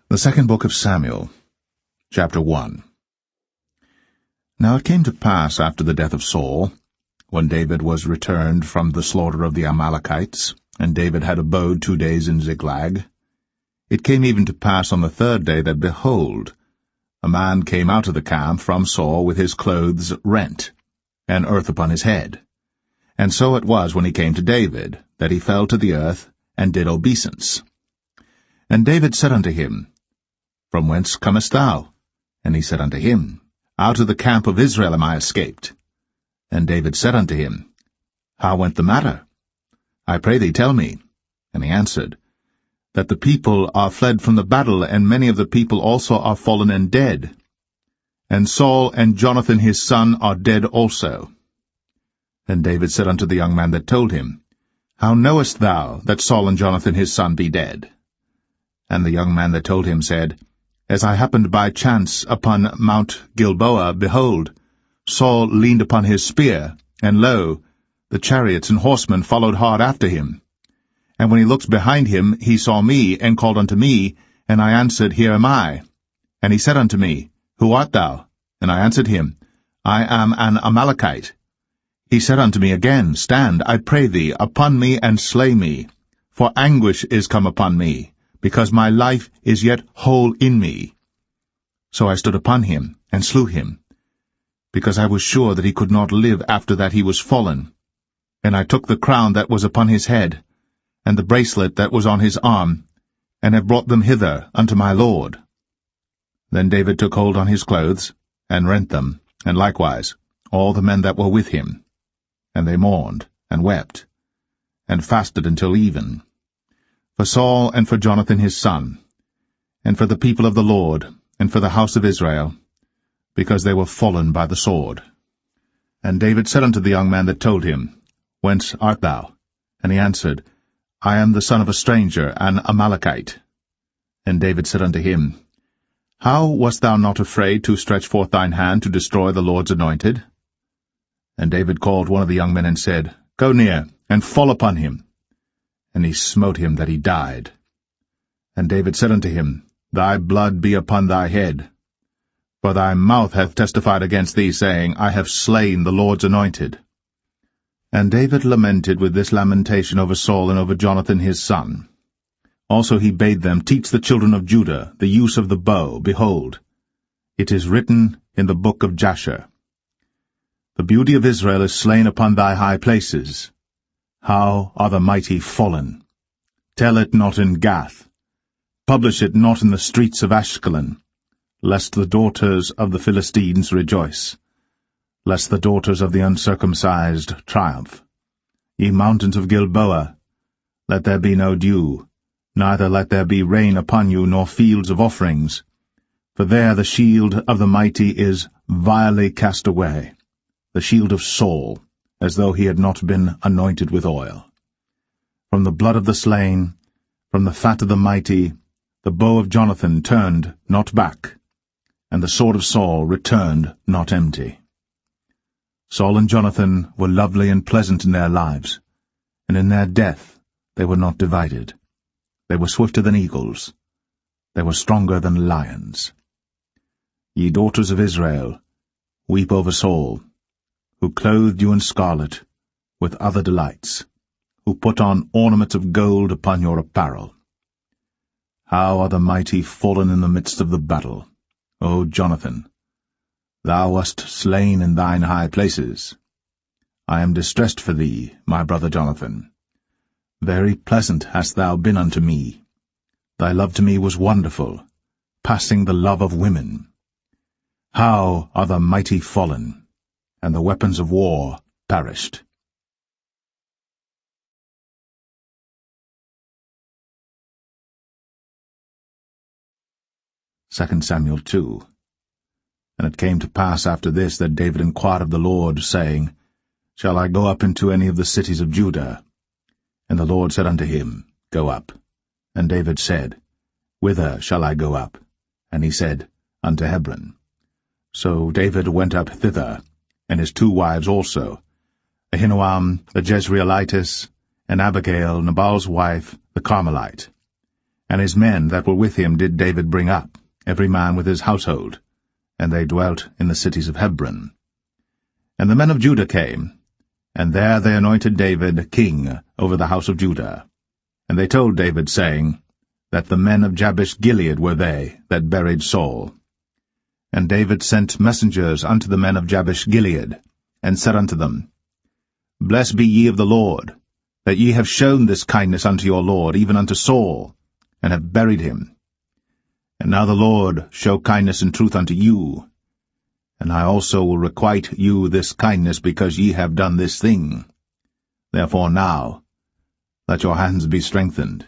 The second book of Samuel, chapter 1. Now it came to pass after the death of Saul, when David was returned from the slaughter of the Amalekites, and David had abode 2 days in Ziklag, it came even to pass on the 3rd day that, behold, a man came out of the camp from Saul with his clothes rent, and earth upon his head. And so it was when he came to David, that he fell to the earth, and did obeisance. And David said unto him, From whence comest thou? And he said unto him, Out of the camp of Israel am I escaped. And David said unto him, How went the matter? I pray thee, tell me. And he answered, That the people are fled from the battle, and many of the people also are fallen and dead. And Saul and Jonathan his son are dead also. And David said unto the young man that told him, How knowest thou that Saul and Jonathan his son be dead? And the young man that told him said, As I happened by chance upon Mount Gilboa, behold, Saul leaned upon his spear, and lo, the chariots and horsemen followed hard after him. And when he looked behind him, he saw me, and called unto me, and I answered, Here am I. And he said unto me, Who art thou? And I answered him, I am an Amalekite. He said unto me again, Stand, I pray thee, upon me, and slay me, for anguish is come upon me, because my life is yet whole in me. So I stood upon him, and slew him, because I was sure that he could not live after that he was fallen. And I took the crown that was upon his head, and the bracelet that was on his arm, and have brought them hither unto my lord. Then David took hold on his clothes, and rent them, and likewise all the men that were with him. And they mourned, and wept, and fasted until even, for Saul and for Jonathan his son, and for the people of the Lord, and for the house of Israel, because they were fallen by the sword. And David said unto the young man that told him, Whence art thou? And he answered, I am the son of a stranger, an Amalekite. And David said unto him, How wast thou not afraid to stretch forth thine hand to destroy the Lord's anointed? And David called one of the young men and said, Go near, and fall upon him. And he smote him that he died. And David said unto him, Thy blood be upon thy head. For thy mouth hath testified against thee, saying, I have slain the Lord's anointed. And David lamented with this lamentation over Saul and over Jonathan his son. Also he bade them teach the children of Judah the use of the bow. Behold, it is written in the book of Jasher, The beauty of Israel is slain upon thy high places. How are the mighty fallen! Tell it not in Gath. Publish it not in the streets of Ashkelon, lest the daughters of the Philistines rejoice, lest the daughters of the uncircumcised triumph. Ye mountains of Gilboa, let there be no dew, neither let there be rain upon you, nor fields of offerings. For there the shield of the mighty is vilely cast away, the shield of Saul, as though he had not been anointed with oil. From the blood of the slain, from the fat of the mighty, the bow of Jonathan turned not back, and the sword of Saul returned not empty. Saul and Jonathan were lovely and pleasant in their lives, and in their death they were not divided. They were swifter than eagles. They were stronger than lions. Ye daughters of Israel, weep over Saul, who clothed you in scarlet, with other delights, who put on ornaments of gold upon your apparel. How are the mighty fallen in the midst of the battle, O Jonathan! Thou wast slain in thine high places. I am distressed for thee, my brother Jonathan. Very pleasant hast thou been unto me. Thy love to me was wonderful, passing the love of women. How are the mighty fallen, and the weapons of war perished! 2 Samuel 2. And it came to pass after this that David inquired of the Lord, saying, Shall I go up into any of the cities of Judah? And the Lord said unto him, Go up. And David said, Whither shall I go up? And he said, Unto Hebron. So David went up thither, and his 2 wives also, Ahinoam the Jezreelitess, and Abigail, Nabal's wife, the Carmelite. And his men that were with him did David bring up, every man with his household, and they dwelt in the cities of Hebron. And the men of Judah came, and there they anointed David king over the house of Judah. And they told David, saying, that the men of Jabesh-Gilead were they that buried Saul. And David sent messengers unto the men of Jabesh-Gilead, and said unto them, Blessed be ye of the Lord, that ye have shown this kindness unto your Lord, even unto Saul, and have buried him. And now the Lord show kindness and truth unto you, and I also will requite you this kindness, because ye have done this thing. Therefore now let your hands be strengthened,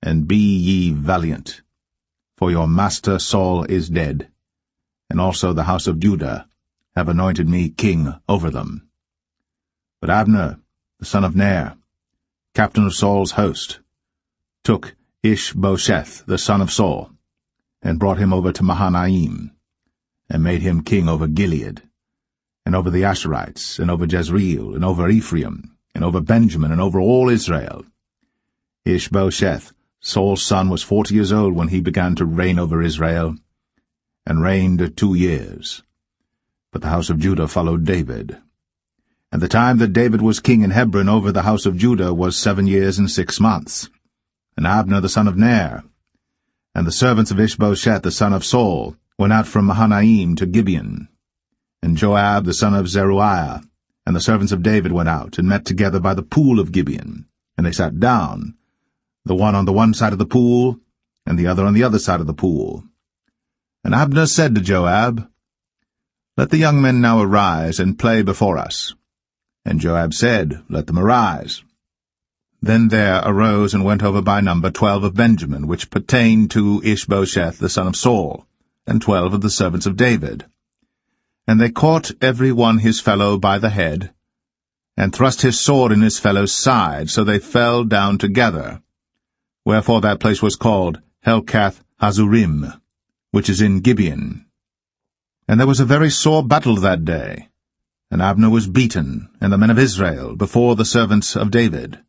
and be ye valiant. For your master Saul is dead, and also the house of Judah have anointed me king over them. But Abner, the son of Ner, captain of Saul's host, took Ishbosheth, the son of Saul, and brought him over to Mahanaim, and made him king over Gilead, and over the Asherites, and over Jezreel, and over Ephraim, and over Benjamin, and over all Israel. Ishbosheth, Saul's son, was 40 years old when he began to reign over Israel, and reigned 2 years. But the house of Judah followed David. And the time that David was king in Hebron over the house of Judah was 7 years and 6 months. And Abner the son of Ner, and the servants of Ishbosheth the son of Saul, went out from Mahanaim to Gibeon. And Joab the son of Zeruiah, and the servants of David went out, and met together by the pool of Gibeon. And they sat down, the one on the one side of the pool, and the other on the other side of the pool. And Abner said to Joab, Let the young men now arise, and play before us. And Joab said, Let them arise. Then there arose and went over by number 12 of Benjamin, which pertained to Ishbosheth the son of Saul, and 12 of the servants of David. And they caught every one his fellow by the head, and thrust his sword in his fellow's side, so they fell down together. Wherefore that place was called Helkath Hazurim, which is in Gibeon. And there was a very sore battle that day, and Abner was beaten, and the men of Israel, before the servants of David.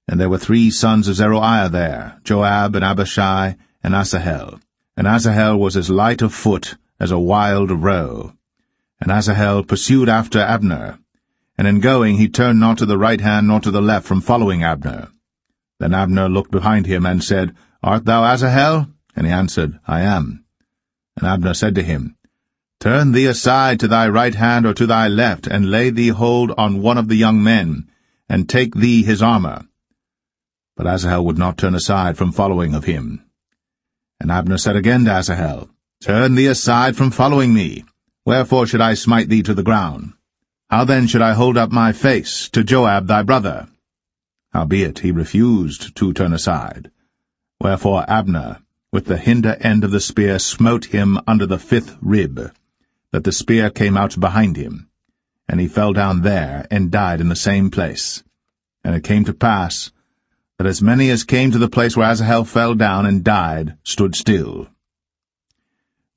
And there were 3 sons of Zeruiah there, Joab, and Abishai, and Asahel. And Asahel was as light of foot as a wild roe. And Asahel pursued after Abner, and in going he turned not to the right hand nor to the left from following Abner. Then Abner looked behind him, and said, Art thou Asahel? And he answered, I am. And Abner said to him, Turn thee aside to thy right hand or to thy left, and lay thee hold on one of the young men, and take thee his armor. But Asahel would not turn aside from following of him. And Abner said again to Asahel, Turn thee aside from following me. Wherefore should I smite thee to the ground? How then should I hold up my face to Joab thy brother? Howbeit he refused to turn aside. Wherefore Abner, with the hinder end of the spear, smote him under the 5th rib, that the spear came out behind him. And he fell down there, and died in the same place. And it came to pass, that as many as came to the place where Asahel fell down and died stood still.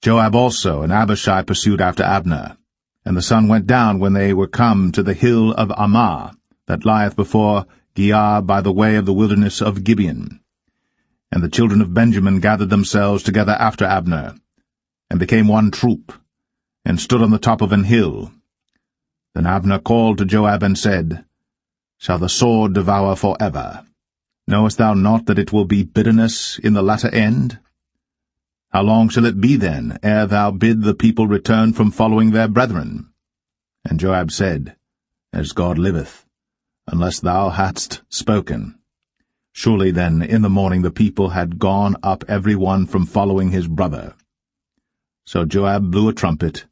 Joab also and Abishai pursued after Abner. And the sun went down when they were come to the hill of Ammah, that lieth before Giah by the way of the wilderness of Gibeon. And the children of Benjamin gathered themselves together after Abner, and became one troop, and stood on the top of an hill. Then Abner called to Joab and said, Shall the sword devour for ever? Knowest thou not that it will be bitterness in the latter end? How long shall it be then, ere thou bid the people return from following their brethren? And Joab said, As God liveth, unless thou hadst spoken. Surely then in the morning the people had gone up every one from following his brother. So Joab blew a trumpet,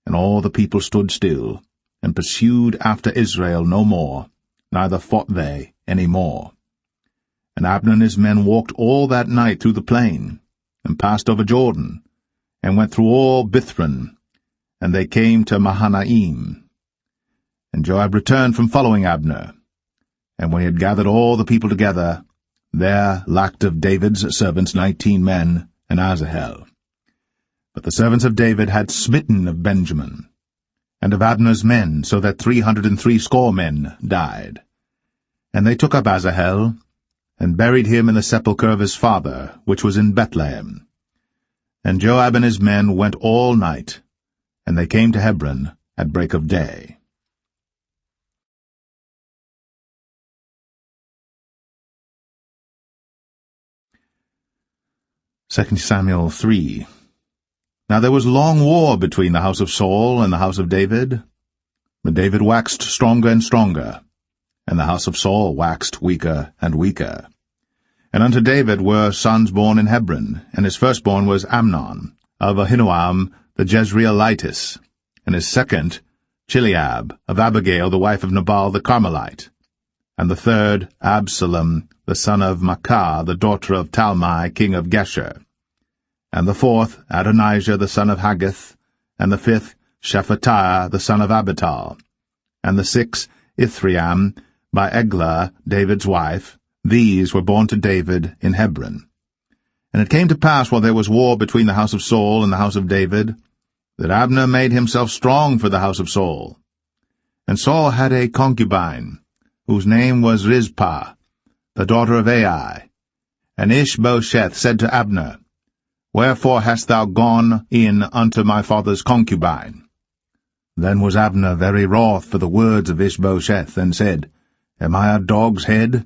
and all the people stood still, and pursued after Israel no more, neither fought they any more. And Abner and his men walked all that night through the plain, and passed over Jordan, and went through all Bithron, and they came to Mahanaim. And Joab returned from following Abner. And when he had gathered all the people together, there lacked of David's servants 19 men, and Asahel. But the servants of David had smitten of Benjamin, and of Abner's men, so that 360 men died. And they took up Asahel, and buried him in the sepulchre of his father, which was in Bethlehem. And Joab and his men went all night, and they came to Hebron at break of day. 2 Samuel 3. Now there was long war between the house of Saul and the house of David. But David waxed stronger and stronger, and the house of Saul waxed weaker and weaker. And unto David were sons born in Hebron, and his firstborn was Amnon, of Ahinoam the Jezreelitess, and his second Chileab, of Abigail the wife of Nabal the Carmelite, and the third Absalom the son of Maacah the daughter of Talmai king of Geshur, and the fourth Adonijah the son of Haggith, and the fifth Shephatiah the son of Abital, and the sixth Ithream by Eglah David's wife. These were born to David in Hebron. And it came to pass, while there was war between the house of Saul and the house of David, that Abner made himself strong for the house of Saul. And Saul had a concubine, whose name was Rizpah, the daughter of Ai. And Ishbosheth said to Abner, Wherefore hast thou gone in unto my father's concubine? Then was Abner very wroth for the words of Ishbosheth, and said, Am I a dog's head,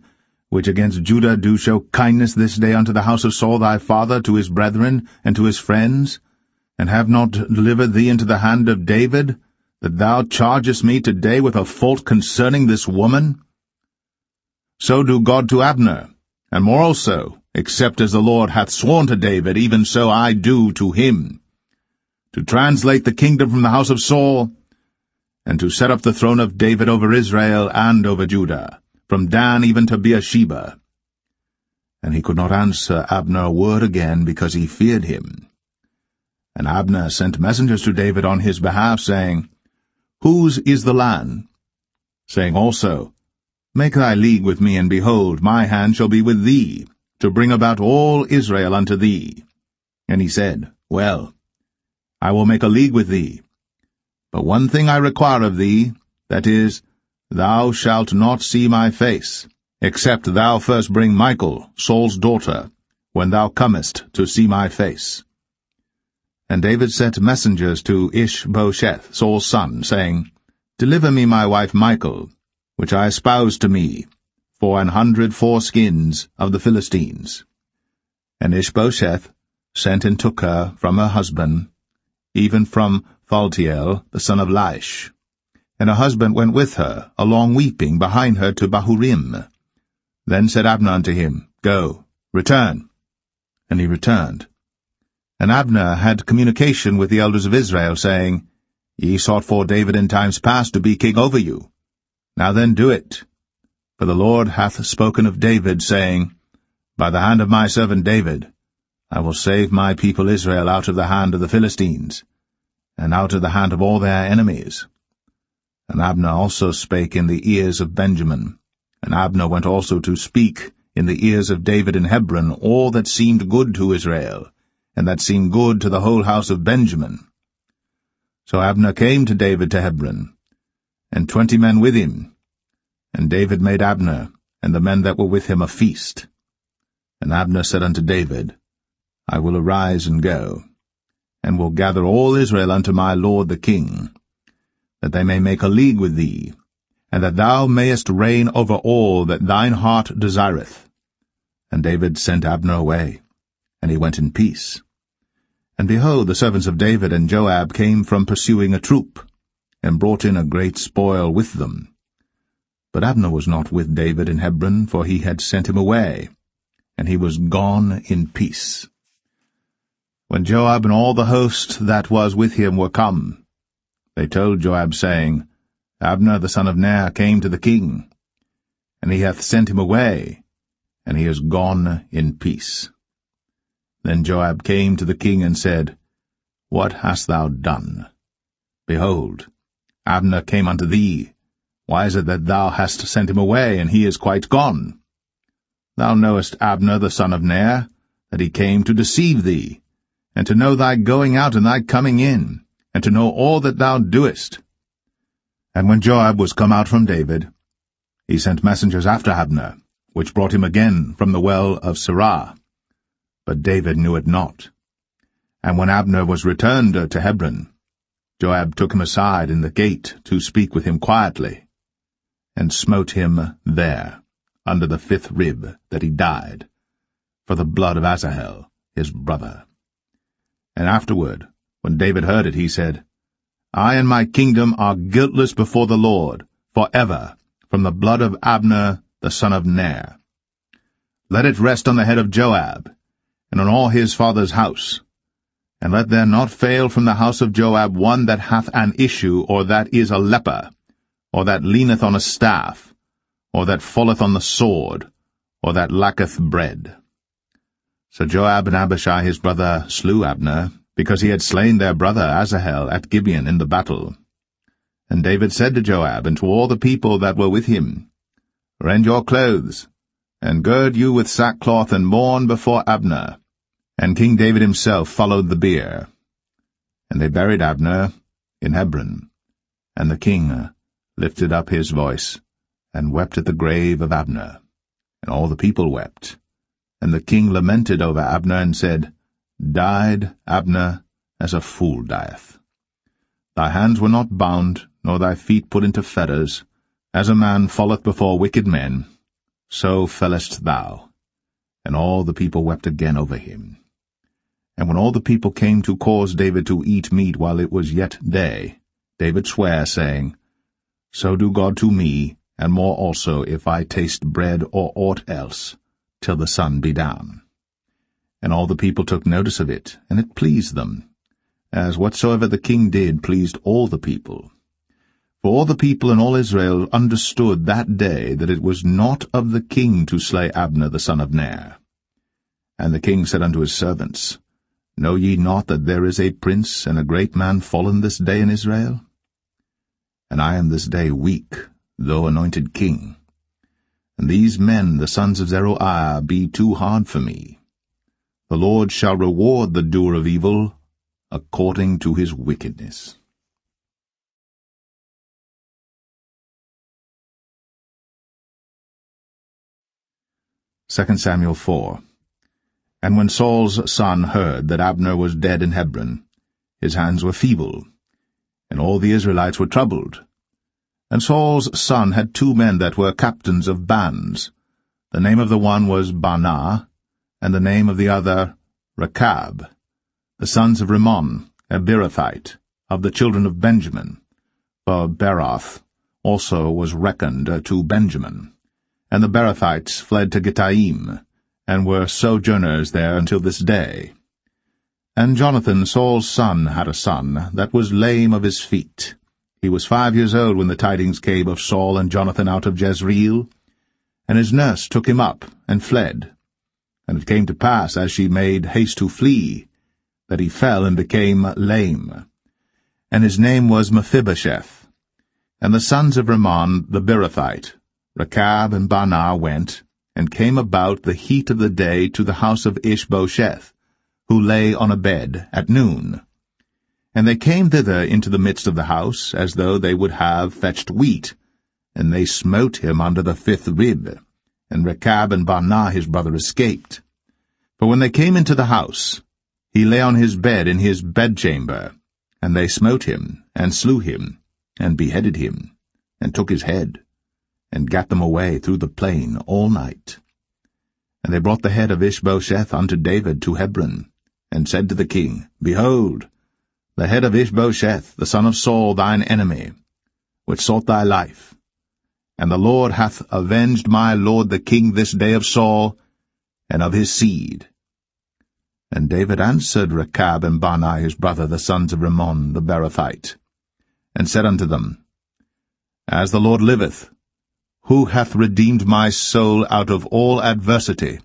which against Judah do show kindness this day unto the house of Saul thy father, to his brethren, and to his friends, and have not delivered thee into the hand of David, that thou chargest me today with a fault concerning this woman? So do God to Abner, and more also, except as the Lord hath sworn to David, even so I do to him, to translate the kingdom from the house of Saul, and to set up the throne of David over Israel and over Judah, from Dan even to Beersheba. And he could not answer Abner a word again, because he feared him. And Abner sent messengers to David on his behalf, saying, Whose is the land? Saying also, Make thy league with me, and behold, my hand shall be with thee, to bring about all Israel unto thee. And he said, Well, I will make a league with thee. But one thing I require of thee, that is, thou shalt not see my face, except thou first bring Michal, Saul's daughter, when thou comest to see my face. And David sent messengers to Ishbosheth, Saul's son, saying, Deliver me my wife Michal, which I espoused to me, for 100 foreskins of the Philistines. And Ishbosheth sent and took her from her husband, even from Phaltiel, the son of Laish. And her husband went with her, along weeping, behind her to Bahurim. Then said Abner unto him, Go, return. And he returned. And Abner had communication with the elders of Israel, saying, Ye sought for David in times past to be king over you. Now then do it. For the Lord hath spoken of David, saying, By the hand of my servant David, I will save my people Israel out of the hand of the Philistines, and out of the hand of all their enemies. And Abner also spake in the ears of Benjamin. And Abner went also to speak in the ears of David in Hebron all that seemed good to Israel, and that seemed good to the whole house of Benjamin. So Abner came to David to Hebron, and 20 men with him. And David made Abner and the men that were with him a feast. And Abner said unto David, I will arise and go, and will gather all Israel unto my lord the king, that they may make a league with thee, and that thou mayest reign over all that thine heart desireth. And David sent Abner away, and he went in peace. And behold, the servants of David and Joab came from pursuing a troop, and brought in a great spoil with them. But Abner was not with David in Hebron, for he had sent him away, and he was gone in peace. When Joab and all the host that was with him were come, they told Joab, saying, Abner the son of Ner came to the king, and he hath sent him away, and he is gone in peace. Then Joab came to the king and said, What hast thou done? Behold, Abner came unto thee. Why is it that thou hast sent him away, and he is quite gone? Thou knowest Abner the son of Ner, that he came to deceive thee, and to know thy going out and thy coming in, and to know all that thou doest. And when Joab was come out from David, he sent messengers after Abner, which brought him again from the well of Sirah. But David knew it not. And when Abner was returned to Hebron, Joab took him aside in the gate to speak with him quietly, and smote him there, under the 5th rib, that he died, for the blood of Asahel, his brother. And afterward, when David heard it, he said, I and my kingdom are guiltless before the Lord, for ever, from the blood of Abner the son of Ner. Let it rest on the head of Joab, and on all his father's house. And let there not fail from the house of Joab one that hath an issue, or that is a leper, or that leaneth on a staff, or that falleth on the sword, or that lacketh bread. So Joab and Abishai his brother slew Abner, because he had slain their brother Asahel at Gibeon in the battle. And David said to Joab and to all the people that were with him, Rend your clothes, and gird you with sackcloth, and mourn before Abner. And King David himself followed the bier. And they buried Abner in Hebron. And the king lifted up his voice, and wept at the grave of Abner. And all the people wept. And the king lamented over Abner, and said, Died Abner as a fool dieth. Thy hands were not bound, nor thy feet put into fetters. As a man falleth before wicked men, so fellest thou. And all the people wept again over him. And when all the people came to cause David to eat meat while it was yet day, David sware, saying, So do God to me, and more also, if I taste bread or aught else, till the sun be down. And all the people took notice of it, and it pleased them, as whatsoever the king did pleased all the people. For all the people and all Israel understood that day that it was not of the king to slay Abner the son of Ner. And the king said unto his servants, Know ye not that there is a prince and a great man fallen this day in Israel? And I am this day weak, though anointed king. And these men, the sons of Zeruiah, be too hard for me. The Lord shall reward the doer of evil according to his wickedness. 2 Samuel 4. And when Saul's son heard that Abner was dead in Hebron, his hands were feeble, and all the Israelites were troubled. And Saul's son had 2 men that were captains of bands. The name of the one was Baanah, and the name of the other Rechab, the sons of Rimmon, a Beerothite, of the children of Benjamin. For Beeroth also was reckoned to Benjamin. And the Beerothites fled to Gittaim, and were sojourners there until this day. And Jonathan, Saul's son, had a son that was lame of his feet. He was 5 years old when the tidings came of Saul and Jonathan out of Jezreel. And his nurse took him up, and fled. And it came to pass, as she made haste to flee, that he fell and became lame. And his name was Mephibosheth. And the sons of Rimmon the Beerothite, Rechab and Baanah, went, and came about the heat of the day to the house of Ishbosheth, who lay on a bed at noon. And they came thither into the midst of the house, as though they would have fetched wheat, and they smote him under the 5th rib, and Rechab and Baanah his brother escaped. For when they came into the house, he lay on his bed in his bedchamber, and they smote him, and slew him, and beheaded him, and took his head, and gat them away through the plain all night. And they brought the head of Ishbosheth unto David to Hebron, and said to the king, Behold, the head of Ishbosheth, the son of Saul, thine enemy, which sought thy life. And the Lord hath avenged my lord the king this day of Saul, and of his seed. And David answered Rechab and Baanah his brother, the sons of Rimmon the Beerothite, and said unto them, As the Lord liveth, who hath redeemed my soul out of all adversity?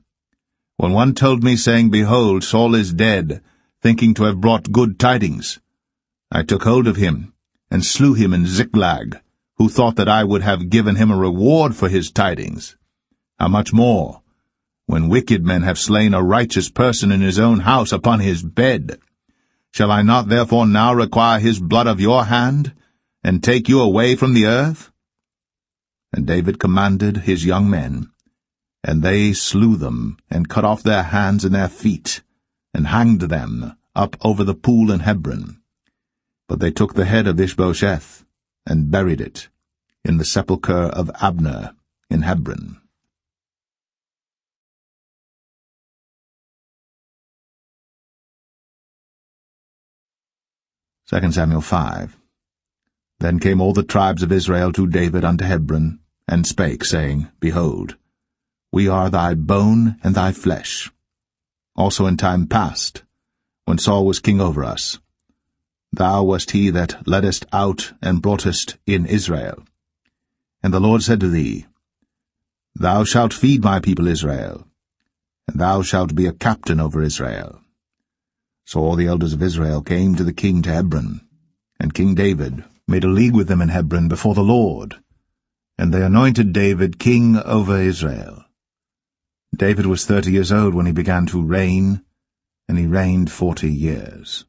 When one told me, saying, Behold, Saul is dead, thinking to have brought good tidings, I took hold of him, and slew him in Ziklag, who thought that I would have given him a reward for his tidings. How much more, when wicked men have slain a righteous person in his own house upon his bed? Shall I not therefore now require his blood of your hand, and take you away from the earth? And David commanded his young men, And they slew them, and cut off their hands and their feet, and hanged them up over the pool in Hebron. But they took the head of Ishbosheth, and buried it in the sepulchre of Abner in Hebron. 2 Samuel 5. Then came all the tribes of Israel to David unto Hebron, and spake, saying, Behold, we are thy bone and thy flesh. Also in time past, when Saul was king over us, thou wast he that leddest out and broughtest in Israel. And the Lord said to thee, Thou shalt feed my people Israel, and thou shalt be a captain over Israel. So all the elders of Israel came to the king to Hebron, and King David made a league with them in Hebron before the Lord, and they anointed David king over Israel. David was 30 years old when he began to reign, and he reigned 40 years.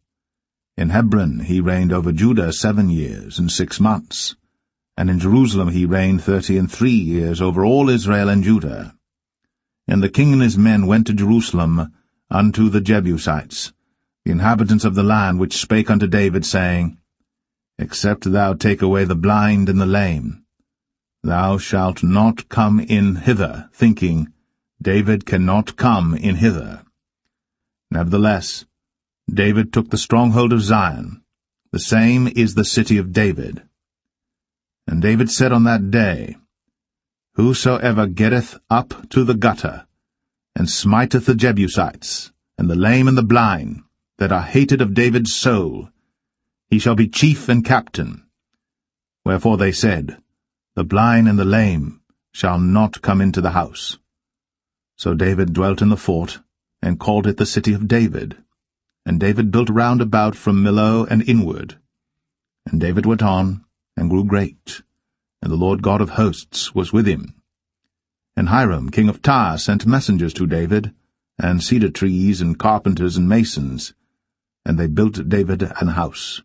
In Hebron he reigned over Judah 7 years and 6 months, and in Jerusalem he reigned 33 years over all Israel and Judah. And the king and his men went to Jerusalem unto the Jebusites, the inhabitants of the land, which spake unto David, saying, Except thou take away the blind and the lame, thou shalt not come in hither, thinking, David cannot come in hither. Nevertheless, David took the stronghold of Zion, the same is the city of David. And David said on that day, Whosoever getteth up to the gutter, and smiteth the Jebusites, and the lame and the blind, that are hated of David's soul, he shall be chief and captain. Wherefore they said, The blind and the lame shall not come into the house. So David dwelt in the fort, and called it the city of David. And David built round about from Millo and inward. And David went on, and grew great, and the Lord God of hosts was with him. And Hiram king of Tyre sent messengers to David, and cedar trees, and carpenters, and masons, and they built David an house.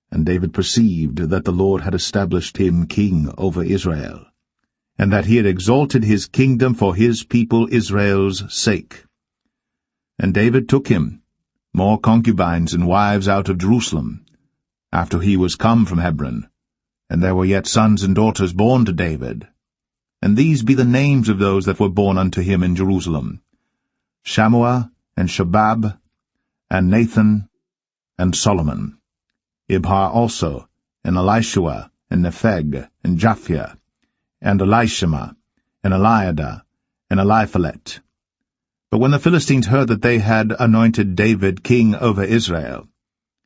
And David perceived that the Lord had established him king over Israel, and that he had exalted his kingdom for his people Israel's sake. And David took him more concubines and wives out of Jerusalem, after he was come from Hebron, and there were yet sons and daughters born to David. And these be the names of those that were born unto him in Jerusalem, Shammua, and Shobab, and Nathan, and Solomon, Ibhar also, and Elishua, and Nepheg, and Japhia, and Elishama, and Eliada, and Eliphalet. But when the Philistines heard that they had anointed David king over Israel,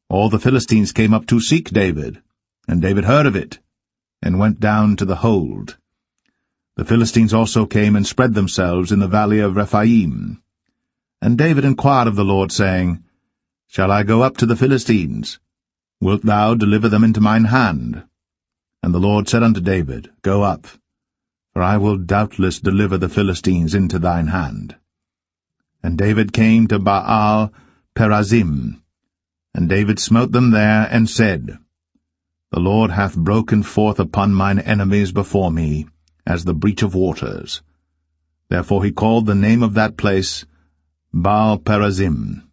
all the Philistines came up to seek David, and David heard of it, and went down to the hold. The Philistines also came and spread themselves in the valley of Rephaim. And David inquired of the Lord, saying, Shall I go up to the Philistines? Wilt thou deliver them into mine hand? And the Lord said unto David, Go up, for I will doubtless deliver the Philistines into thine hand. And David came to Baal Perazim, and David smote them there, and said, The Lord hath broken forth upon mine enemies before me, as the breach of waters. Therefore he called the name of that place Baal Perazim.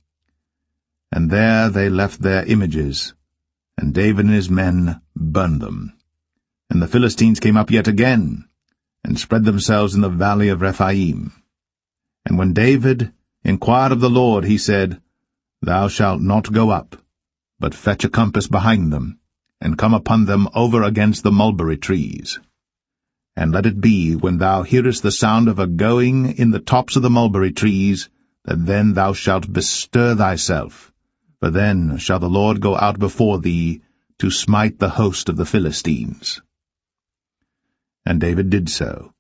And there they left their images, and David and his men burned them. And the Philistines came up yet again, and spread themselves in the valley of Rephaim. And when David inquired of the Lord, he said, Thou shalt not go up, but fetch a compass behind them, and come upon them over against the mulberry trees. And let it be, when thou hearest the sound of a going in the tops of the mulberry trees, that then thou shalt bestir thyself, for then shall the Lord go out before thee to smite the host of the Philistines. And David did so,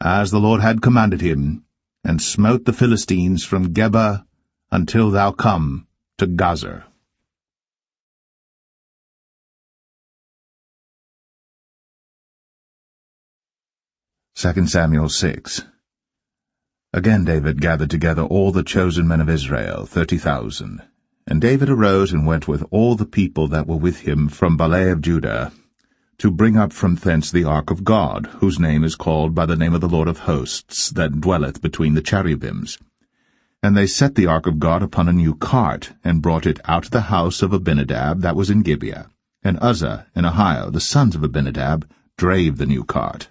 as the Lord had commanded him, and smote the Philistines from Geba until thou come to Gazer. 2 Samuel 6. Again David gathered together all the chosen men of Israel, 30,000. And David arose and went with all the people that were with him from Baalah of Judah to bring up from thence the ark of God, whose name is called by the name of the Lord of hosts, that dwelleth between the cherubims. And they set the ark of God upon a new cart, and brought it out of the house of Abinadab that was in Gibeah. And Uzzah and Ahio, the sons of Abinadab, drave the new cart.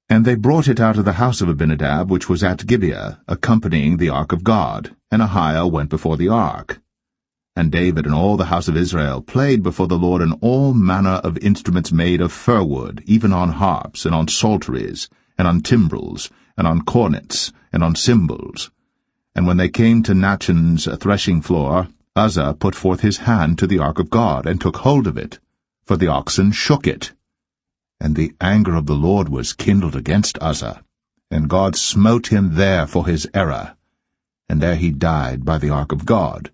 And they brought it out of the house of Abinadab, which was at Gibeah, accompanying the ark of God, and Ahio went before the ark. And David and all the house of Israel played before the Lord in all manner of instruments made of fir wood, even on harps, and on psalteries, and on timbrels, and on cornets, and on cymbals. And when they came to Nachon's threshing floor, Uzzah put forth his hand to the ark of God, and took hold of it, for the oxen shook it. And the anger of the Lord was kindled against Uzzah, and God smote him there for his error, and there he died by the ark of God.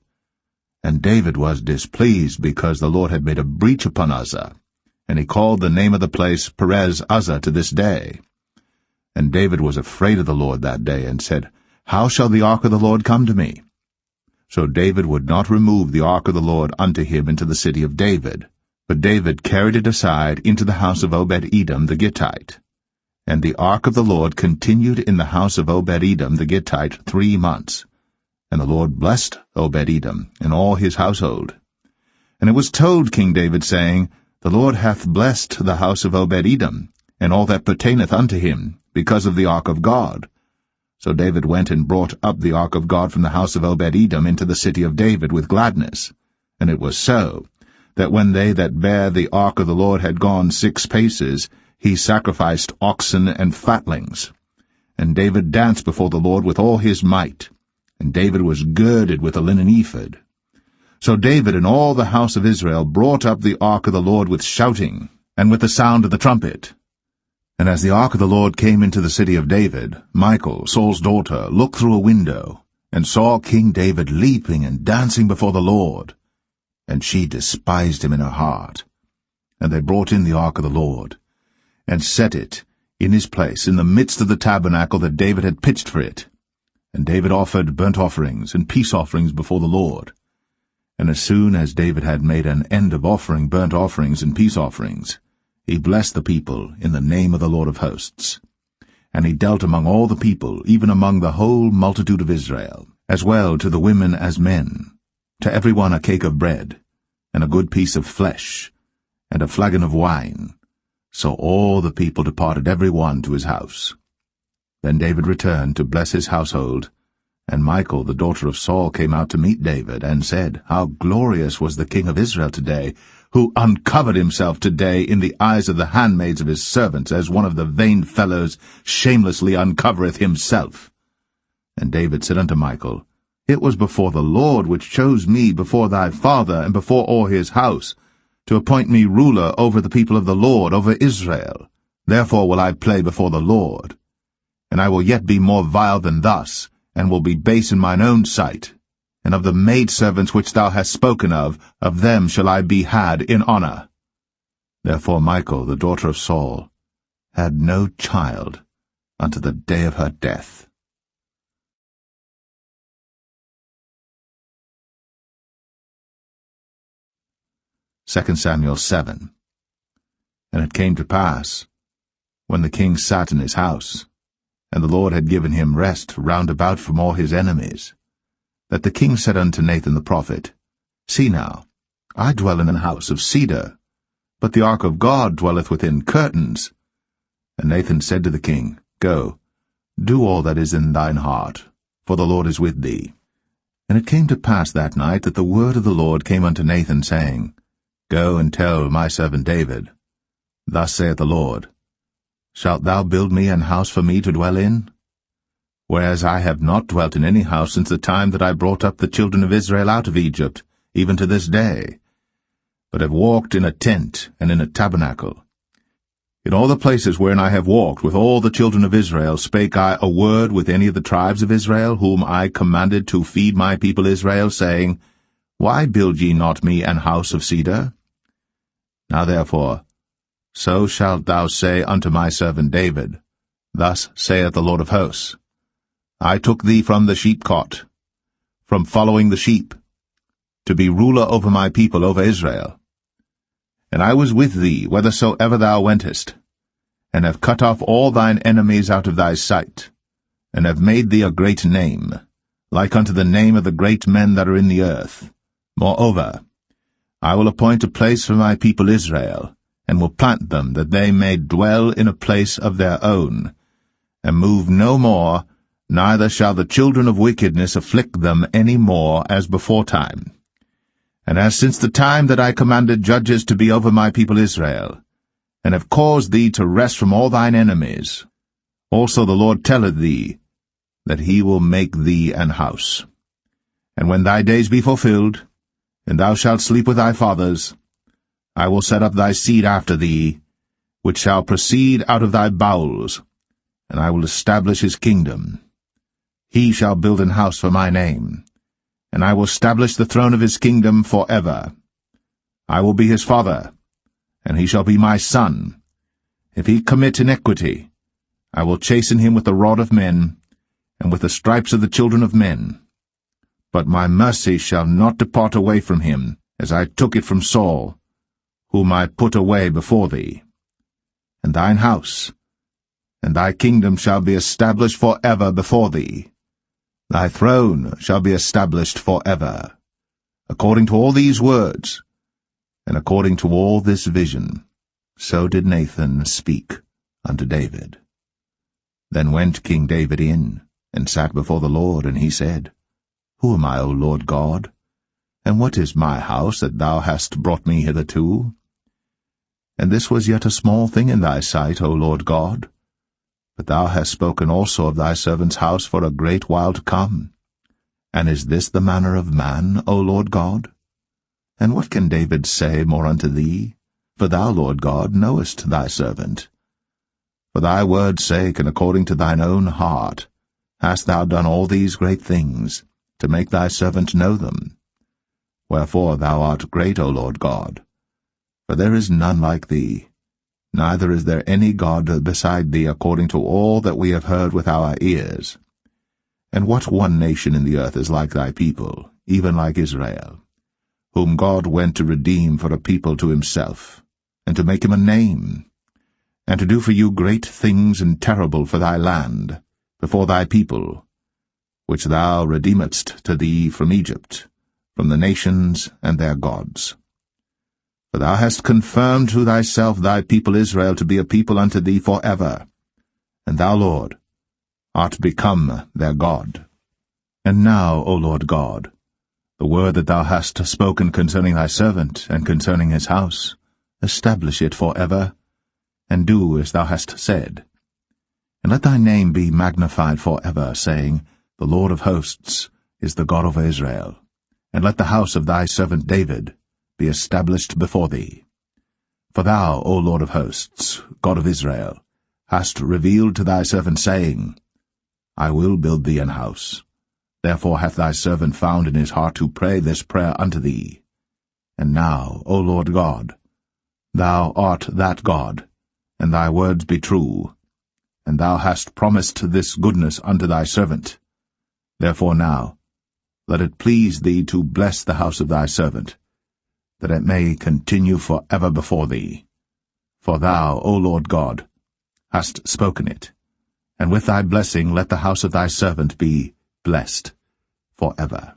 And David was displeased, because the Lord had made a breach upon Uzzah, and he called the name of the place Perez Uzzah to this day. And David was afraid of the Lord that day, and said, How shall the ark of the Lord come to me? So David would not remove the ark of the Lord unto him into the city of David, but David carried it aside into the house of Obed-Edom the Gittite. And the ark of the Lord continued in the house of Obed-Edom the Gittite 3 months. And the Lord blessed Obed-Edom and all his household. And it was told King David, saying, The Lord hath blessed the house of Obed-Edom, and all that pertaineth unto him, because of the ark of God. So David went and brought up the ark of God from the house of Obed-Edom into the city of David with gladness. And it was so, that when they that bare the ark of the Lord had gone 6 paces, he sacrificed oxen and fatlings. And David danced before the Lord with all his might. And David was girded with a linen ephod. So David and all the house of Israel brought up the ark of the Lord with shouting, and with the sound of the trumpet. And as the ark of the Lord came into the city of David, Michal, Saul's daughter, looked through a window, and saw King David leaping and dancing before the Lord. And she despised him in her heart. And they brought in the ark of the Lord, and set it in his place in the midst of the tabernacle that David had pitched for it. And David offered burnt offerings and peace offerings before the Lord. And as soon as David had made an end of offering burnt offerings and peace offerings, he blessed the people in the name of the Lord of hosts. And he dealt among all the people, even among the whole multitude of Israel, as well to the women as men, to every one a cake of bread, and a good piece of flesh, and a flagon of wine. So all the people departed every one to his house. Then David returned to bless his household, and Michal, the daughter of Saul, came out to meet David, and said, How glorious was the king of Israel today, who uncovered himself today in the eyes of the handmaids of his servants, as one of the vain fellows shamelessly uncovereth himself. And David said unto Michal, It was before the Lord which chose me before thy father, and before all his house, to appoint me ruler over the people of the Lord, over Israel. Therefore will I play before the Lord. And I will yet be more vile than thus, and will be base in mine own sight. And of the maidservants which thou hast spoken of them shall I be had in honor. Therefore Michal, the daughter of Saul, had no child unto the day of her death. 2 Samuel 7. And it came to pass, when the king sat in his house, and the Lord had given him rest round about from all his enemies, that the king said unto Nathan the prophet, See now, I dwell in an house of cedar, but the ark of God dwelleth within curtains. And Nathan said to the king, Go, do all that is in thine heart, for the Lord is with thee. And it came to pass that night that the word of the Lord came unto Nathan, saying, Go and tell my servant David, Thus saith the Lord, Shalt thou build me an house for me to dwell in? Whereas I have not dwelt in any house since the time that I brought up the children of Israel out of Egypt, even to this day, but have walked in a tent and in a tabernacle. In all the places wherein I have walked with all the children of Israel spake I a word with any of the tribes of Israel, whom I commanded to feed my people Israel, saying, Why build ye not me an house of cedar? Now therefore, so shalt thou say unto my servant David, Thus saith the Lord of hosts, I took thee from the sheepcot, from following the sheep, to be ruler over my people, over Israel. And I was with thee whithersoever thou wentest, and have cut off all thine enemies out of thy sight, and have made thee a great name, like unto the name of the great men that are in the earth. Moreover, I will appoint a place for my people Israel, and will plant them, that they may dwell in a place of their own, and move no more, neither shall the children of wickedness afflict them any more as beforetime. And as since the time that I commanded judges to be over my people Israel, and have caused thee to rest from all thine enemies, also the Lord telleth thee, that he will make thee an house. And when thy days be fulfilled, and thou shalt sleep with thy fathers, I will set up thy seed after thee, which shall proceed out of thy bowels, and I will establish his kingdom. He shall build an house for my name, and I will establish the throne of his kingdom forever. I will be his father, and he shall be my son. If he commit iniquity, I will chasten him with the rod of men, and with the stripes of the children of men. But my mercy shall not depart away from him, as I took it from Saul, whom I put away before thee. And thine house, and thy kingdom shall be established forever before thee. Thy throne shall be established forever. According to all these words, and according to all this vision, so did Nathan speak unto David. Then went King David in, and sat before the Lord, and he said, Who am I, O Lord God? And what is my house that thou hast brought me hitherto? And this was yet a small thing in thy sight, O Lord God. But thou hast spoken also of thy servant's house for a great while to come. And is this the manner of man, O Lord God? And what can David say more unto thee? For thou, Lord God, knowest thy servant. For thy word's sake, and according to thine own heart, hast thou done all these great things, to make thy servant know them. Wherefore thou art great, O Lord God. For there is none like thee, neither is there any God beside thee, according to all that we have heard with our ears. And what one nation in the earth is like thy people, even like Israel, whom God went to redeem for a people to himself, and to make him a name, and to do for you great things and terrible for thy land, before thy people, which thou redeemedst to thee from Egypt, from the nations and their gods. For thou hast confirmed to thyself thy people Israel to be a people unto thee forever, and thou, Lord, art become their God. And now, O Lord God, the word that thou hast spoken concerning thy servant, and concerning his house, establish it forever, and do as thou hast said. And let thy name be magnified forever, saying, The Lord of hosts is the God of Israel. And let the house of thy servant David be established before thee. For thou, O Lord of hosts, God of Israel, hast revealed to thy servant, saying, I will build thee an house. Therefore hath thy servant found in his heart to pray this prayer unto thee. And now, O Lord God, thou art that God, and thy words be true, and thou hast promised this goodness unto thy servant. Therefore now, let it please thee to bless the house of thy servant, that it may continue for ever before thee. For thou, O Lord God, hast spoken it, and with thy blessing let the house of thy servant be blessed for ever.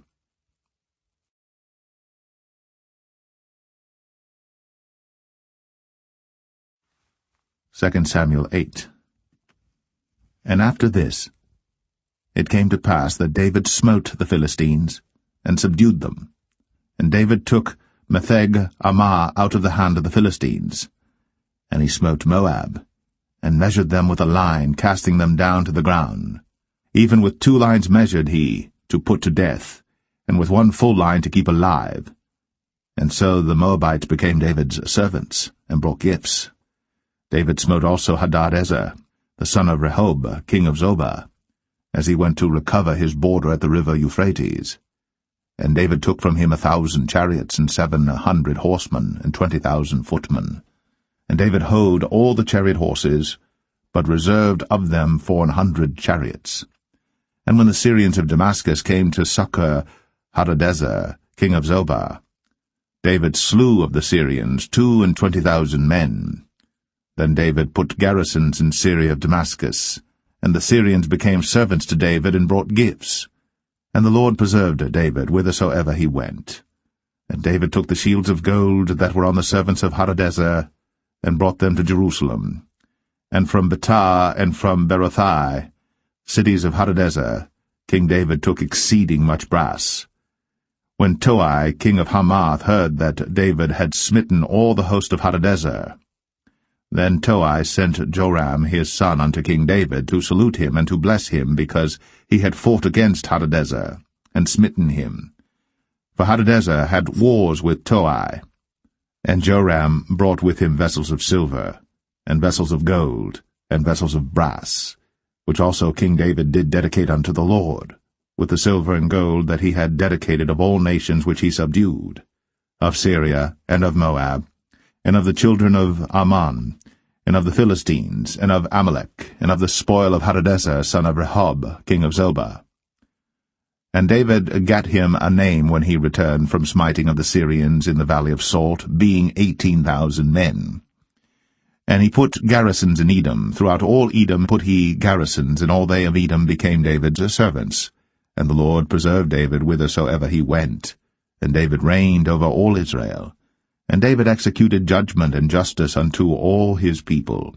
2 Samuel 8. And after this, it came to pass that David smote the Philistines, and subdued them. And David took Metheg-Ammah out of the hand of the Philistines. And he smote Moab, and measured them with a line, casting them down to the ground. Even with 2 lines measured he, to put to death, and with 1 full line to keep alive. And so the Moabites became David's servants, and brought gifts. David smote also Hadadezer, the son of Rehob, king of Zobah, as he went to recover his border at the river Euphrates. And David took from him 1,000 chariots, and 700 horsemen, and 20,000 footmen. And David houghed all the chariot horses, but reserved of them 400 chariots. And when the Syrians of Damascus came to succor Hadadezer, king of Zobah, David slew of the Syrians 22,000 men. Then David put garrisons in Syria of Damascus, and the Syrians became servants to David and brought gifts. And the Lord preserved David whithersoever he went. And David took the shields of gold that were on the servants of Hadadezer, and brought them to Jerusalem. And from Betah and from Berothai, cities of Hadadezer, King David took exceeding much brass. When Toi, king of Hamath, heard that David had smitten all the host of Hadadezer, then Toi sent Joram his son unto King David to salute him and to bless him, because he had fought against Hadadezer, and smitten him. For Hadadezer had wars with Toi. And Joram brought with him vessels of silver, and vessels of gold, and vessels of brass, which also King David did dedicate unto the Lord, with the silver and gold that he had dedicated of all nations which he subdued, of Syria, and of Moab, and of the children of Ammon, and of the Philistines, and of Amalek, and of the spoil of Hadadezer son of Rehob, king of Zobah. And David gat him a name when he returned from smiting of the Syrians in the valley of Salt, being 18,000 men. And he put garrisons in Edom. Throughout all Edom put he garrisons, and all they of Edom became David's servants. And the Lord preserved David whithersoever he went. And David reigned over all Israel. And David executed judgment and justice unto all his people.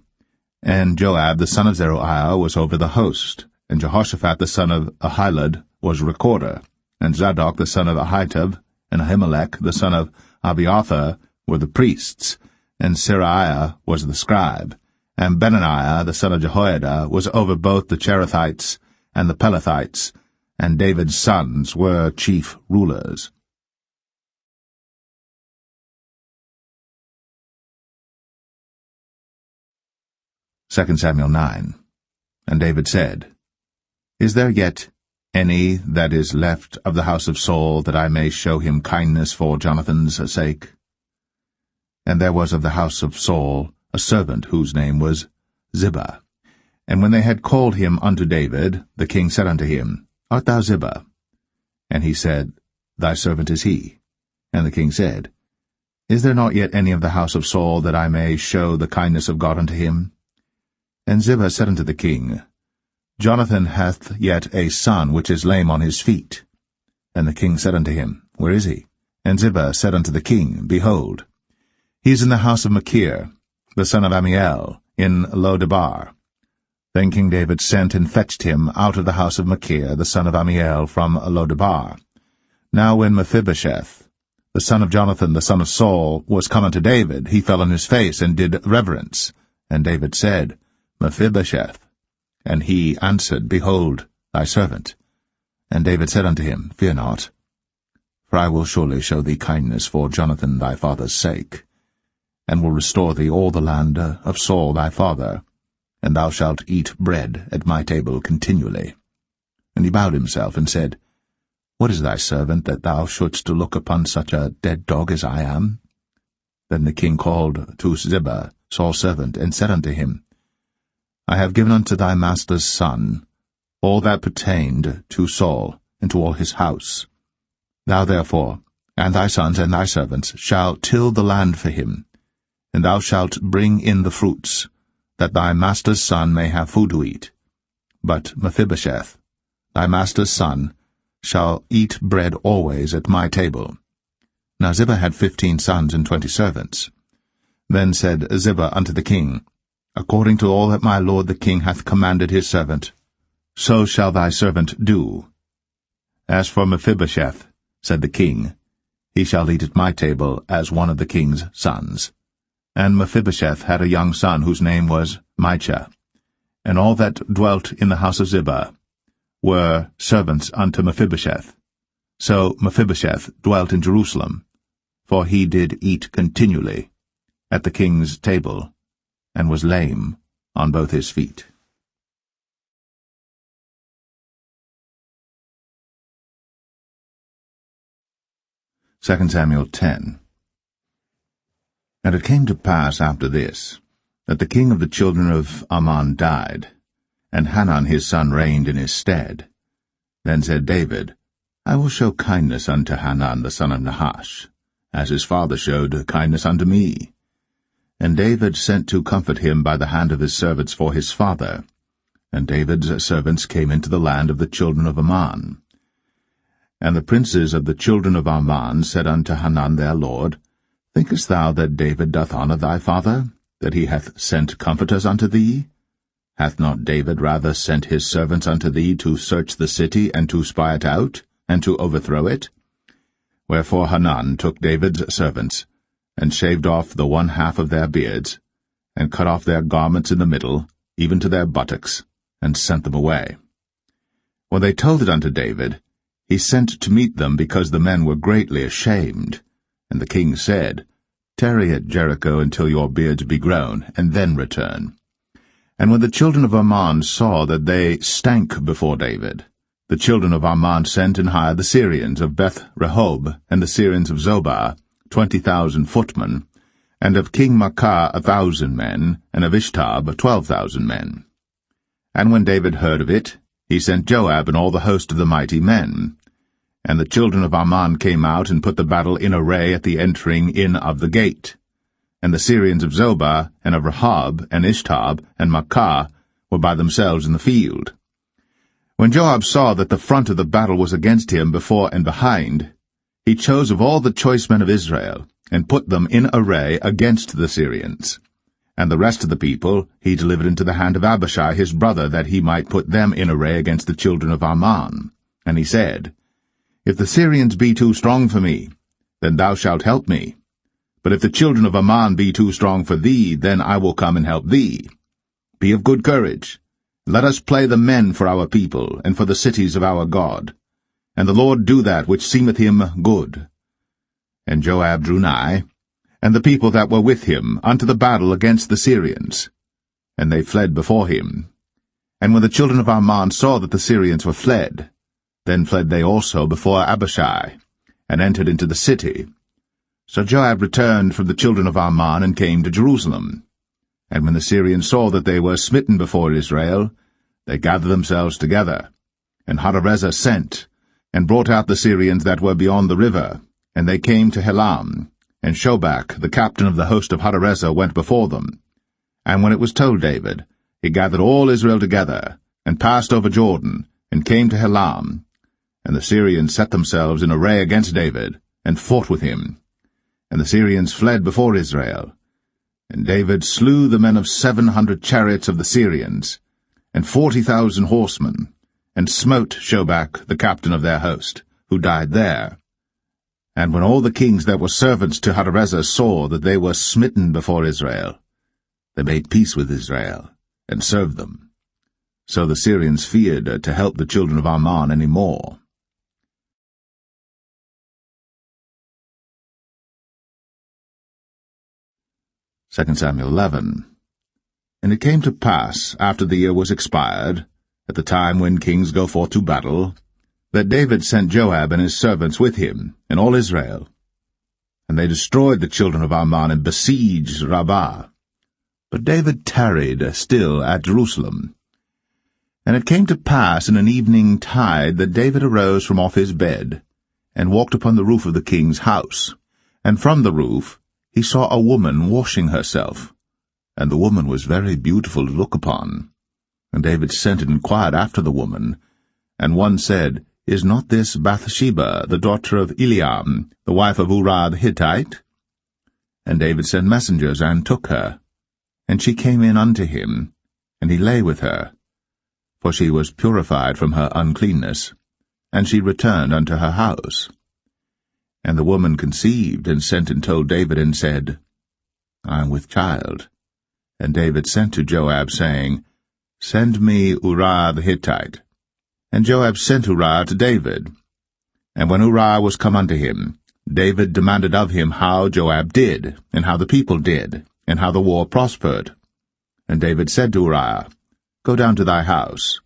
And Joab the son of Zeruiah was over the host, and Jehoshaphat the son of Ahilud was recorder, and Zadok the son of Ahitub, and Ahimelech the son of Abiathar were the priests, and Seraiah was the scribe, and Benaniah the son of Jehoiada was over both the Cherethites and the Pelethites, and David's sons were chief rulers. 2 Samuel 9. And David said, Is there yet any that is left of the house of Saul, that I may show him kindness for Jonathan's sake? And there was of the house of Saul a servant whose name was Ziba. And when they had called him unto David, the king said unto him, Art thou Ziba? And he said, Thy servant is he. And the king said, Is there not yet any of the house of Saul, that I may show the kindness of God unto him? And Ziba said unto the king, Jonathan hath yet a son which is lame on his feet. And the king said unto him, Where is he? And Ziba said unto the king, Behold, he is in the house of Machir, the son of Ammiel, in Lo-debar. Then King David sent and fetched him out of the house of Machir, the son of Ammiel, from Lo-debar. Now when Mephibosheth, the son of Jonathan, the son of Saul, was come unto David, he fell on his face and did reverence. And David said, Mephibosheth. And he answered, Behold, thy servant. And David said unto him, Fear not, for I will surely show thee kindness for Jonathan thy father's sake, and will restore thee all the land of Saul thy father, and thou shalt eat bread at my table continually. And he bowed himself and said, What is thy servant, that thou shouldst look upon such a dead dog as I am? Then the king called to Ziba, Saul's servant, and said unto him, I have given unto thy master's son all that pertained to Saul, and to all his house. Thou therefore, and thy sons and thy servants, shall till the land for him, and thou shalt bring in the fruits, that thy master's son may have food to eat. But Mephibosheth, thy master's son, shall eat bread always at my table. Now Ziba had 15 sons and 20 servants. Then said Ziba unto the king, According to all that my lord the king hath commanded his servant, so shall thy servant do. As for Mephibosheth, said the king, he shall eat at my table as one of the king's sons. And Mephibosheth had a young son whose name was Micah. And all that dwelt in the house of Ziba were servants unto Mephibosheth. So Mephibosheth dwelt in Jerusalem, for he did eat continually at the king's table, and was lame on both his feet. Second Samuel 10. And it came to pass after this, that the king of the children of Ammon died, and Hanan his son reigned in his stead. Then said David, I will show kindness unto Hanan the son of Nahash, as his father showed kindness unto me. And David sent to comfort him by the hand of his servants for his father. And David's servants came into the land of the children of Ammon. And the princes of the children of Ammon said unto Hanun their lord, Thinkest thou that David doth honour thy father, that he hath sent comforters unto thee? Hath not David rather sent his servants unto thee to search the city, and to spy it out, and to overthrow it? Wherefore Hanun took David's servants, and shaved off the one half of their beards, and cut off their garments in the middle, even to their buttocks, and sent them away. When they told it unto David, he sent to meet them, because the men were greatly ashamed. And the king said, Tarry at Jericho until your beards be grown, and then return. And when the children of Ammon saw that they stank before David, the children of Ammon sent and hired the Syrians of Beth-rehob, and the Syrians of Zobah, 20,000 footmen, and of King Maacah 1,000 men, and of Ishtab 12,000 men. And when David heard of it, he sent Joab and all the host of the mighty men. And the children of Ammon came out and put the battle in array at the entering in of the gate. And the Syrians of Zobah, and of Rehob, and Ishtab, and Maacah were by themselves in the field. When Joab saw that the front of the battle was against him before and behind, he chose of all the choice men of Israel, and put them in array against the Syrians. And the rest of the people he delivered into the hand of Abishai his brother, that he might put them in array against the children of Ammon. And he said, If the Syrians be too strong for me, then thou shalt help me. But if the children of Ammon be too strong for thee, then I will come and help thee. Be of good courage. Let us play the men for our people, and for the cities of our God. And the Lord do that which seemeth him good. And Joab drew nigh, and the people that were with him, unto the battle against the Syrians. And they fled before him. And when the children of Ammon saw that the Syrians were fled, then fled they also before Abishai, and entered into the city. So Joab returned from the children of Ammon, and came to Jerusalem. And when the Syrians saw that they were smitten before Israel, they gathered themselves together. And Hadarezer sent, and brought out the Syrians that were beyond the river, and they came to Helam. And Shobach, the captain of the host of Hadarezer, went before them. And when it was told David, he gathered all Israel together, and passed over Jordan, and came to Helam. And the Syrians set themselves in array against David, and fought with him. And the Syrians fled before Israel. And David slew the men of 700 chariots of the Syrians, and 40,000 horsemen, and smote Shobach, the captain of their host, who died there. And when all the kings that were servants to Hadarezer saw that they were smitten before Israel, they made peace with Israel, and served them. So the Syrians feared to help the children of Ammon any more. 2 Samuel 11. And it came to pass, after the year was expired, at the time when kings go forth to battle, that David sent Joab and his servants with him, and all Israel. And they destroyed the children of Ammon, and besieged Rabbah. But David tarried still at Jerusalem. And it came to pass in an evening tide that David arose from off his bed, and walked upon the roof of the king's house. And from the roof he saw a woman washing herself, and the woman was very beautiful to look upon. And David sent and inquired after the woman. And one said, Is not this Bathsheba, the daughter of Eliam, the wife of Uriah the Hittite? And David sent messengers, and took her. And she came in unto him, and he lay with her. For she was purified from her uncleanness, and she returned unto her house. And the woman conceived, and sent and told David, and said, I am with child. And David sent to Joab, saying, Send me Uriah the Hittite. And Joab sent Uriah to David. And when Uriah was come unto him, David demanded of him how Joab did, and how the people did, and how the war prospered. And David said to Uriah, Go down to thy house,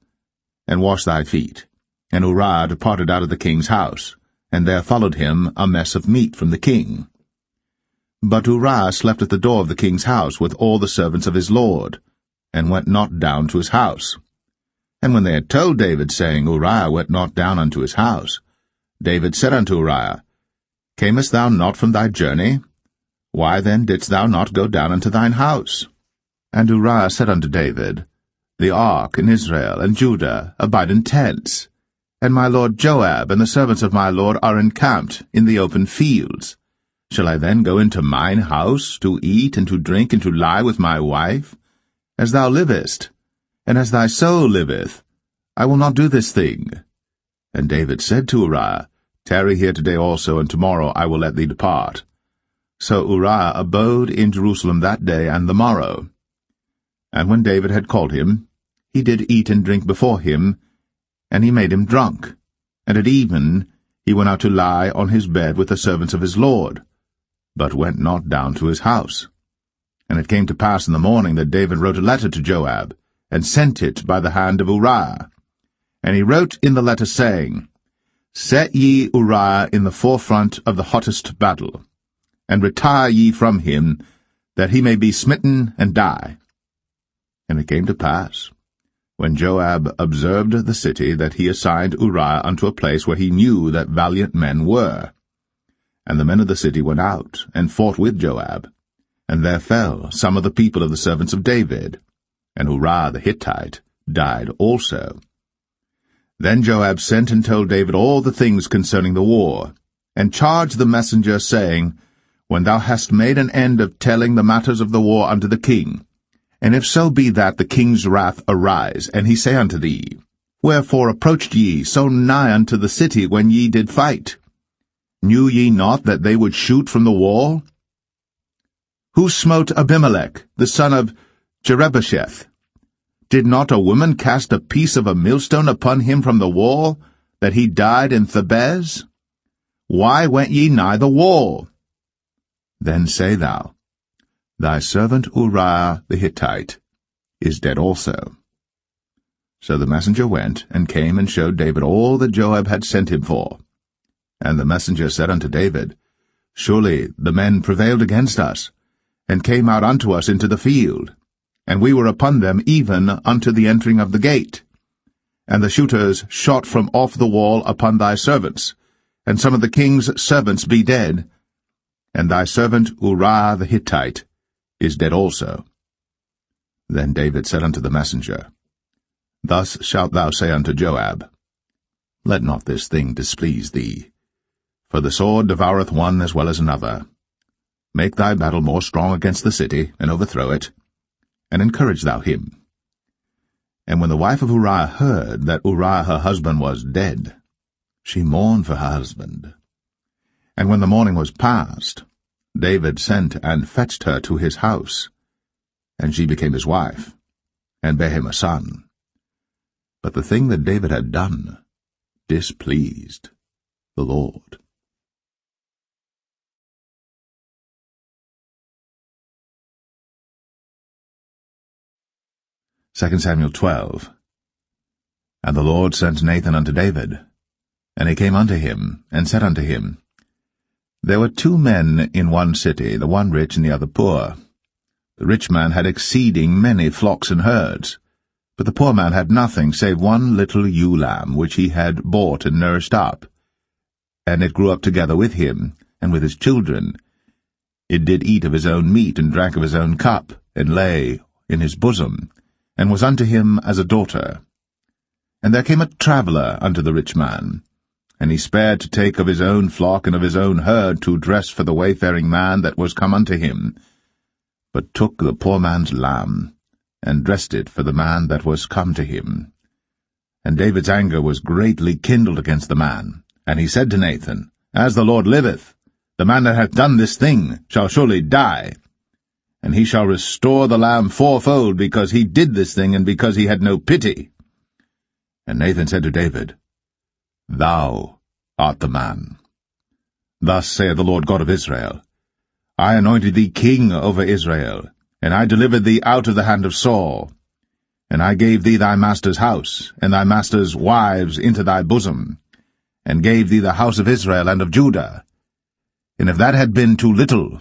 and wash thy feet. And Uriah departed out of the king's house, and there followed him a mess of meat from the king. But Uriah slept at the door of the king's house with all the servants of his lord, and went not down to his house. And when they had told David, saying, Uriah went not down unto his house, David said unto Uriah, Camest thou not from thy journey? Why then didst thou not go down unto thine house? And Uriah said unto David, The ark and Israel and Judah abide in tents, and my lord Joab and the servants of my lord are encamped in the open fields. Shall I then go into mine house to eat and to drink and to lie with my wife? As thou livest, and as thy soul liveth, I will not do this thing. And David said to Uriah, Tarry here today also, and tomorrow I will let thee depart. So Uriah abode in Jerusalem that day and the morrow. And when David had called him, he did eat and drink before him, and he made him drunk. And at even he went out to lie on his bed with the servants of his lord, but went not down to his house. And it came to pass in the morning that David wrote a letter to Joab, and sent it by the hand of Uriah. And he wrote in the letter, saying, Set ye Uriah in the forefront of the hottest battle, and retire ye from him, that he may be smitten and die. And it came to pass, when Joab observed the city, that he assigned Uriah unto a place where he knew that valiant men were. And the men of the city went out, and fought with Joab. And there fell some of the people of the servants of David. And Uriah the Hittite died also. Then Joab sent and told David all the things concerning the war, and charged the messenger, saying, When thou hast made an end of telling the matters of the war unto the king, and if so be that the king's wrath arise, and he say unto thee, Wherefore approached ye so nigh unto the city when ye did fight? Knew ye not that they would shoot from the wall? Who smote Abimelech, the son of Jerubbesheth? Did not a woman cast a piece of a millstone upon him from the wall, that he died in Thebez? Why went ye nigh the wall? Then say thou, Thy servant Uriah the Hittite is dead also. So the messenger went, and came and showed David all that Joab had sent him for. And the messenger said unto David, Surely the men prevailed against us, and came out unto us into the field, and we were upon them even unto the entering of the gate. And the shooters shot from off the wall upon thy servants, and some of the king's servants be dead, and thy servant Uriah the Hittite is dead also. Then David said unto the messenger, Thus shalt thou say unto Joab, Let not this thing displease thee, for the sword devoureth one as well as another. Make thy battle more strong against the city, and overthrow it, and encourage thou him. And when the wife of Uriah heard that Uriah her husband was dead, she mourned for her husband. And when the morning was past, David sent and fetched her to his house, and she became his wife, and bare him a son. But the thing that David had done displeased the Lord. 2 Samuel 12. And the Lord sent Nathan unto David. And he came unto him, and said unto him, There were 2 men in one city, the one rich and the other poor. The rich man had exceeding many flocks and herds, but the poor man had nothing save one little ewe lamb, which he had bought and nourished up. And it grew up together with him, and with his children. It did eat of his own meat, and drank of his own cup, and lay in his bosom, and was unto him as a daughter. And there came a traveller unto the rich man, and he spared to take of his own flock and of his own herd to dress for the wayfaring man that was come unto him, but took the poor man's lamb, and dressed it for the man that was come to him. And David's anger was greatly kindled against the man, and he said to Nathan, As the Lord liveth, the man that hath done this thing shall surely die, and he shall restore the lamb 4-fold, because he did this thing, and because he had no pity. And Nathan said to David, Thou art the man. Thus saith the Lord God of Israel, I anointed thee king over Israel, and I delivered thee out of the hand of Saul. And I gave thee thy master's house, and thy master's wives into thy bosom, and gave thee the house of Israel and of Judah. And if that had been too little,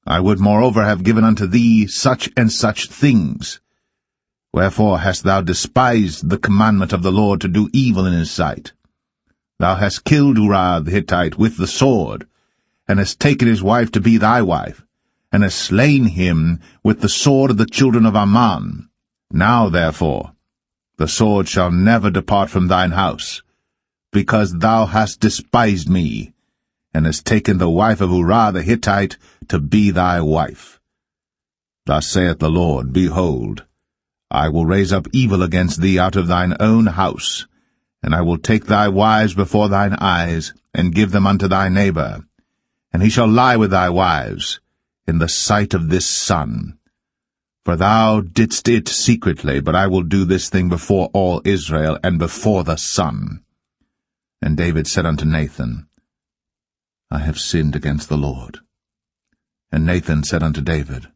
I would moreover have given unto thee such and such things. Wherefore hast thou despised the commandment of the Lord to do evil in his sight? Thou hast killed Uriah the Hittite with the sword, and hast taken his wife to be thy wife, and hast slain him with the sword of the children of Ammon. Now, therefore, the sword shall never depart from thine house, because thou hast despised me, and hast taken the wife of Uriah the Hittite to be thy wife. Thus saith the Lord, Behold, I will raise up evil against thee out of thine own house, and I will take thy wives before thine eyes, and give them unto thy neighbor, and he shall lie with thy wives in the sight of this sun. For thou didst it secretly, but I will do this thing before all Israel, and before the sun. And David said unto Nathan, I have sinned against the Lord. And Nathan said unto David,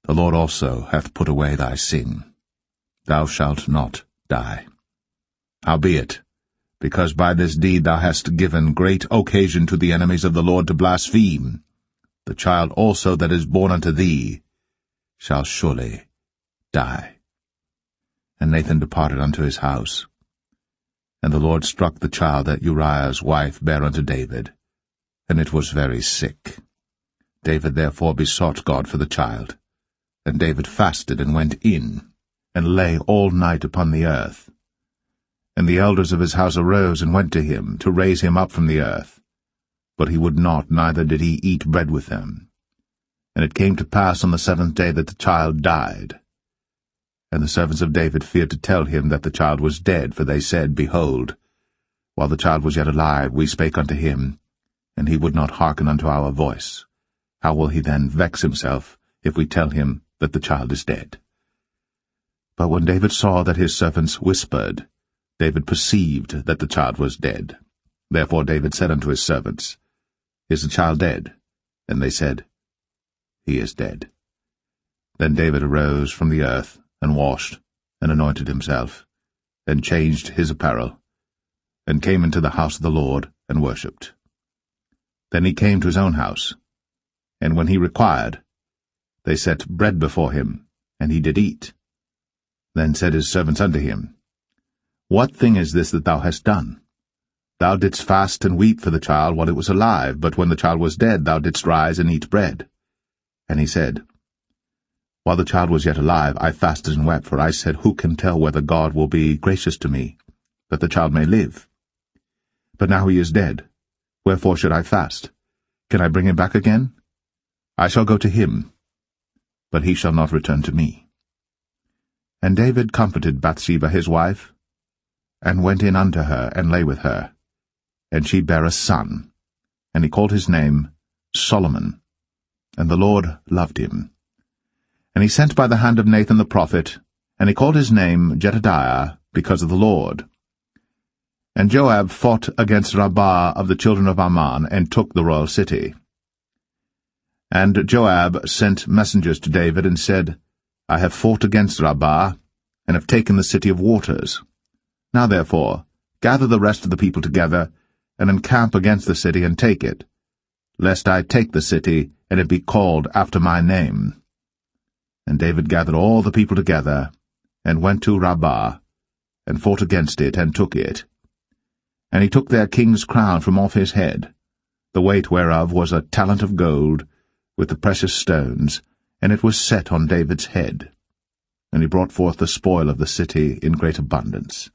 The Lord also hath put away thy sin. Thou shalt not die. Howbeit, because by this deed thou hast given great occasion to the enemies of the Lord to blaspheme, the child also that is born unto thee shall surely die. And Nathan departed unto his house. And the Lord struck the child that Uriah's wife bare unto David, and it was very sick. David therefore besought God for the child. And David fasted and went in, and lay all night upon the earth. And the elders of his house arose and went to him, to raise him up from the earth. But he would not, neither did he eat bread with them. And it came to pass on the 7th day that the child died. And the servants of David feared to tell him that the child was dead, for they said, Behold, while the child was yet alive, we spake unto him, and he would not hearken unto our voice. How will he then vex himself, if we tell him that the child is dead? But when David saw that his servants whispered, David perceived that the child was dead. Therefore David said unto his servants, Is the child dead? And they said, He is dead. Then David arose from the earth, and washed, and anointed himself, and changed his apparel, and came into the house of the Lord, and worshipped. Then he came to his own house, and when he required, they set bread before him, and he did eat. Then said his servants unto him, What thing is this that thou hast done? Thou didst fast and weep for the child while it was alive, but when the child was dead thou didst rise and eat bread. And he said, While the child was yet alive, I fasted and wept, for I said, Who can tell whether God will be gracious to me, that the child may live? But now he is dead. Wherefore should I fast? Can I bring him back again? I shall go to him, but he shall not return to me. And David comforted Bathsheba his wife, and went in unto her, and lay with her. And she bare a son, and he called his name Solomon. And the Lord loved him. And he sent by the hand of Nathan the prophet, and he called his name Jedediah, because of the Lord. And Joab fought against Rabbah of the children of Ammon, and took the royal city. And Joab sent messengers to David, and said, I have fought against Rabbah, and have taken the city of waters. Now therefore, gather the rest of the people together, and encamp against the city, and take it, lest I take the city, and it be called after my name. And David gathered all the people together, and went to Rabbah, and fought against it, and took it. And he took their king's crown from off his head, the weight whereof was a talent of gold, with the precious stones, and it was set on David's head. And he brought forth the spoil of the city in great abundance.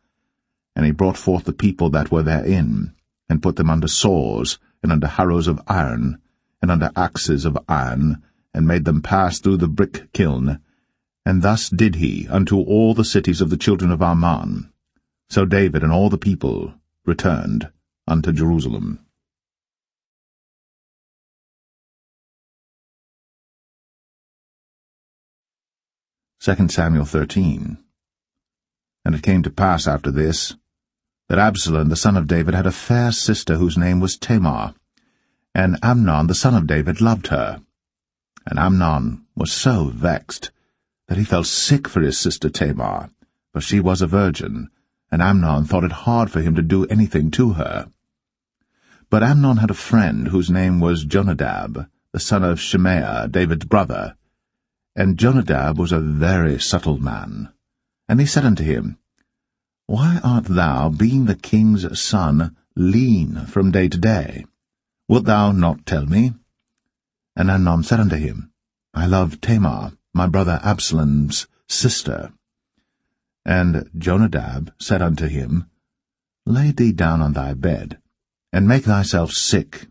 And he brought forth the people that were therein, and put them under saws, and under harrows of iron, and under axes of iron, and made them pass through the brick kiln. And thus did he unto all the cities of the children of Ammon. So David and all the people returned unto Jerusalem. 2 Samuel 13. And it came to pass after this, that Absalom the son of David had a fair sister whose name was Tamar, and Amnon the son of David loved her. And Amnon was so vexed that he felt sick for his sister Tamar, for she was a virgin, and Amnon thought it hard for him to do anything to her. But Amnon had a friend whose name was Jonadab, the son of Shimea, David's brother. And Jonadab was a very subtle man. And he said unto him, Why art thou, being the king's son, lean from day to day? Wilt thou not tell me? And Amnon said unto him, I love Tamar, my brother Absalom's sister. And Jonadab said unto him, Lay thee down on thy bed, and make thyself sick.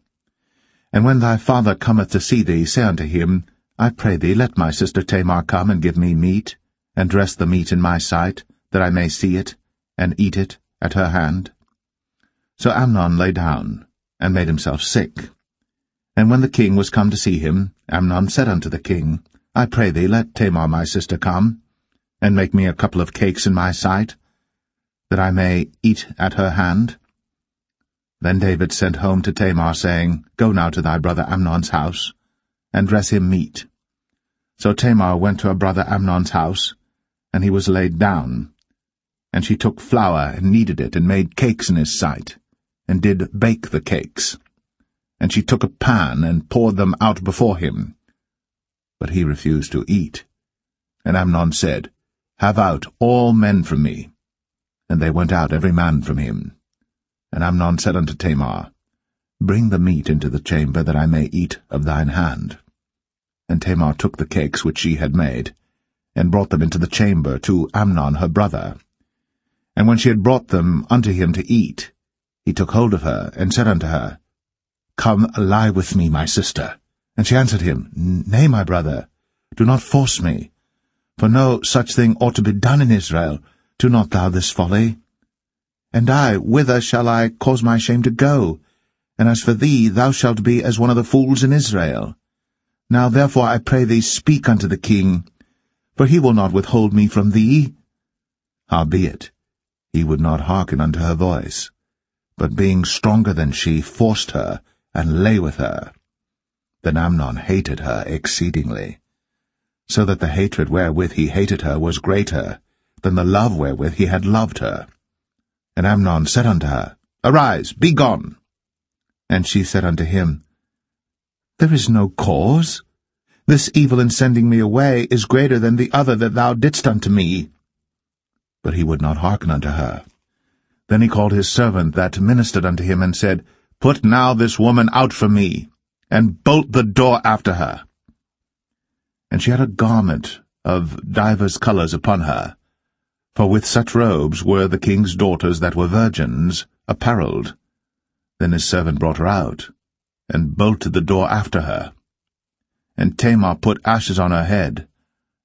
And when thy father cometh to see thee, say unto him, I pray thee, let my sister Tamar come and give me meat, and dress the meat in my sight, that I may see it, and eat it at her hand. So Amnon lay down, and made himself sick. And when the king was come to see him, Amnon said unto the king, I pray thee, let Tamar my sister come, and make me a couple of cakes in my sight, that I may eat at her hand. Then David sent home to Tamar, saying, Go now to thy brother Amnon's house, and dress him meat. So Tamar went to her brother Amnon's house, and he was laid down. And she took flour, and kneaded it, and made cakes in his sight, and did bake the cakes. And she took a pan, and poured them out before him. But he refused to eat. And Amnon said, Have out all men from me. And they went out every man from him. And Amnon said unto Tamar, Bring the meat into the chamber, that I may eat of thine hand. And Tamar took the cakes which she had made, and brought them into the chamber to Amnon her brother. And when she had brought them unto him to eat, he took hold of her, and said unto her, Come, lie with me, my sister. And she answered him, Nay, my brother, do not force me. For no such thing ought to be done in Israel. Do not thou this folly. And I, whither shall I cause my shame to go? And as for thee, thou shalt be as one of the fools in Israel. Now therefore I pray thee, speak unto the king, for he will not withhold me from thee. Howbeit, he would not hearken unto her voice, but being stronger than she, forced her, and lay with her. Then Amnon hated her exceedingly, so that the hatred wherewith he hated her was greater than the love wherewith he had loved her. And Amnon said unto her, Arise, be gone. And she said unto him, There is no cause. This evil in sending me away is greater than the other that thou didst unto me. But he would not hearken unto her. Then he called his servant that ministered unto him, and said, Put now this woman out from me, and bolt the door after her. And she had a garment of divers colours upon her, for with such robes were the king's daughters that were virgins apparelled. Then his servant brought her out, and bolted the door after her. And Tamar put ashes on her head,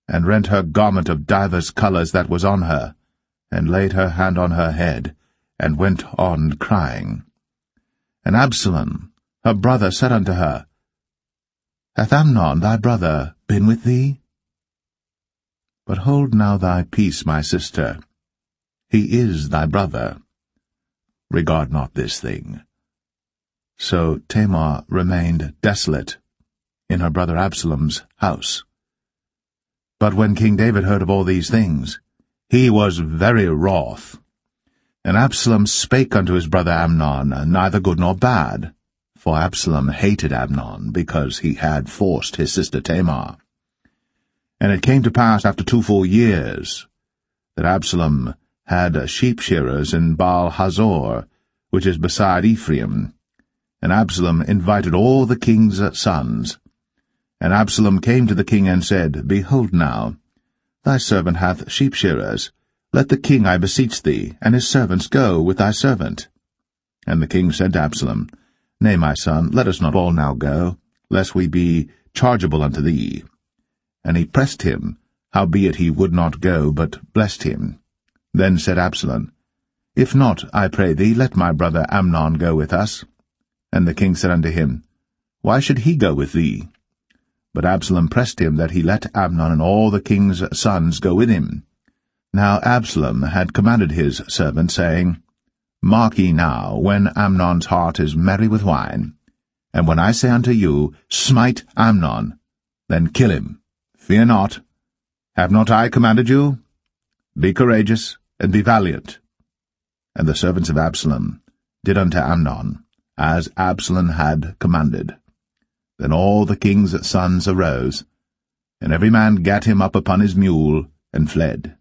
and rent her garment of divers colours that was on her, and laid her hand on her head, and went on crying. And Absalom, her brother, said unto her, Hath Amnon thy brother been with thee? But hold now thy peace, my sister. He is thy brother. Regard not this thing. So Tamar remained desolate in her brother Absalom's house. But when King David heard of all these things, he was very wroth. And Absalom spake unto his brother Amnon, neither good nor bad, for Absalom hated Amnon, because he had forced his sister Tamar. And it came to pass after 2 full years, that Absalom had sheep-shearers in Baal-Hazor, which is beside Ephraim. And Absalom invited all the king's sons. And Absalom came to the king and said, Behold now, thy servant hath sheep-shearers. Let the king, I beseech thee, and his servants go with thy servant. And the king said to Absalom, Nay, my son, let us not all now go, lest we be chargeable unto thee. And he pressed him, howbeit he would not go, but blessed him. Then said Absalom, If not, I pray thee, let my brother Amnon go with us. And the king said unto him, Why should he go with thee? But Absalom pressed him that he let Amnon and all the king's sons go with him. Now Absalom had commanded his servant, saying, Mark ye now, when Amnon's heart is merry with wine, and when I say unto you, Smite Amnon, then kill him. Fear not. Have not I commanded you? Be courageous, and be valiant. And the servants of Absalom did unto Amnon, as Absalom had commanded. Then all the king's sons arose, and every man gat him up upon his mule, and fled.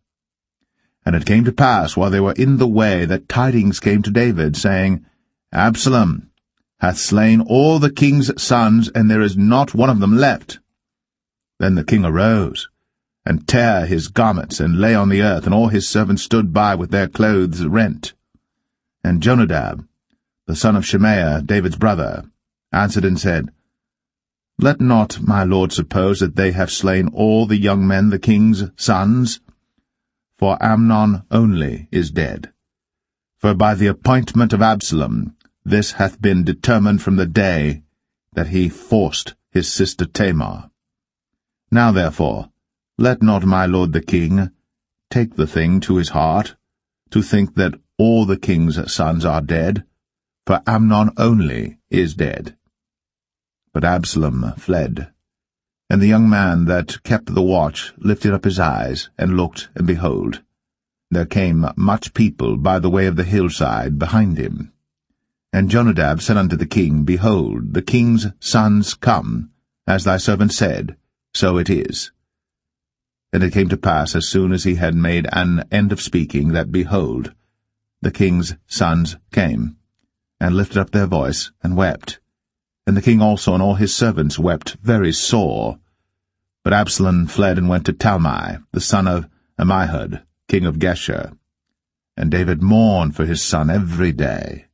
And it came to pass, while they were in the way, that tidings came to David, saying, Absalom hath slain all the king's sons, and there is not one of them left. Then the king arose, and tare his garments, and lay on the earth, and all his servants stood by with their clothes rent. And Jonadab, the son of Shemaiah, David's brother, answered and said, Let not my lord suppose that they have slain all the young men, the king's sons, for Amnon only is dead. For by the appointment of Absalom this hath been determined from the day that he forced his sister Tamar. Now therefore, let not my lord the king take the thing to his heart, to think that all the king's sons are dead, for Amnon only is dead. But Absalom fled. And the young man that kept the watch lifted up his eyes, and looked, and behold, there came much people by the way of the hillside behind him. And Jonadab said unto the king, Behold, the king's sons come, as thy servant said, so it is. And it came to pass, as soon as he had made an end of speaking, that, behold, the king's sons came, and lifted up their voice, and wept. And the king also and all his servants wept very sore. But Absalom fled and went to Talmai, the son of Ammihud, king of Geshur. And David mourned for his son every day.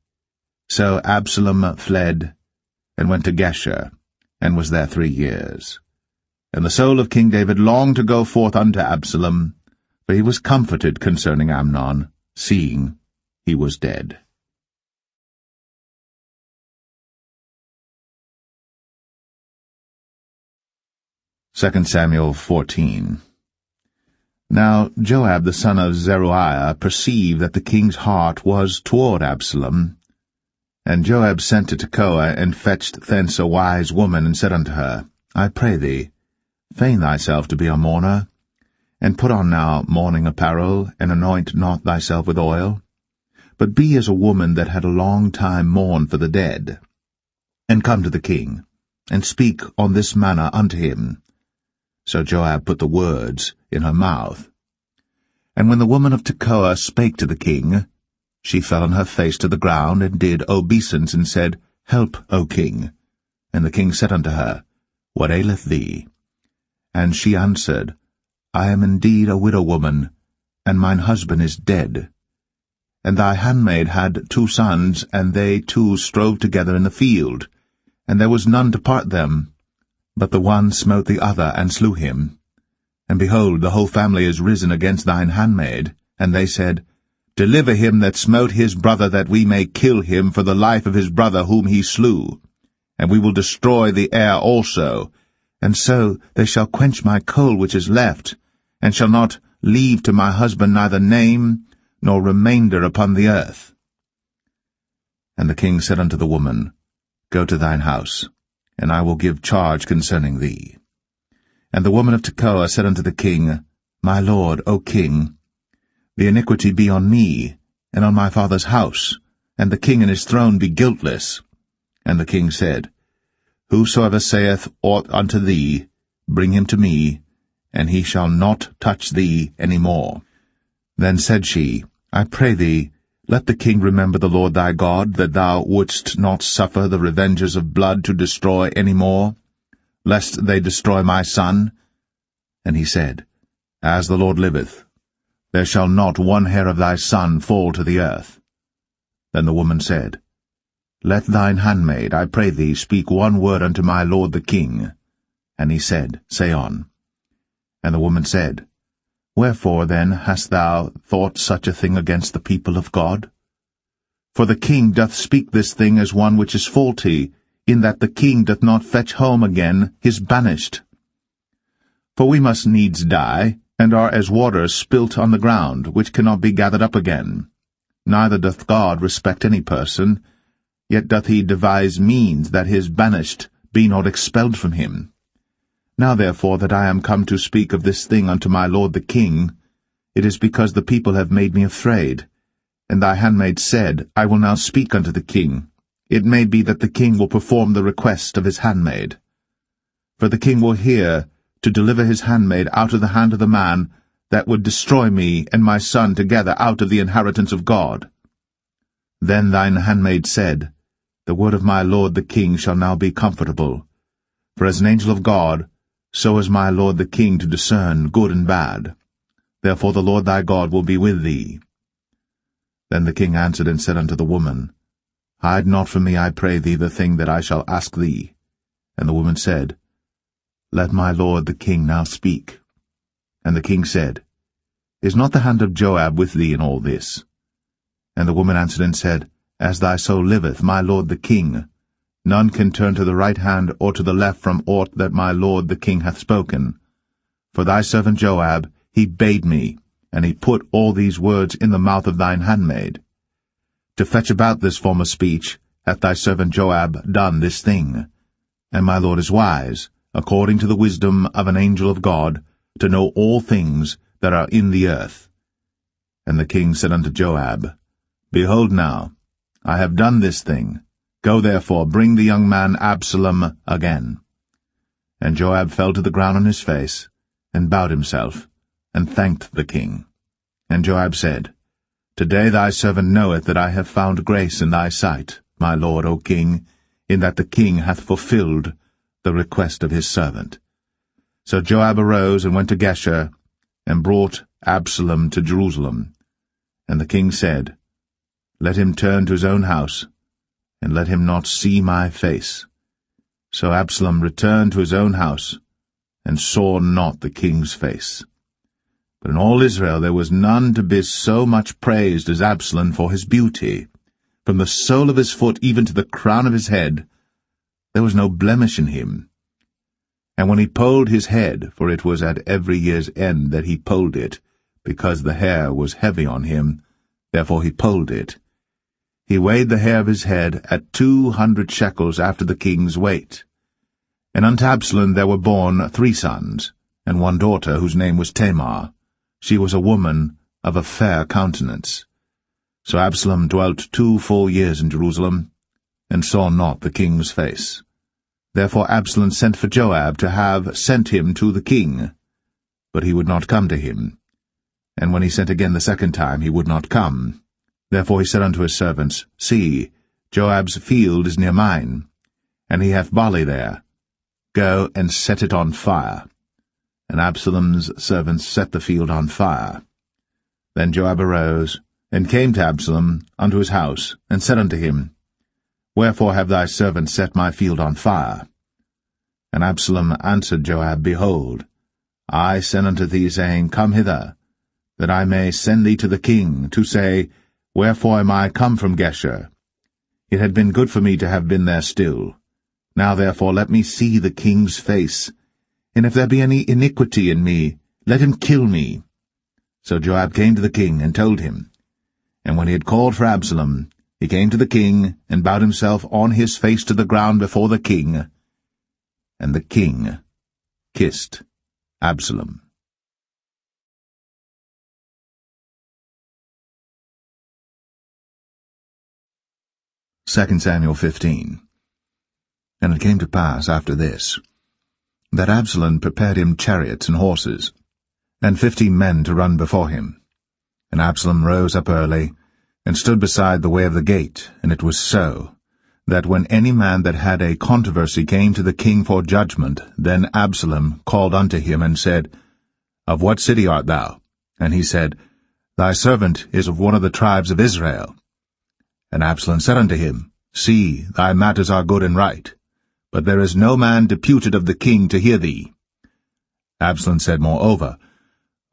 So Absalom fled, and went to Geshur, and was there 3 years. And the soul of King David longed to go forth unto Absalom, for he was comforted concerning Amnon, seeing he was dead. 2 Samuel 14. Now Joab the son of Zeruiah perceived that the king's heart was toward Absalom. And Joab sent to Tekoa, and fetched thence a wise woman, and said unto her, I pray thee, feign thyself to be a mourner, and put on now mourning apparel, and anoint not thyself with oil, but be as a woman that had a long time mourned for the dead. And come to the king, and speak on this manner unto him. So Joab put the words in her mouth. And when the woman of Tekoa spake to the king, she fell on her face to the ground, and did obeisance, and said, Help, O king. And the king said unto her, What aileth thee? And she answered, I am indeed a widow woman, and mine husband is dead. And thy handmaid had 2 sons, and they 2 strove together in the field, and there was none to part them. But the one smote the other, and slew him. And behold, the whole family is risen against thine handmaid. And they said, Deliver him that smote his brother, that we may kill him for the life of his brother whom he slew. And we will destroy the heir also. And so they shall quench my coal which is left, and shall not leave to my husband neither name nor remainder upon the earth. And the king said unto the woman, Go to thine house, and I will give charge concerning thee. And the woman of Tekoa said unto the king, My lord, O king, the iniquity be on me, and on my father's house, and the king and his throne be guiltless. And the king said, Whosoever saith aught unto thee, bring him to me, and he shall not touch thee any more. Then said she, I pray thee, let the king remember the Lord thy God, that thou wouldst not suffer the revengers of blood to destroy any more, lest they destroy my son. And he said, As the Lord liveth, there shall not one hair of thy son fall to the earth. Then the woman said, Let thine handmaid, I pray thee, speak one word unto my lord the king. And he said, Say on. And the woman said, Wherefore then hast thou thought such a thing against the people of God? For the king doth speak this thing as one which is faulty, in that the king doth not fetch home again his banished. For we must needs die, and are as water spilt on the ground, which cannot be gathered up again. Neither doth God respect any person, yet doth he devise means that his banished be not expelled from him. Now therefore that I am come to speak of this thing unto my lord the king, it is because the people have made me afraid. And thy handmaid said, I will now speak unto the king. It may be that the king will perform the request of his handmaid. For the king will hear to deliver his handmaid out of the hand of the man that would destroy me and my son together out of the inheritance of God. Then thine handmaid said, the word of my lord the king shall now be comfortable. For as an angel of God, so is my lord the king to discern good and bad. Therefore the Lord thy God will be with thee. Then the king answered and said unto the woman, Hide not from me, I pray thee, the thing that I shall ask thee. And the woman said, Let my lord the king now speak. And the king said, Is not the hand of Joab with thee in all this? And the woman answered and said, As thy soul liveth, my lord the king, none can turn to the right hand or to the left from aught that my lord the king hath spoken. For thy servant Joab, he bade me, and he put all these words in the mouth of thine handmaid. To fetch about this former speech hath thy servant Joab done this thing. And my lord is wise, according to the wisdom of an angel of God, to know all things that are in the earth. And the king said unto Joab, Behold now, I have done this thing. Go therefore, bring the young man Absalom again. And Joab fell to the ground on his face, and bowed himself, and thanked the king. And Joab said, Today thy servant knoweth that I have found grace in thy sight, my lord, O king, in that the king hath fulfilled the request of his servant. So Joab arose and went to Geshur, and brought Absalom to Jerusalem. And the king said, Let him turn to his own house, and let him not see my face. So Absalom returned to his own house, and saw not the king's face. But in all Israel there was none to be so much praised as Absalom for his beauty. From the sole of his foot even to the crown of his head, there was no blemish in him. And when he polled his head, for it was at every year's end that he polled it, because the hair was heavy on him, therefore he polled it, he weighed the hair of his head at 200 shekels after the king's weight. And unto Absalom there were born 3 sons, and 1 daughter, whose name was Tamar. She was a woman of a fair countenance. So Absalom dwelt 2 full years in Jerusalem, and saw not the king's face. Therefore Absalom sent for Joab to have sent him to the king. But he would not come to him. And when he sent again the 2nd time, he would not come. Therefore he said unto his servants, See, Joab's field is near mine, and he hath barley there. Go and set it on fire. And Absalom's servants set the field on fire. Then Joab arose, and came to Absalom unto his house, and said unto him, Wherefore have thy servants set my field on fire? And Absalom answered Joab, Behold, I sent unto thee, saying, Come hither, that I may send thee to the king, to say, Wherefore am I come from Geshur? It had been good for me to have been there still. Now therefore let me see the king's face, and if there be any iniquity in me, let him kill me. So Joab came to the king, and told him. And when he had called for Absalom, he came to the king, and bowed himself on his face to the ground before the king. And the king kissed Absalom. 2 Samuel 15. And it came to pass after this, that Absalom prepared him chariots and horses, and 50 men to run before him. And Absalom rose up early, and stood beside the way of the gate. And it was so, that when any man that had a controversy came to the king for judgment, then Absalom called unto him, and said, Of what city art thou? And he said, Thy servant is of one of the tribes of Israel. And Absalom said unto him, See, thy matters are good and right, but there is no man deputed of the king to hear thee. Absalom said moreover,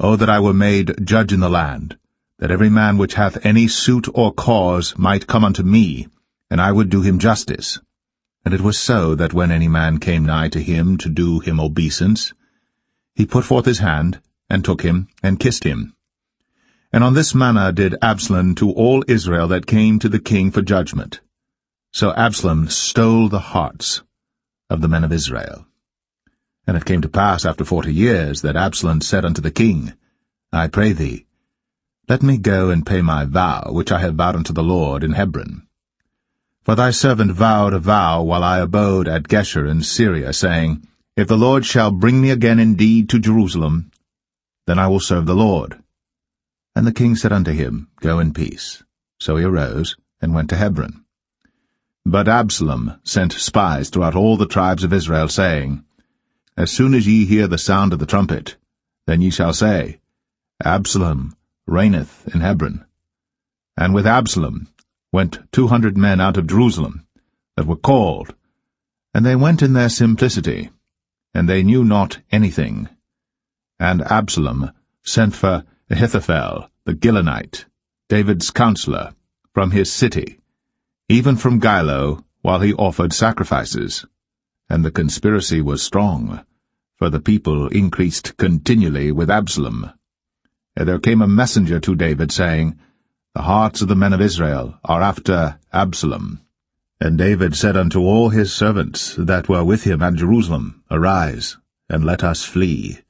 O that I were made judge in the land, that every man which hath any suit or cause might come unto me, and I would do him justice. And it was so, that when any man came nigh to him to do him obeisance, he put forth his hand, and took him, and kissed him. And on this manner did Absalom to all Israel that came to the king for judgment. So Absalom stole the hearts of the men of Israel. And it came to pass after 40 years, that Absalom said unto the king, I pray thee, let me go and pay my vow, which I have vowed unto the Lord in Hebron. For thy servant vowed a vow while I abode at Geshur in Syria, saying, If the Lord shall bring me again indeed to Jerusalem, then I will serve the Lord. And the king said unto him, Go in peace. So he arose, and went to Hebron. But Absalom sent spies throughout all the tribes of Israel, saying, As soon as ye hear the sound of the trumpet, then ye shall say, Absalom reigneth in Hebron. And with Absalom went 200 men out of Jerusalem, that were called, and they went in their simplicity, and they knew not anything. And Absalom sent for Ahithophel the Gilonite, David's counselor, from his city, even from Gilo, while he offered sacrifices. And the conspiracy was strong, for the people increased continually with Absalom. And there came a messenger to David, saying, The hearts of the men of Israel are after Absalom. And David said unto all his servants that were with him at Jerusalem, Arise, and let us flee.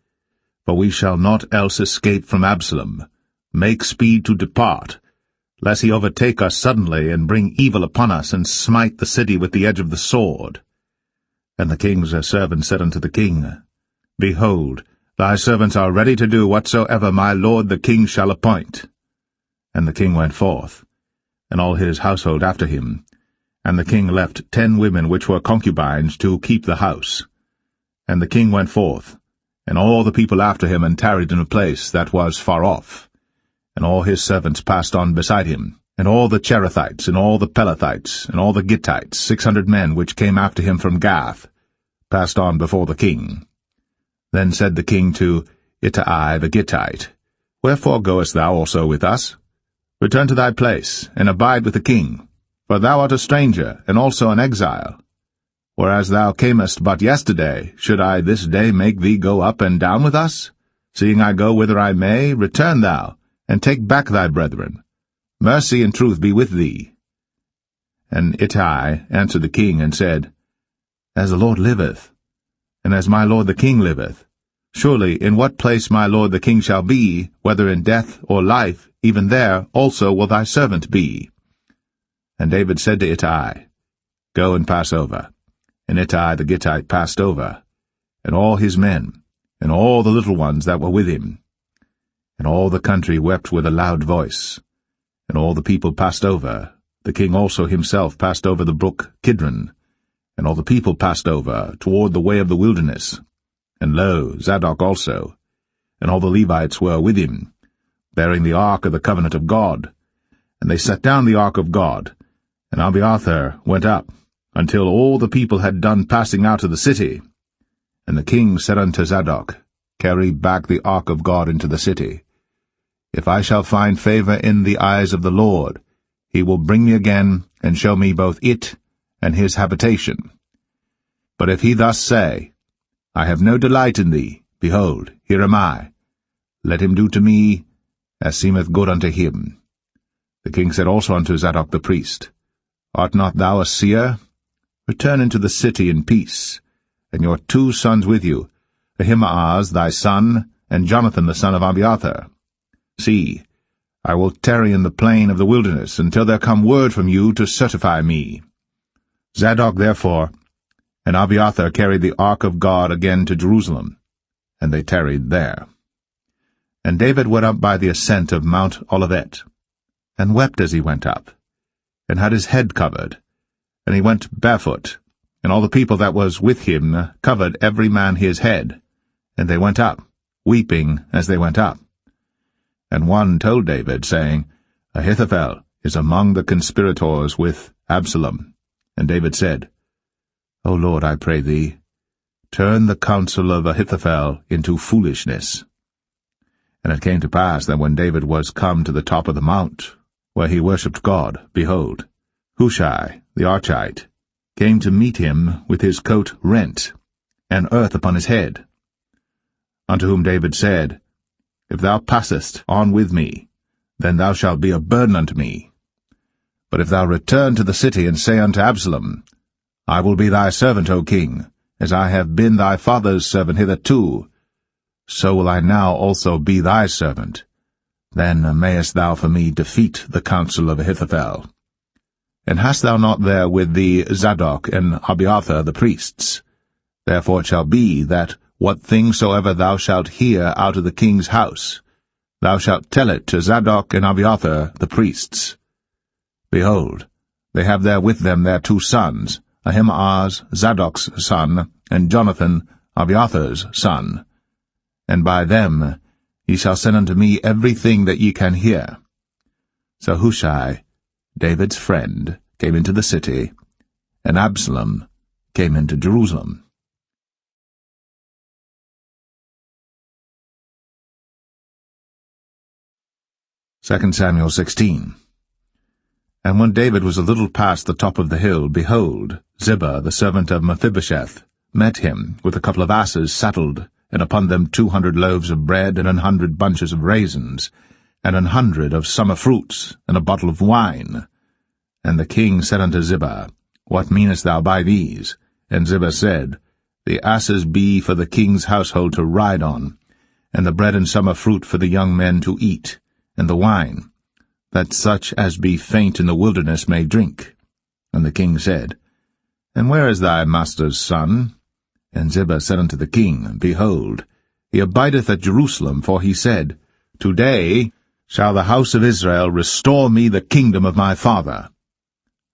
For we shall not else escape from Absalom. Make speed to depart, lest he overtake us suddenly, and bring evil upon us, and smite the city with the edge of the sword. And the king's servants said unto the king, Behold, thy servants are ready to do whatsoever my lord the king shall appoint. And the king went forth, and all his household after him. And the king left 10 women which were concubines to keep the house. And the king went forth, and all the people after him, and tarried in a place that was far off. And all his servants passed on beside him, and all the Cherethites, and all the Pelethites, and all the Gittites, 600 men which came after him from Gath, passed on before the king. Then said the king to Ittai the Gittite, Wherefore goest thou also with us? Return to thy place, and abide with the king, for thou art a stranger, and also an exile. Whereas thou camest but yesterday, should I this day make thee go up and down with us? Seeing I go whither I may, return thou, and take back thy brethren. Mercy and truth be with thee. And Ittai answered the king, and said, As the Lord liveth, and as my lord the king liveth, surely in what place my lord the king shall be, whether in death or life, even there also will thy servant be. And David said to Ittai, Go and pass over. And Ittai the Gittite passed over, and all his men, and all the little ones that were with him. And all the country wept with a loud voice. And all the people passed over. The king also himself passed over the brook Kidron. And all the people passed over toward the way of the wilderness. And lo, Zadok also. And all the Levites were with him, bearing the ark of the covenant of God. And they set down the ark of God. And Abiathar went up, until all the people had done passing out of the city. And the king said unto Zadok, Carry back the ark of God into the city. If I shall find favor in the eyes of the Lord, he will bring me again, and show me both it and his habitation. But if he thus say, I have no delight in thee, behold, here am I. Let him do to me as seemeth good unto him. The king said also unto Zadok the priest, Art not thou a seer? Return into the city in peace, and your 2 sons with you, Ahimaaz thy son, and Jonathan the son of Abiathar. See, I will tarry in the plain of the wilderness, until there come word from you to certify me. Zadok therefore and Abiathar carried the ark of God again to Jerusalem, and they tarried there. And David went up by the ascent of Mount Olivet, and wept as he went up, and had his head covered, and he went barefoot, and all the people that was with him covered every man his head, and they went up, weeping as they went up. And one told David, saying, Ahithophel is among the conspirators with Absalom. And David said, O Lord, I pray thee, turn the counsel of Ahithophel into foolishness. And it came to pass that when David was come to the top of the mount, where he worshipped God, behold, Hushai the Archite came to meet him with his coat rent, and earth upon his head. Unto whom David said, If thou passest on with me, then thou shalt be a burden unto me. But if thou return to the city, and say unto Absalom, I will be thy servant, O king, as I have been thy father's servant hitherto, so will I now also be thy servant. Then mayest thou for me defeat the counsel of Ahithophel. And hast thou not there with thee Zadok and Abiathar the priests? Therefore it shall be that what thing soever thou shalt hear out of the king's house, thou shalt tell it to Zadok and Abiathar the priests. Behold, They have there with them their 2 sons, Ahimaaz, Zadok's son, and Jonathan, Abiathar's son. And by them ye shall send unto me everything that ye can hear. So Hushai, David's friend, came into the city, and Absalom came into Jerusalem. 2 Samuel 16. And when David was a little past the top of the hill, behold, Ziba, the servant of Mephibosheth, met him with a couple of asses saddled, and upon them 200 loaves of bread, and 100 bunches of raisins, and 100 of summer fruits, and a bottle of wine. And the king said unto Ziba, What meanest thou by these? And Ziba said, The asses be for the king's household to ride on, and the bread and summer fruit for the young men to eat, and the wine, that such as be faint in the wilderness may drink. And the king said, And where is thy master's son? And Ziba said unto the king, Behold, he abideth at Jerusalem, for he said, Today shall the house of Israel restore me the kingdom of my father.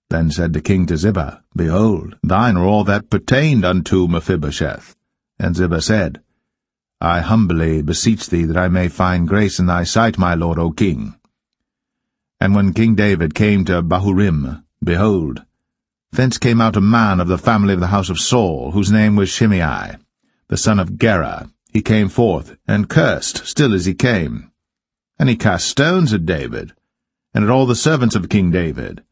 Then said the king to Ziba, Behold, thine are all that pertained unto Mephibosheth. And Ziba said, I humbly beseech thee that I may find grace in thy sight, my lord, O king. And when King David came to Bahurim, behold, thence came out a man of the family of the house of Saul, whose name was Shimei, the son of Gera. He came forth, and cursed still as he came. And he cast stones at David, and at all the servants of King David.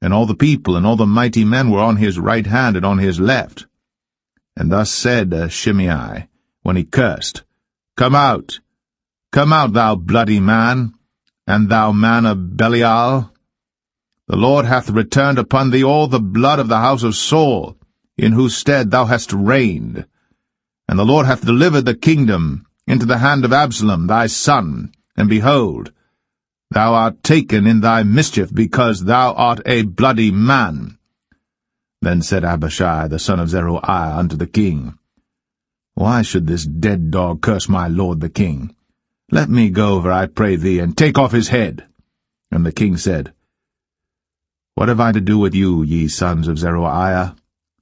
And all the people and all the mighty men were on his right hand and on his left. And thus said Shimei, when he cursed, Come out, thou bloody man, and thou man of Belial. The Lord hath returned upon thee all the blood of the house of Saul, in whose stead thou hast reigned. And the Lord hath delivered the kingdom into the hand of Absalom thy son, and behold, thou art taken in thy mischief, because thou art a bloody man. Then said Abishai the son of Zeruiah unto the king, Why should this dead dog curse my lord the king? Let me go over, I pray thee, and take off his head. And the king said, What have I to do with you, ye sons of Zeruiah?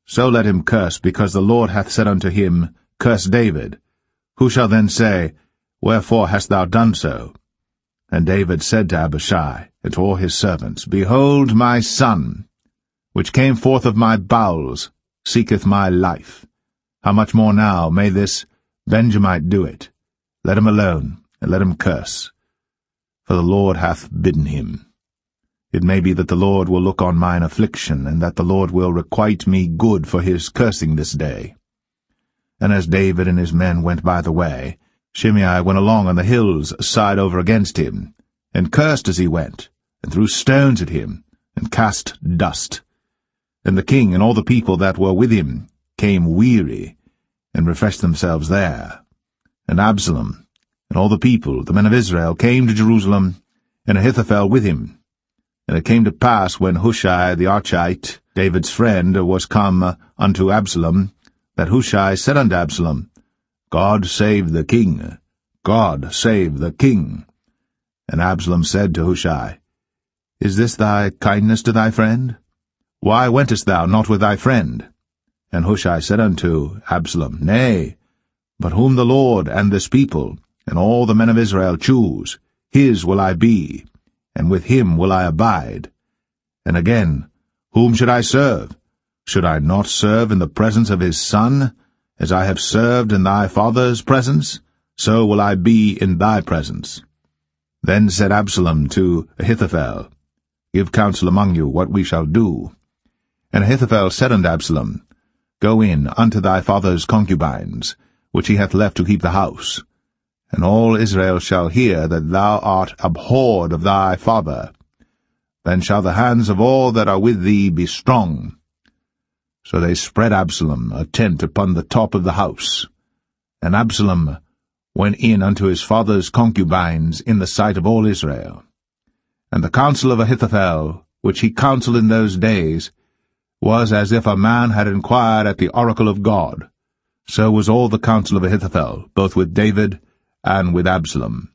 So let him curse, because the Lord hath said unto him, Curse David. Who shall then say, Wherefore hast thou done so? And David said to Abishai and to all his servants, Behold, my son, which came forth of my bowels, seeketh my life. How much more now may this Benjamite do it? Let him alone, and let him curse. For the Lord hath bidden him. It may be that the Lord will look on mine affliction, and that the Lord will requite me good for his cursing this day. And as David and his men went by the way, Shimei went along on the hill's side over against him, and cursed as he went, and threw stones at him, and cast dust. And the king and all the people that were with him came weary, and refreshed themselves there. And Absalom and all the people, the men of Israel, came to Jerusalem, and Ahithophel with him. And it came to pass, when Hushai the Archite, David's friend, was come unto Absalom, that Hushai said unto Absalom, God save the king! God save the king! And Absalom said to Hushai, Is this thy kindness to thy friend? Why wentest thou not with thy friend? And Hushai said unto Absalom, Nay, but whom the Lord and this people, and all the men of Israel choose, his will I be, and with him will I abide. And again, whom should I serve? Should I not serve in the presence of his son? As I have served in thy father's presence, so will I be in thy presence. Then said Absalom to Ahithophel, Give counsel among you what we shall do. And Ahithophel said unto Absalom, Go in unto thy father's concubines, which he hath left to keep the house. And all Israel shall hear that thou art abhorred of thy father. Then shall the hands of all that are with thee be strong. So they spread Absalom a tent upon the top of the house. And Absalom went in unto his father's concubines in the sight of all Israel. And the counsel of Ahithophel, which he counselled in those days, was as if a man had inquired at the oracle of God. So was all the counsel of Ahithophel, both with David and with Absalom.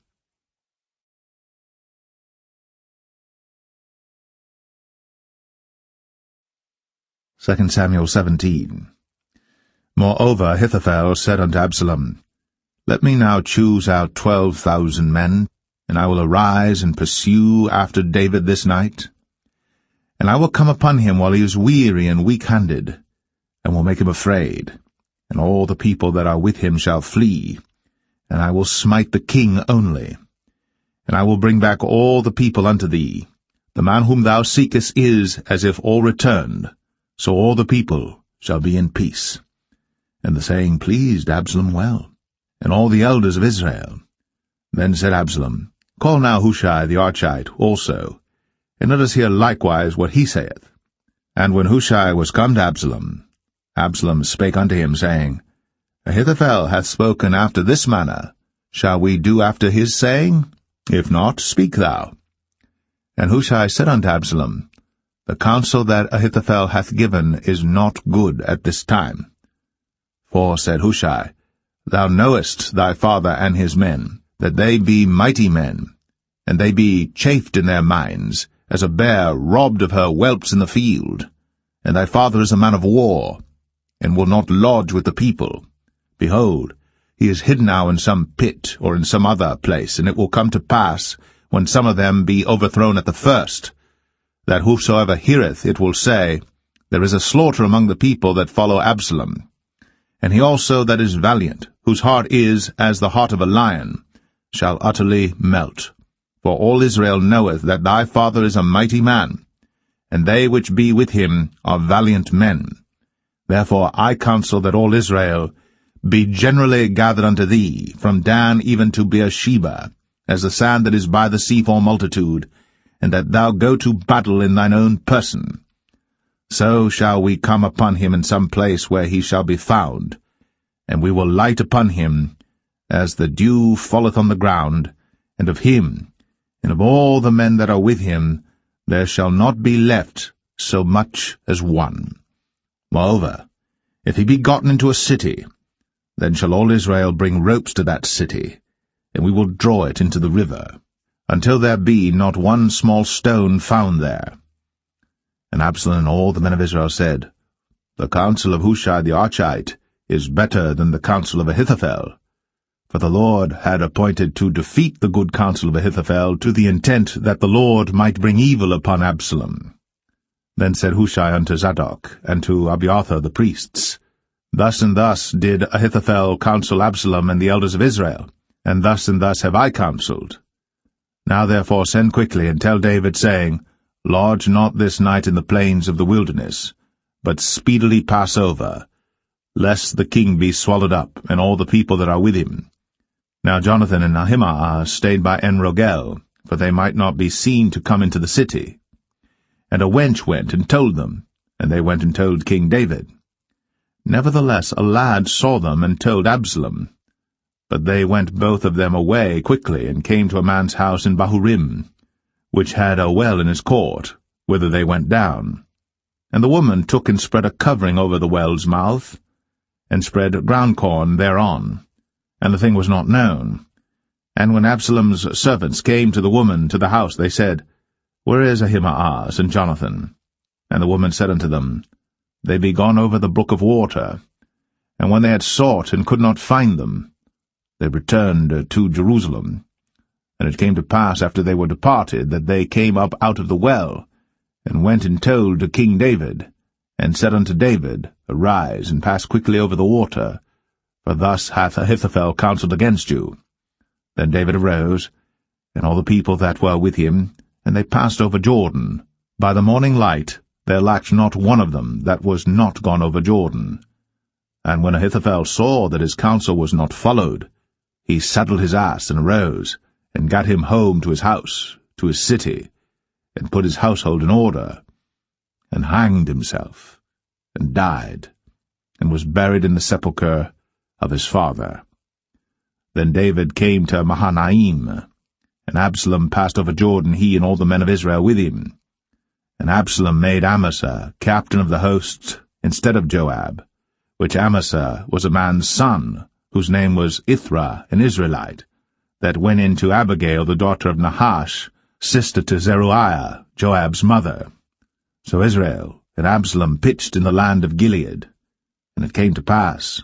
2 Samuel 17. Moreover Ahithophel said unto Absalom, Let me now choose out 12,000 men, and I will arise and pursue after David this night. And I will come upon him while he is weary and weak-handed, and will make him afraid, and all the people that are with him shall flee, and I will smite the king only. And I will bring back all the people unto thee. The man whom thou seekest is as if all returned, so all the people shall be in peace. And the saying pleased Absalom well, and all the elders of Israel. Then said Absalom, Call now Hushai the Archite also, and let us hear likewise what he saith. And when Hushai was come to Absalom, Absalom spake unto him, saying, Ahithophel hath spoken after this manner. Shall we do after his saying? If not, speak thou. And Hushai said unto Absalom, The counsel that Ahithophel hath given is not good at this time. For, said Hushai, Thou knowest thy father and his men, that they be mighty men, and they be chafed in their minds, as a bear robbed of her whelps in the field. And thy father is a man of war, and will not lodge with the people. Behold, he is hidden now in some pit, or in some other place, and it will come to pass, when some of them be overthrown at the first, that whosoever heareth it will say, There is a slaughter among the people that follow Absalom. And he also that is valiant, whose heart is as the heart of a lion, shall utterly melt. For all Israel knoweth that thy father is a mighty man, and they which be with him are valiant men. Therefore I counsel that all Israel be generally gathered unto thee, from Dan even to Beersheba, as the sand that is by the sea for multitude, and that thou go to battle in thine own person. So shall we come upon him in some place where he shall be found, and we will light upon him, as the dew falleth on the ground, and of him, and of all the men that are with him, there shall not be left so much as one. Moreover, if he be gotten into a city, then shall all Israel bring ropes to that city, and we will draw it into the river, until there be not one small stone found there. And Absalom and all the men of Israel said, The counsel of Hushai the Archite is better than the counsel of Ahithophel. For the Lord had appointed to defeat the good counsel of Ahithophel, to the intent that the Lord might bring evil upon Absalom. Then said Hushai unto Zadok, and to Abiathar the priests, Thus and thus did Ahithophel counsel Absalom and the elders of Israel, and thus have I counselled. Now therefore send quickly, and tell David, saying, Lodge not this night in the plains of the wilderness, but speedily pass over, lest the king be swallowed up, and all the people that are with him. Now Jonathan and Ahimaaz stayed by En-rogel, for they might not be seen to come into the city. And a wench went and told them, and they went and told King David. Nevertheless a lad saw them and told Absalom. But they went both of them away quickly, and came to a man's house in Bahurim, which had a well in his court, whither they went down. And the woman took and spread a covering over the well's mouth, and spread ground corn thereon, and the thing was not known. And when Absalom's servants came to the woman to the house, they said, Where is Ahimaaz and Jonathan? And the woman said unto them, They be gone over the brook of water. And when they had sought and could not find them, they returned to Jerusalem. And it came to pass after they were departed, that they came up out of the well, and went and told to King David, and said unto David, Arise, and pass quickly over the water, for thus hath Ahithophel counselled against you. Then David arose, and all the people that were with him, and they passed over Jordan. By the morning light there lacked not one of them that was not gone over Jordan. And when Ahithophel saw that his counsel was not followed, he saddled his ass and arose, and gat him home to his house, to his city, and put his household in order, and hanged himself, and died, and was buried in the sepulchre of his father. Then David came to Mahanaim, and Absalom passed over Jordan, he and all the men of Israel with him. And Absalom made Amasa captain of the host instead of Joab, which Amasa was a man's son, whose name was Ithra, an Israelite, that went in to Abigail the daughter of Nahash, sister to Zeruiah, Joab's mother. So Israel and Absalom pitched in the land of Gilead. And it came to pass,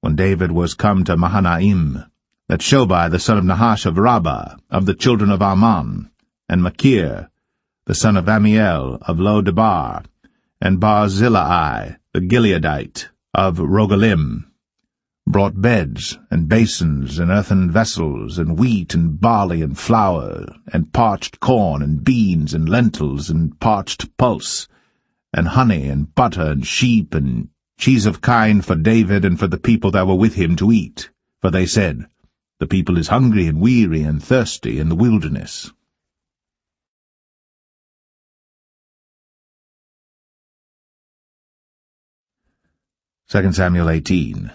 when David was come to Mahanaim, that Shobai the son of Nahash of Rabbah, of the children of Ammon, and Machir the son of Amiel of Lo-debar, and Barzillai the Gileadite of Rogelim, brought beds, and basins, and earthen vessels, and wheat, and barley, and flour, and parched corn, and beans, and lentils, and parched pulse, and honey, and butter, and sheep, and cheese of kine for David and for the people that were with him to eat. For they said, The people is hungry and weary and thirsty in the wilderness. Second Samuel 18.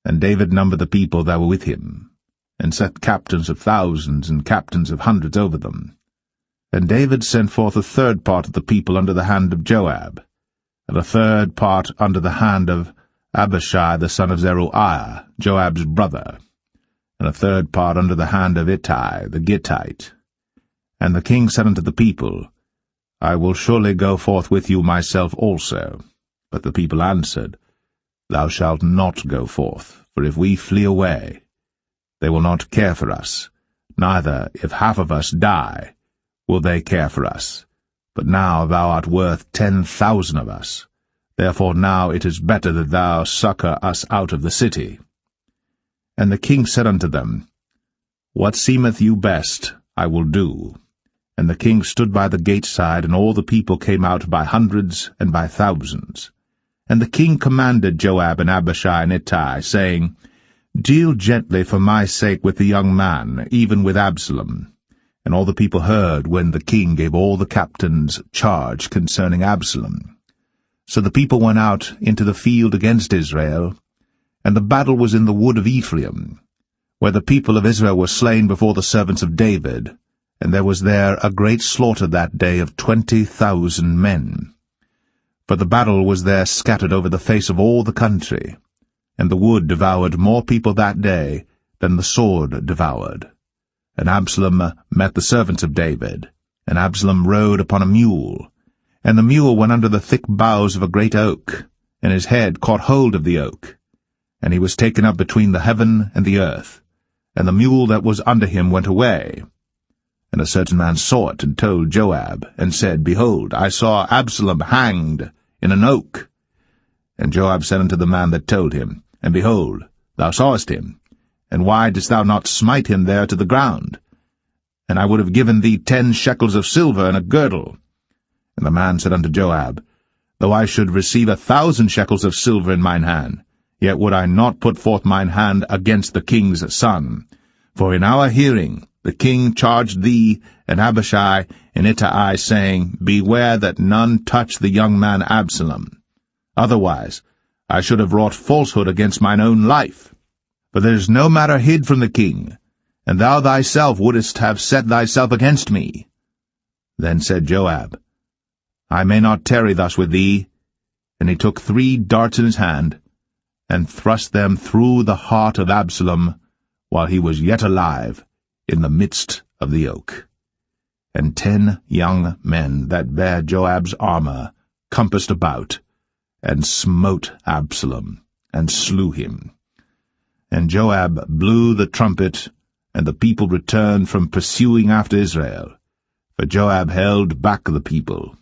And David numbered the people that were with him, and set captains of thousands and captains of hundreds over them. And David sent forth a third part of the people under the hand of Joab, and a third part under the hand of Abishai the son of Zeruiah, Joab's brother, and a third part under the hand of Ittai the Gittite. And the king said unto the people, I will surely go forth with you myself also. But the people answered, Thou shalt not go forth, for if we flee away, they will not care for us, neither, if half of us die, will they care for us. But now thou art worth 10,000 of us. Therefore now it is better that thou succour us out of the city. And the king said unto them, What seemeth you best, I will do. And the king stood by the gate side, and all the people came out by hundreds and by thousands. And the king commanded Joab and Abishai and Ittai, saying, Deal gently for my sake with the young man, even with Absalom. And all the people heard when the king gave all the captains charge concerning Absalom. So the people went out into the field against Israel, and the battle was in the wood of Ephraim, where the people of Israel were slain before the servants of David, and there was there a great slaughter that day of 20,000 men. For the battle was there scattered over the face of all the country, and the wood devoured more people that day than the sword devoured. And Absalom met the servants of David, and Absalom rode upon a mule, and the mule went under the thick boughs of a great oak, and his head caught hold of the oak, and he was taken up between the heaven and the earth, and the mule that was under him went away. And a certain man saw it, and told Joab, and said, Behold, I saw Absalom hanged in an oak. And Joab said unto the man that told him, And behold, thou sawest him, and why didst thou not smite him there to the ground? And I would have given thee 10 shekels of silver and a girdle. And the man said unto Joab, Though I should receive 1,000 shekels of silver in mine hand, yet would I not put forth mine hand against the king's son. For in our hearing the king charged thee and Abishai and Ittai, saying, Beware that none touch the young man Absalom. Otherwise I should have wrought falsehood against mine own life. For there is no matter hid from the king, and thou thyself wouldest have set thyself against me. Then said Joab, I may not tarry thus with thee. And he took 3 darts in his hand, and thrust them through the heart of Absalom, while he was yet alive, in the midst of the oak. And 10 young men that bare Joab's armor compassed about, and smote Absalom, and slew him. And Joab blew the trumpet, and the people returned from pursuing after Israel. For Joab held back the people.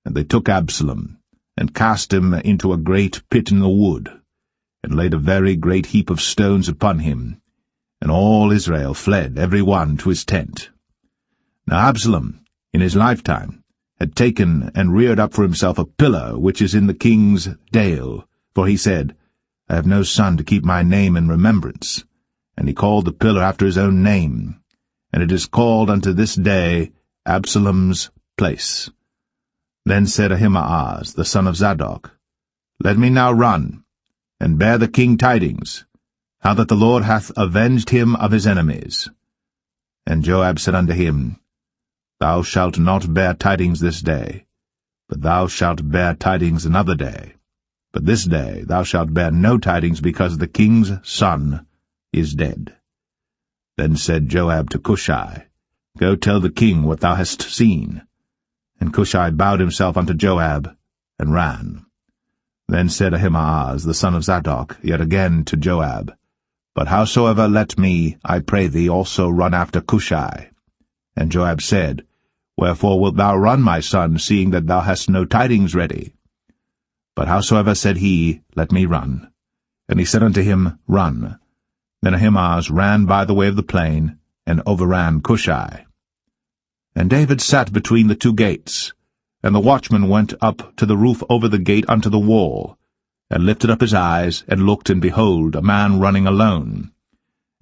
And they took Absalom, and cast him into a great pit in the wood, and laid a very great heap of stones upon him. And all Israel fled, every one to his tent. Now Absalom, in his lifetime, had taken and reared up for himself a pillar which is in the king's dale, for he said, I have no son to keep my name in remembrance. And he called the pillar after his own name, and it is called unto this day Absalom's place. Then said Ahimaaz, the son of Zadok, Let me now run, and bear the king tidings, how that the Lord hath avenged him of his enemies. And Joab said unto him, Thou shalt not bear tidings this day, but thou shalt bear tidings another day. But this day thou shalt bear no tidings, because the king's son is dead. Then said Joab to Cushai, Go tell the king what thou hast seen. And Cushai bowed himself unto Joab, and ran. Then said Ahimaaz the son of Zadok yet again to Joab, But howsoever let me, I pray thee, also run after Cushai. And Joab said, Wherefore wilt thou run, my son, seeing that thou hast no tidings ready? But howsoever said he, Let me run. And he said unto him, Run. Then Ahimaaz ran by the way of the plain, and overran Cushai. And David sat between the two gates, and the watchman went up to the roof over the gate unto the wall, and lifted up his eyes, and looked, and behold, a man running alone.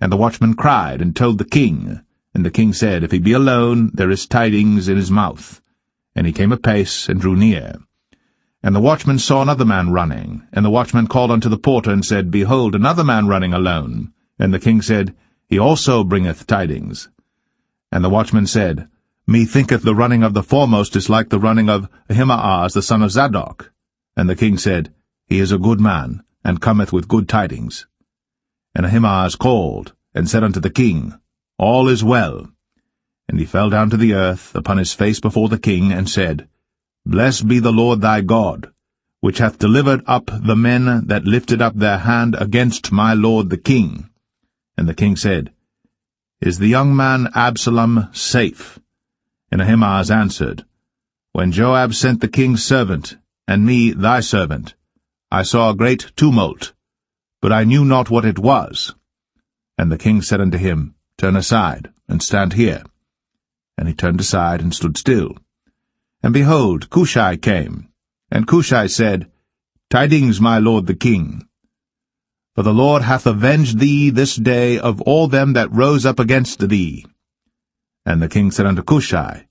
And the watchman cried, and told the king. And the king said, If he be alone, there is tidings in his mouth. And he came apace, and drew near. And the watchman saw another man running. And the watchman called unto the porter, and said, Behold, another man running alone. And the king said, He also bringeth tidings. And the watchman said, Methinketh the running of the foremost is like the running of Ahimaaz the son of Zadok. And the king said, He is a good man, and cometh with good tidings. And Ahimaaz called, and said unto the king, All is well. And he fell down to the earth upon his face before the king, and said, Blessed be the Lord thy God, which hath delivered up the men that lifted up their hand against my lord the king. And the king said, Is the young man Absalom safe? And Ahimaaz answered, When Joab sent the king's servant, and me thy servant, I saw a great tumult, but I knew not what it was. And the king said unto him, Turn aside, and stand here. And he turned aside, and stood still. And behold, Cushai came. And Cushai said, Tidings, my lord the king. For the Lord hath avenged thee this day of all them that rose up against thee. And the king said unto Cushai,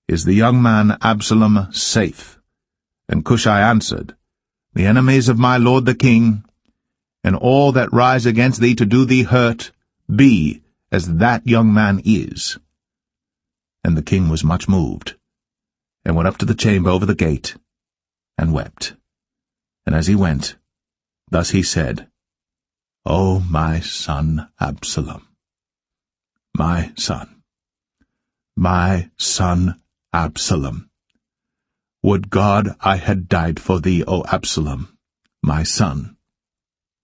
Is the young man Absalom safe? And Cushai answered, The enemies of my lord the king, and all that rise against thee to do thee hurt, be as that young man is. And the king was much moved, and went up to the chamber over the gate, and wept. And as he went, thus he said, O my son Absalom, my son Absalom, would God I had died for thee, O Absalom, my son,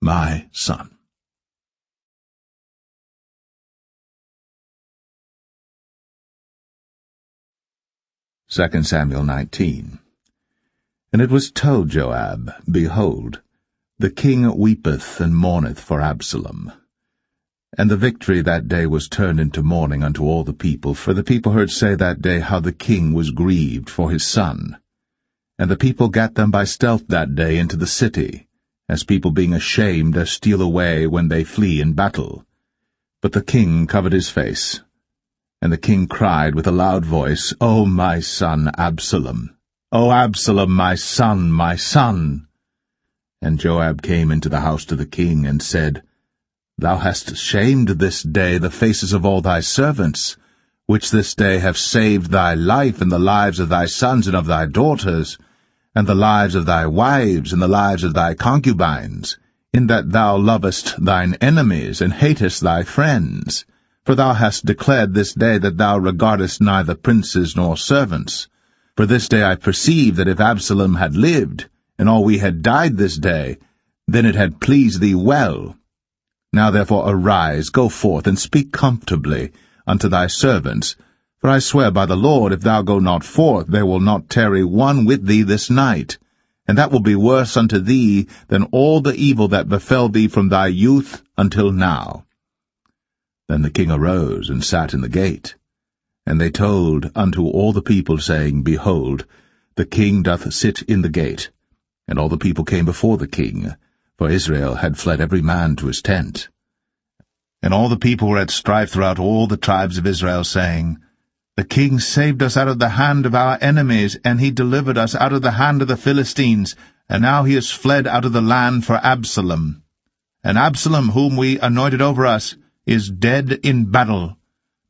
my son. 2 Samuel 19. And it was told Joab, Behold, the king weepeth and mourneth for Absalom. And the victory that day was turned into mourning unto all the people, for the people heard say that day how the king was grieved for his son. And the people gat them by stealth that day into the city, as people being ashamed steal away when they flee in battle. But the king covered his face. And the king cried with a loud voice, O my son Absalom! O Absalom, my son, my son! And Joab came into the house to the king, and said, Thou hast shamed this day the faces of all thy servants, which this day have saved thy life and the lives of thy sons and of thy daughters, and the lives of thy wives and the lives of thy concubines, in that thou lovest thine enemies and hatest thy friends. For thou hast declared this day that thou regardest neither princes nor servants. For this day I perceive that if Absalom had lived, and all we had died this day, then it had pleased thee well. Now therefore arise, go forth, and speak comfortably unto thy servants. For I swear by the Lord, if thou go not forth, there will not tarry one with thee this night. And that will be worse unto thee than all the evil that befell thee from thy youth until now. Then the king arose and sat in the gate. And they told unto all the people, saying, Behold, the king doth sit in the gate. And all the people came before the king, for Israel had fled every man to his tent. And all the people were at strife throughout all the tribes of Israel, saying, The king saved us out of the hand of our enemies, and he delivered us out of the hand of the Philistines, and now he is fled out of the land for Absalom. And Absalom, whom we anointed over us, is dead in battle.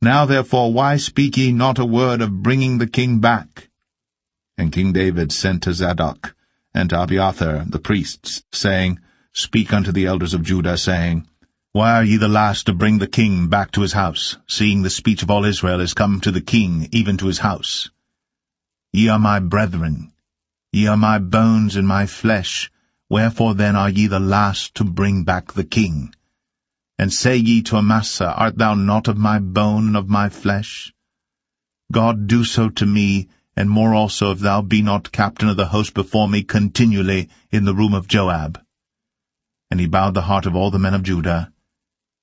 Now therefore why speak ye not a word of bringing the king back? And King David sent to Zadok and to Abiathar the priests, saying, Speak unto the elders of Judah, saying, Why are ye the last to bring the king back to his house, seeing the speech of all Israel is come to the king, even to his house? Ye are my brethren. Ye are my bones and my flesh, wherefore then are ye the last to bring back the king? And say ye to Amasa, Art thou not of my bone and of my flesh? God do so to me, and more also, if thou be not captain of the host before me continually in the room of Joab. And he bowed the heart of all the men of Judah,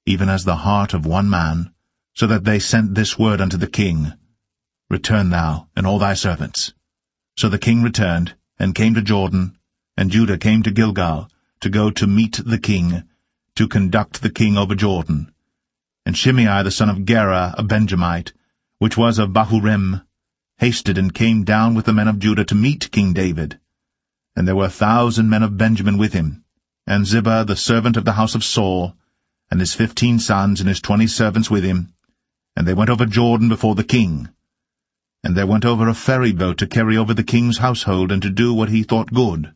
even as the heart of one man, so that they sent this word unto the king, Return thou, and all thy servants. So the king returned, and came to Jordan, and Judah came to Gilgal, to go to meet the king, to conduct the king over Jordan. And Shimei the son of Gera, a Benjamite, which was of Bahurim, hasted and came down with the men of Judah to meet King David. And there were 1,000 men of Benjamin with him, and Ziba the servant of the house of Saul, and his 15 sons and his 20 servants with him. And they went over Jordan before the king. And there went over a ferry boat to carry over the king's household, and to do what he thought good.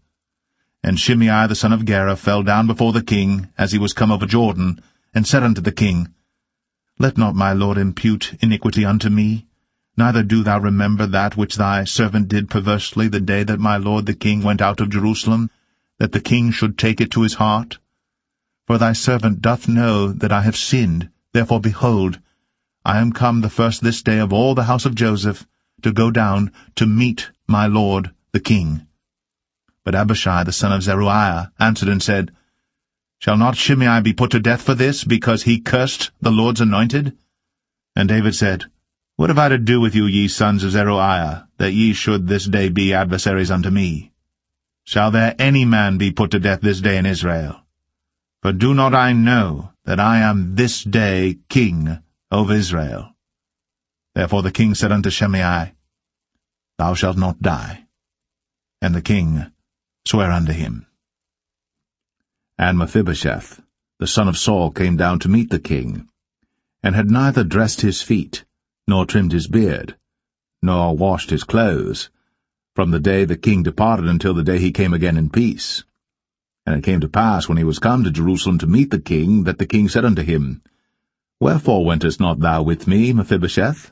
And Shimei the son of Gera fell down before the king, as he was come over Jordan, and said unto the king, Let not my lord impute iniquity unto me, neither do thou remember that which thy servant did perversely the day that my lord the king went out of Jerusalem, that the king should take it to his heart. For thy servant doth know that I have sinned, therefore behold, I am come the first this day of all the house of Joseph, to go down to meet my lord the king. But Abishai the son of Zeruiah answered and said, Shall not Shimei be put to death for this, because he cursed the Lord's anointed? And David said, What have I to do with you, ye sons of Zeruiah, that ye should this day be adversaries unto me? Shall there any man be put to death this day in Israel? For do not I know that I am this day king over Israel? Therefore the king said unto Shimei, Thou shalt not die. And the king sware unto him. And Mephibosheth, the son of Saul, came down to meet the king, and had neither dressed his feet, nor trimmed his beard, nor washed his clothes, from the day the king departed until the day he came again in peace. And it came to pass, when he was come to Jerusalem to meet the king, that the king said unto him, Wherefore wentest not thou with me, Mephibosheth?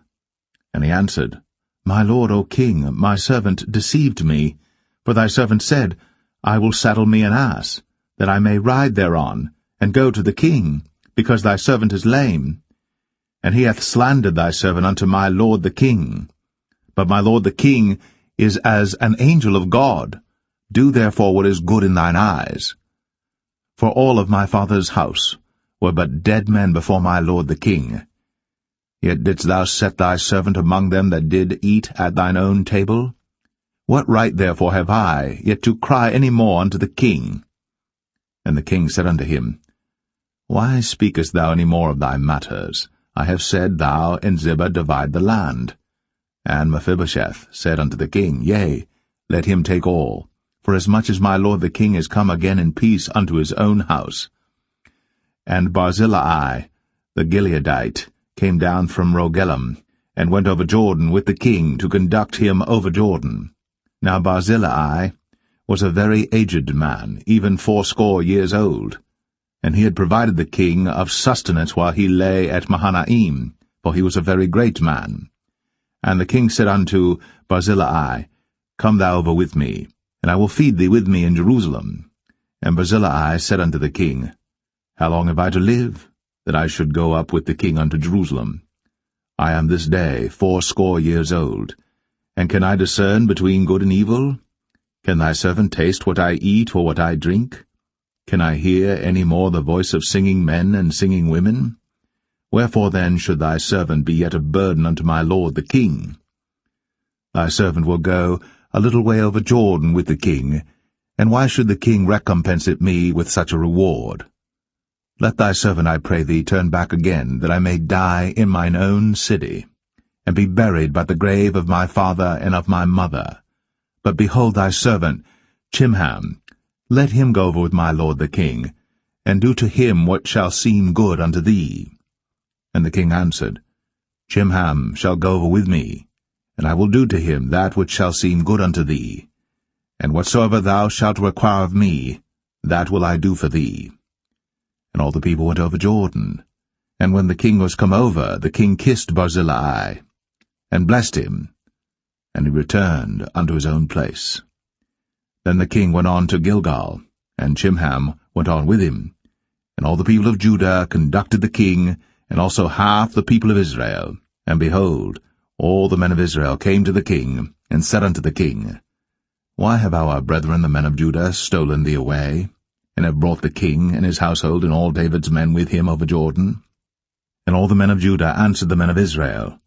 And he answered, My lord, O king, my servant deceived me, for thy servant said, I will saddle me an ass, that I may ride thereon, and go to the king, because thy servant is lame. And he hath slandered thy servant unto my lord the king. But my lord the king is as an angel of God. Do therefore what is good in thine eyes. For all of my father's house were but dead men before my lord the king. Yet didst thou set thy servant among them that did eat at thine own table? What right therefore have I yet to cry any more unto the king? And the king said unto him, Why speakest thou any more of thy matters? I have said, Thou and Ziba divide the land. And Mephibosheth said unto the king, Yea, let him take all, for as much as my lord the king is come again in peace unto his own house. And Barzillai the Gileadite came down from Rogelim, and went over Jordan with the king to conduct him over Jordan. Now Barzillai was a very aged man, even 80 years old, and he had provided the king of sustenance while he lay at Mahanaim, for he was a very great man. And the king said unto Barzillai, Come thou over with me, and I will feed thee with me in Jerusalem. And Barzillai said unto the king, How long have I to live, that I should go up with the king unto Jerusalem? I am this day 80 years old, and can I discern between good and evil? Can thy servant taste what I eat or what I drink? Can I hear any more the voice of singing men and singing women? Wherefore then should thy servant be yet a burden unto my lord the king? Thy servant will go a little way over Jordan with the king, and why should the king recompense it me with such a reward? Let thy servant, I pray thee, turn back again, that I may die in mine own city, and be buried by the grave of my father and of my mother. But behold thy servant, Chimham, let him go over with my lord the king, and do to him what shall seem good unto thee. And the king answered, Chimham shall go over with me, and I will do to him that which shall seem good unto thee. And whatsoever thou shalt require of me, that will I do for thee. And all the people went over Jordan. And when the king was come over, the king kissed Barzillai, and blessed him, and he returned unto his own place. Then the king went on to Gilgal, and Chimham went on with him. And all the people of Judah conducted the king, and also half the people of Israel. And behold, all the men of Israel came to the king, and said unto the king, Why have our brethren the men of Judah stolen thee away, and have brought the king and his household and all David's men with him over Jordan? And all the men of Judah answered the men of Israel,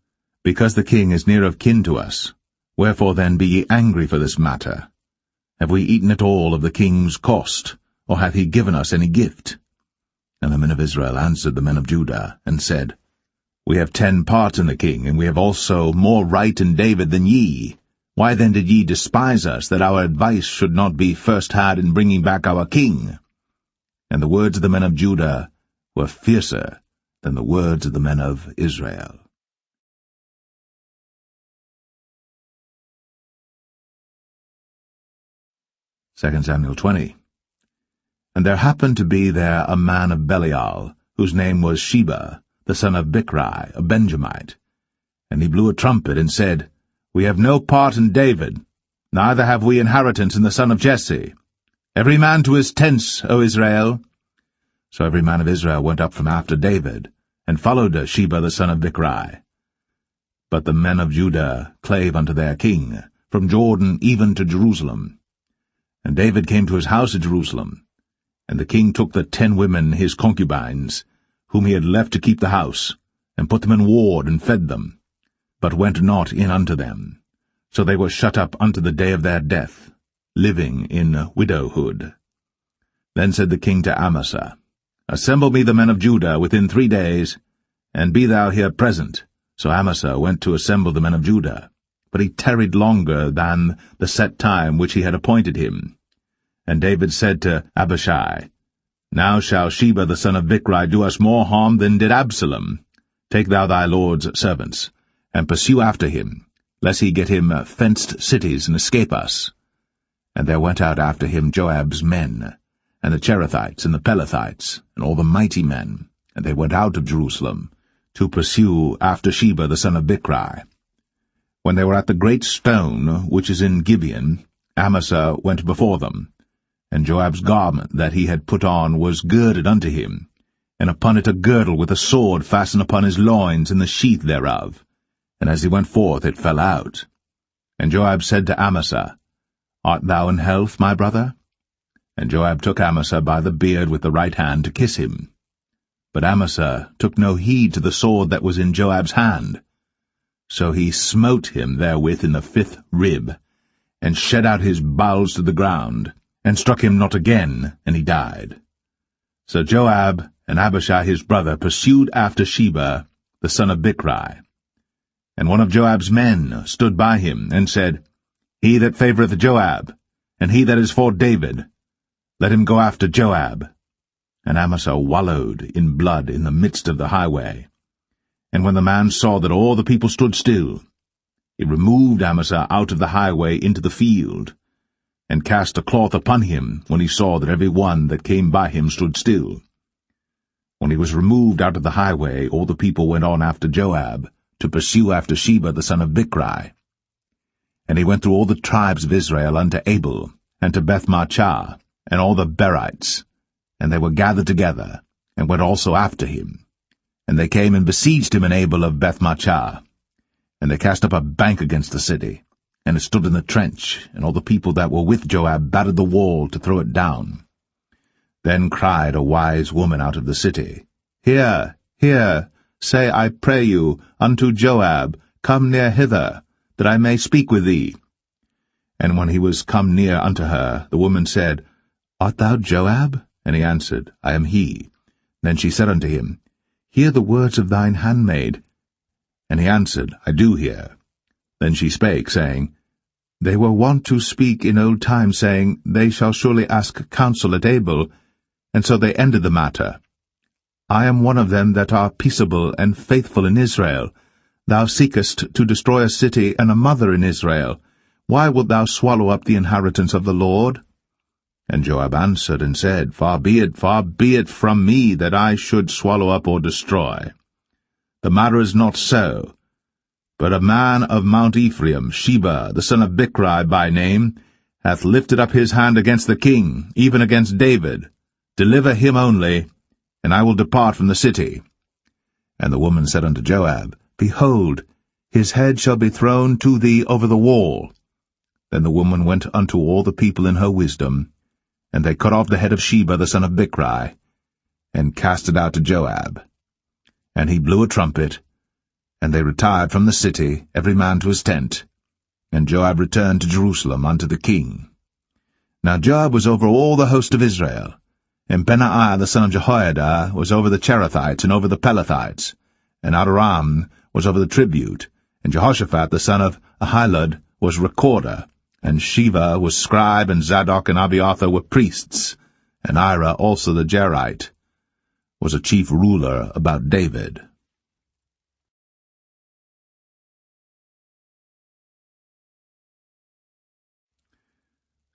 Because the king is near of kin to us. Wherefore then be ye angry for this matter? Have we eaten at all of the king's cost, or hath he given us any gift? And the men of Israel answered the men of Judah, and said, We have 10 parts in the king, and we have also more right in David than ye. Why then did ye despise us, that our advice should not be first had in bringing back our king? And the words of the men of Judah were fiercer than the words of the men of Israel. 2 Samuel 20. And there happened to be there a man of Belial, whose name was Sheba, the son of Bichri, a Benjamite. And he blew a trumpet, and said, We have no part in David, neither have we inheritance in the son of Jesse. Every man to his tents, O Israel. So every man of Israel went up from after David, and followed Sheba the son of Bichri. But the men of Judah clave unto their king, from Jordan even to Jerusalem. And David came to his house at Jerusalem. And the king took the 10 women his concubines, whom he had left to keep the house, and put them in ward, and fed them, but went not in unto them. So they were shut up unto the day of their death, living in widowhood. Then said the king to Amasa, Assemble me the men of Judah within 3 days, and be thou here present. So Amasa went to assemble the men of Judah, but he tarried longer than the set time which he had appointed him. And David said to Abishai, Now shall Sheba the son of Bichri do us more harm than did Absalom. Take thou thy lord's servants, and pursue after him, lest he get him fenced cities and escape us. And there went out after him Joab's men, and the Cherethites and the Pelethites, and all the mighty men, and they went out of Jerusalem, to pursue after Sheba the son of Bichri. When they were at the great stone which is in Gibeon, Amasa went before them, and Joab's garment that he had put on was girded unto him, and upon it a girdle with a sword fastened upon his loins in the sheath thereof. And as he went forth it fell out. And Joab said to Amasa, Art thou in health, my brother? And Joab took Amasa by the beard with the right hand to kiss him. But Amasa took no heed to the sword that was in Joab's hand. So he smote him therewith in the 5th rib, and shed out his bowels to the ground, and struck him not again, and he died. So Joab and Abishai his brother pursued after Sheba the son of Bichri. And one of Joab's men stood by him, and said, He that favoureth Joab, and he that is for David, let him go after Joab. And Amasa wallowed in blood in the midst of the highway. And when the man saw that all the people stood still, he removed Amasa out of the highway into the field, and cast a cloth upon him when he saw that every one that came by him stood still. When he was removed out of the highway, all the people went on after Joab, to pursue after Sheba the son of Bichri. And he went through all the tribes of Israel unto Abel, and to Bethmachah, and all the Berites, and they were gathered together, and went also after him. And they came and besieged him in Abel of Bethmachah. And they cast up a bank against the city, and it stood in the trench, and all the people that were with Joab battered the wall to throw it down. Then cried a wise woman out of the city, Hear, hear, say, I pray you, unto Joab, Come near hither, that I may speak with thee. And when he was come near unto her, the woman said, Art thou Joab? And he answered, I am he. Then she said unto him, Hear the words of thine handmaid. And he answered, I do hear. Then she spake, saying, They were wont to speak in old time, saying, They shall surely ask counsel at Abel. And so they ended the matter. I am one of them that are peaceable and faithful in Israel. Thou seekest to destroy a city and a mother in Israel. Why wilt thou swallow up the inheritance of the Lord? And Joab answered and said, far be it from me that I should swallow up or destroy. The matter is not so. But a man of Mount Ephraim, Sheba, the son of Bichri by name, hath lifted up his hand against the king, even against David. Deliver him only, and I will depart from the city. And the woman said unto Joab, Behold, his head shall be thrown to thee over the wall. Then the woman went unto all the people in her wisdom, and they cut off the head of Sheba the son of Bichri, and cast it out to Joab. And he blew a trumpet, and they retired from the city, every man to his tent. And Joab returned to Jerusalem unto the king. Now Joab was over all the host of Israel, and Benaiah the son of Jehoiada was over the Cherethites and over the Pelethites, and Adoram was over the tribute, and Jehoshaphat the son of Ahilud was recorder, and Sheva was scribe, and Zadok and Abiathar were priests, and Ira also the Jerite was a chief ruler about David.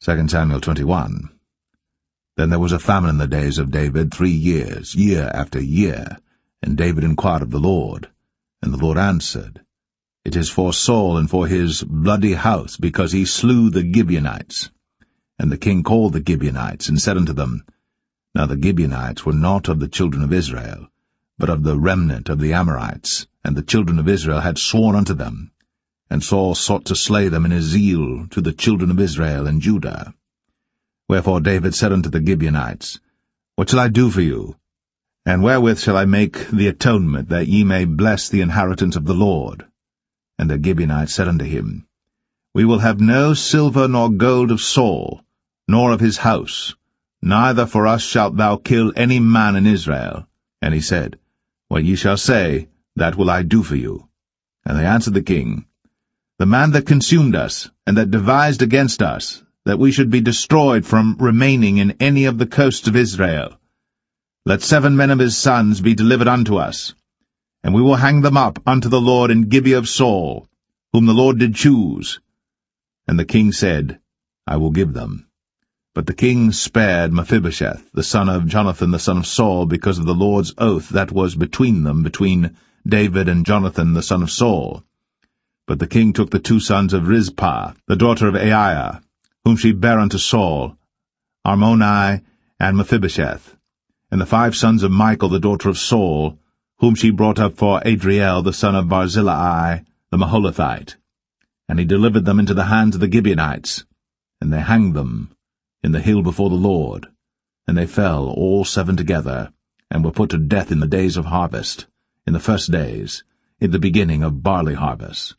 2 Samuel 21. Then there was a famine in the days of David 3 years, year after year. And David inquired of the Lord. And the Lord answered, It is for Saul and for his bloody house, because he slew the Gibeonites. And the king called the Gibeonites, and said unto them, Now the Gibeonites were not of the children of Israel, but of the remnant of the Amorites, and the children of Israel had sworn unto them. And Saul sought to slay them in his zeal to the children of Israel and Judah. Wherefore David said unto the Gibeonites, What shall I do for you? And wherewith shall I make the atonement, that ye may bless the inheritance of the Lord? And the Gibeonites said unto him, We will have no silver nor gold of Saul, nor of his house, neither for us shalt thou kill any man in Israel. And he said, What ye shall say, that will I do for you. And they answered the king, The man that consumed us, and that devised against us, that we should be destroyed from remaining in any of the coasts of Israel. Let 7 men of his sons be delivered unto us, and we will hang them up unto the Lord in Gibeah of Saul, whom the Lord did choose. And the king said, I will give them. But the king spared Mephibosheth, the son of Jonathan the son of Saul, because of the Lord's oath that was between them, between David and Jonathan the son of Saul. But the king took the 2 sons of Rizpah, the daughter of Aiah, whom she bare unto Saul, Armoni and Mephibosheth, and the 5 sons of Michal the daughter of Saul, whom she brought up for Adriel the son of Barzillai the Maholathite. And he delivered them into the hands of the Gibeonites, and they hanged them in the hill before the Lord. And they fell all 7 together, and were put to death in the days of harvest, in the first days, in the beginning of barley harvest.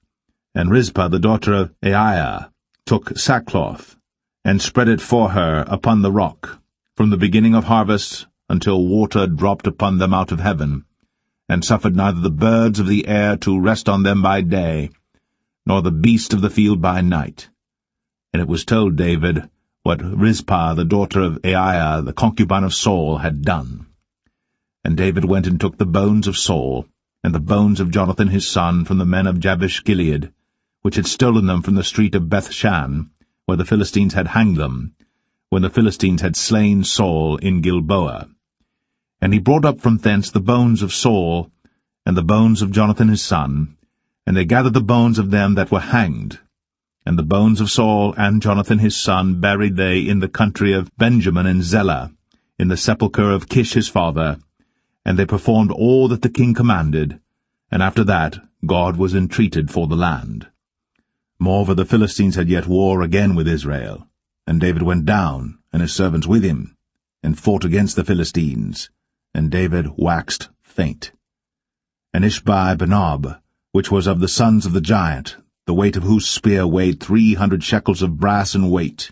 And Rizpah the daughter of Aiah took sackcloth, and spread it for her upon the rock, from the beginning of harvest until water dropped upon them out of heaven, and suffered neither the birds of the air to rest on them by day, nor the beast of the field by night. And it was told David what Rizpah the daughter of Aiah, the concubine of Saul, had done. And David went and took the bones of Saul, and the bones of Jonathan his son, from the men of Jabesh-Gilead, which had stolen them from the street of Bethshan, where the Philistines had hanged them, when the Philistines had slain Saul in Gilboa. And he brought up from thence the bones of Saul, and the bones of Jonathan his son, and they gathered the bones of them that were hanged. And the bones of Saul and Jonathan his son buried they in the country of Benjamin in Zelah, in the sepulchre of Kish his father, and they performed all that the king commanded, and after that God was entreated for the land. Moreover, the Philistines had yet war again with Israel, and David went down, and his servants with him, and fought against the Philistines, and David waxed faint. And Ishbi-Benob, which was of the sons of the giant, the weight of whose spear weighed 300 shekels of brass in weight,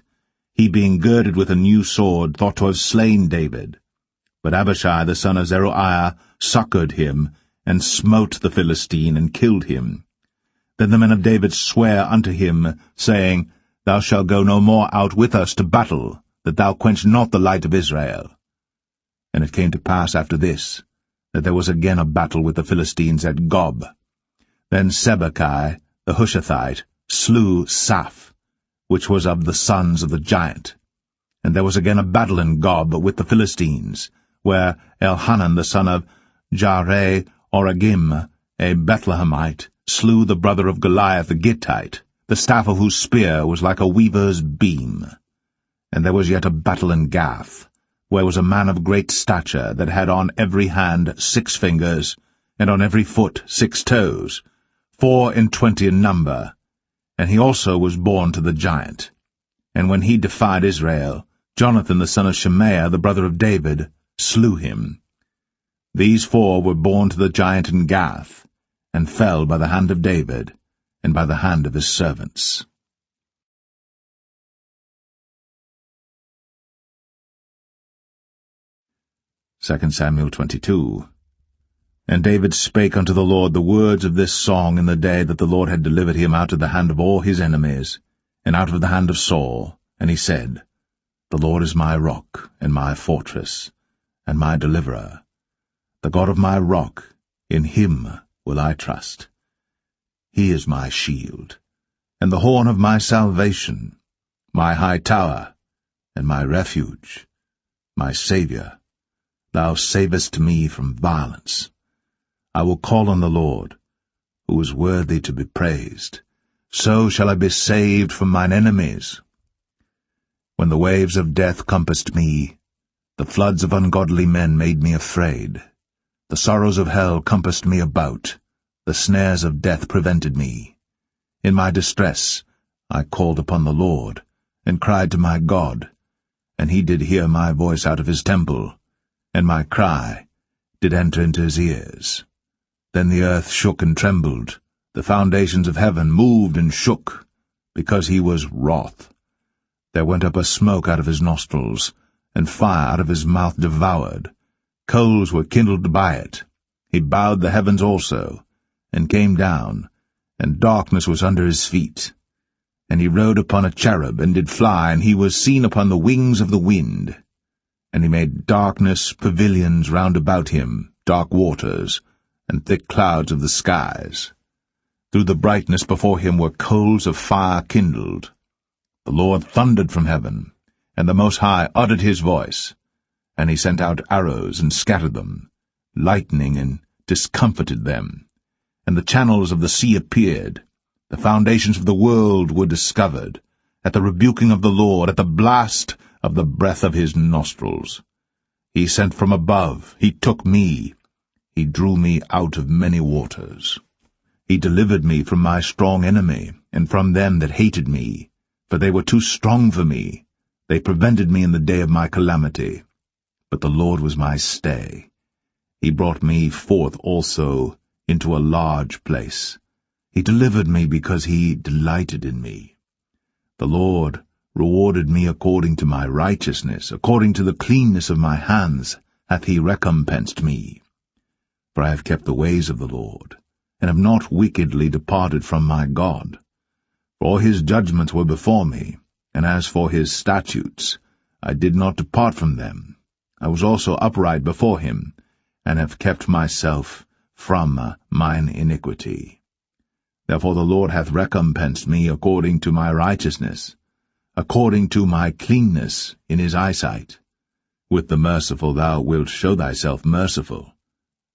he being girded with a new sword, thought to have slain David. But Abishai the son of Zeruiah succored him, and smote the Philistine, and killed him. Then the men of David sware unto him, saying, Thou shalt go no more out with us to battle, that thou quench not the light of Israel. And it came to pass after this, that there was again a battle with the Philistines at Gob. Then Sibbechai the Hushathite slew Saph, which was of the sons of the giant. And there was again a battle in Gob with the Philistines, where Elhanan the son of Jaare-Oregim, a Bethlehemite, slew the brother of Goliath the Gittite, the staff of whose spear was like a weaver's beam. And there was yet a battle in Gath, where was a man of great stature, that had on every hand 6 fingers, and on every foot 6 toes, 24 in number. And he also was born to the giant. And when he defied Israel, Jonathan the son of Shemaiah, the brother of David, slew him. These 4 were born to the giant in Gath, and fell by the hand of David, and by the hand of his servants. 2 Samuel 22. And David spake unto the Lord the words of this song in the day that the Lord had delivered him out of the hand of all his enemies, and out of the hand of Saul. And he said, The Lord is my rock, and my fortress, and my deliverer. The God of my rock, in him will I trust. He is my shield, and the horn of my salvation, my high tower, and my refuge, my Saviour. Thou savest me from violence. I will call on the Lord, who is worthy to be praised. So shall I be saved from mine enemies. When the waves of death compassed me, the floods of ungodly men made me afraid. The sorrows of hell compassed me about, the snares of death prevented me. In my distress I called upon the Lord, and cried to my God, and he did hear my voice out of his temple, and my cry did enter into his ears. Then the earth shook and trembled, the foundations of heaven moved and shook, because he was wroth. There went up a smoke out of his nostrils, and fire out of his mouth devoured. Coals were kindled by it. He bowed the heavens also, and came down, and darkness was under his feet. And he rode upon a cherub, and did fly, and he was seen upon the wings of the wind. And he made darkness pavilions round about him, dark waters, and thick clouds of the skies. Through the brightness before him were coals of fire kindled. The Lord thundered from heaven, and the Most High uttered his voice. And he sent out arrows, and scattered them, lightning, and discomfited them. And the channels of the sea appeared. The foundations of the world were discovered, at the rebuking of the Lord, at the blast of the breath of his nostrils. He sent from above, he took me, he drew me out of many waters. He delivered me from my strong enemy, and from them that hated me, for they were too strong for me. They prevented me in the day of my calamity. But the Lord was my stay. He brought me forth also into a large place. He delivered me because he delighted in me. The Lord rewarded me according to my righteousness, according to the cleanness of my hands hath he recompensed me. For I have kept the ways of the Lord, and have not wickedly departed from my God. For all his judgments were before me, and as for his statutes, I did not depart from them. I was also upright before him, and have kept myself from mine iniquity. Therefore the Lord hath recompensed me according to my righteousness, according to my cleanness in his eyesight. With the merciful thou wilt show thyself merciful,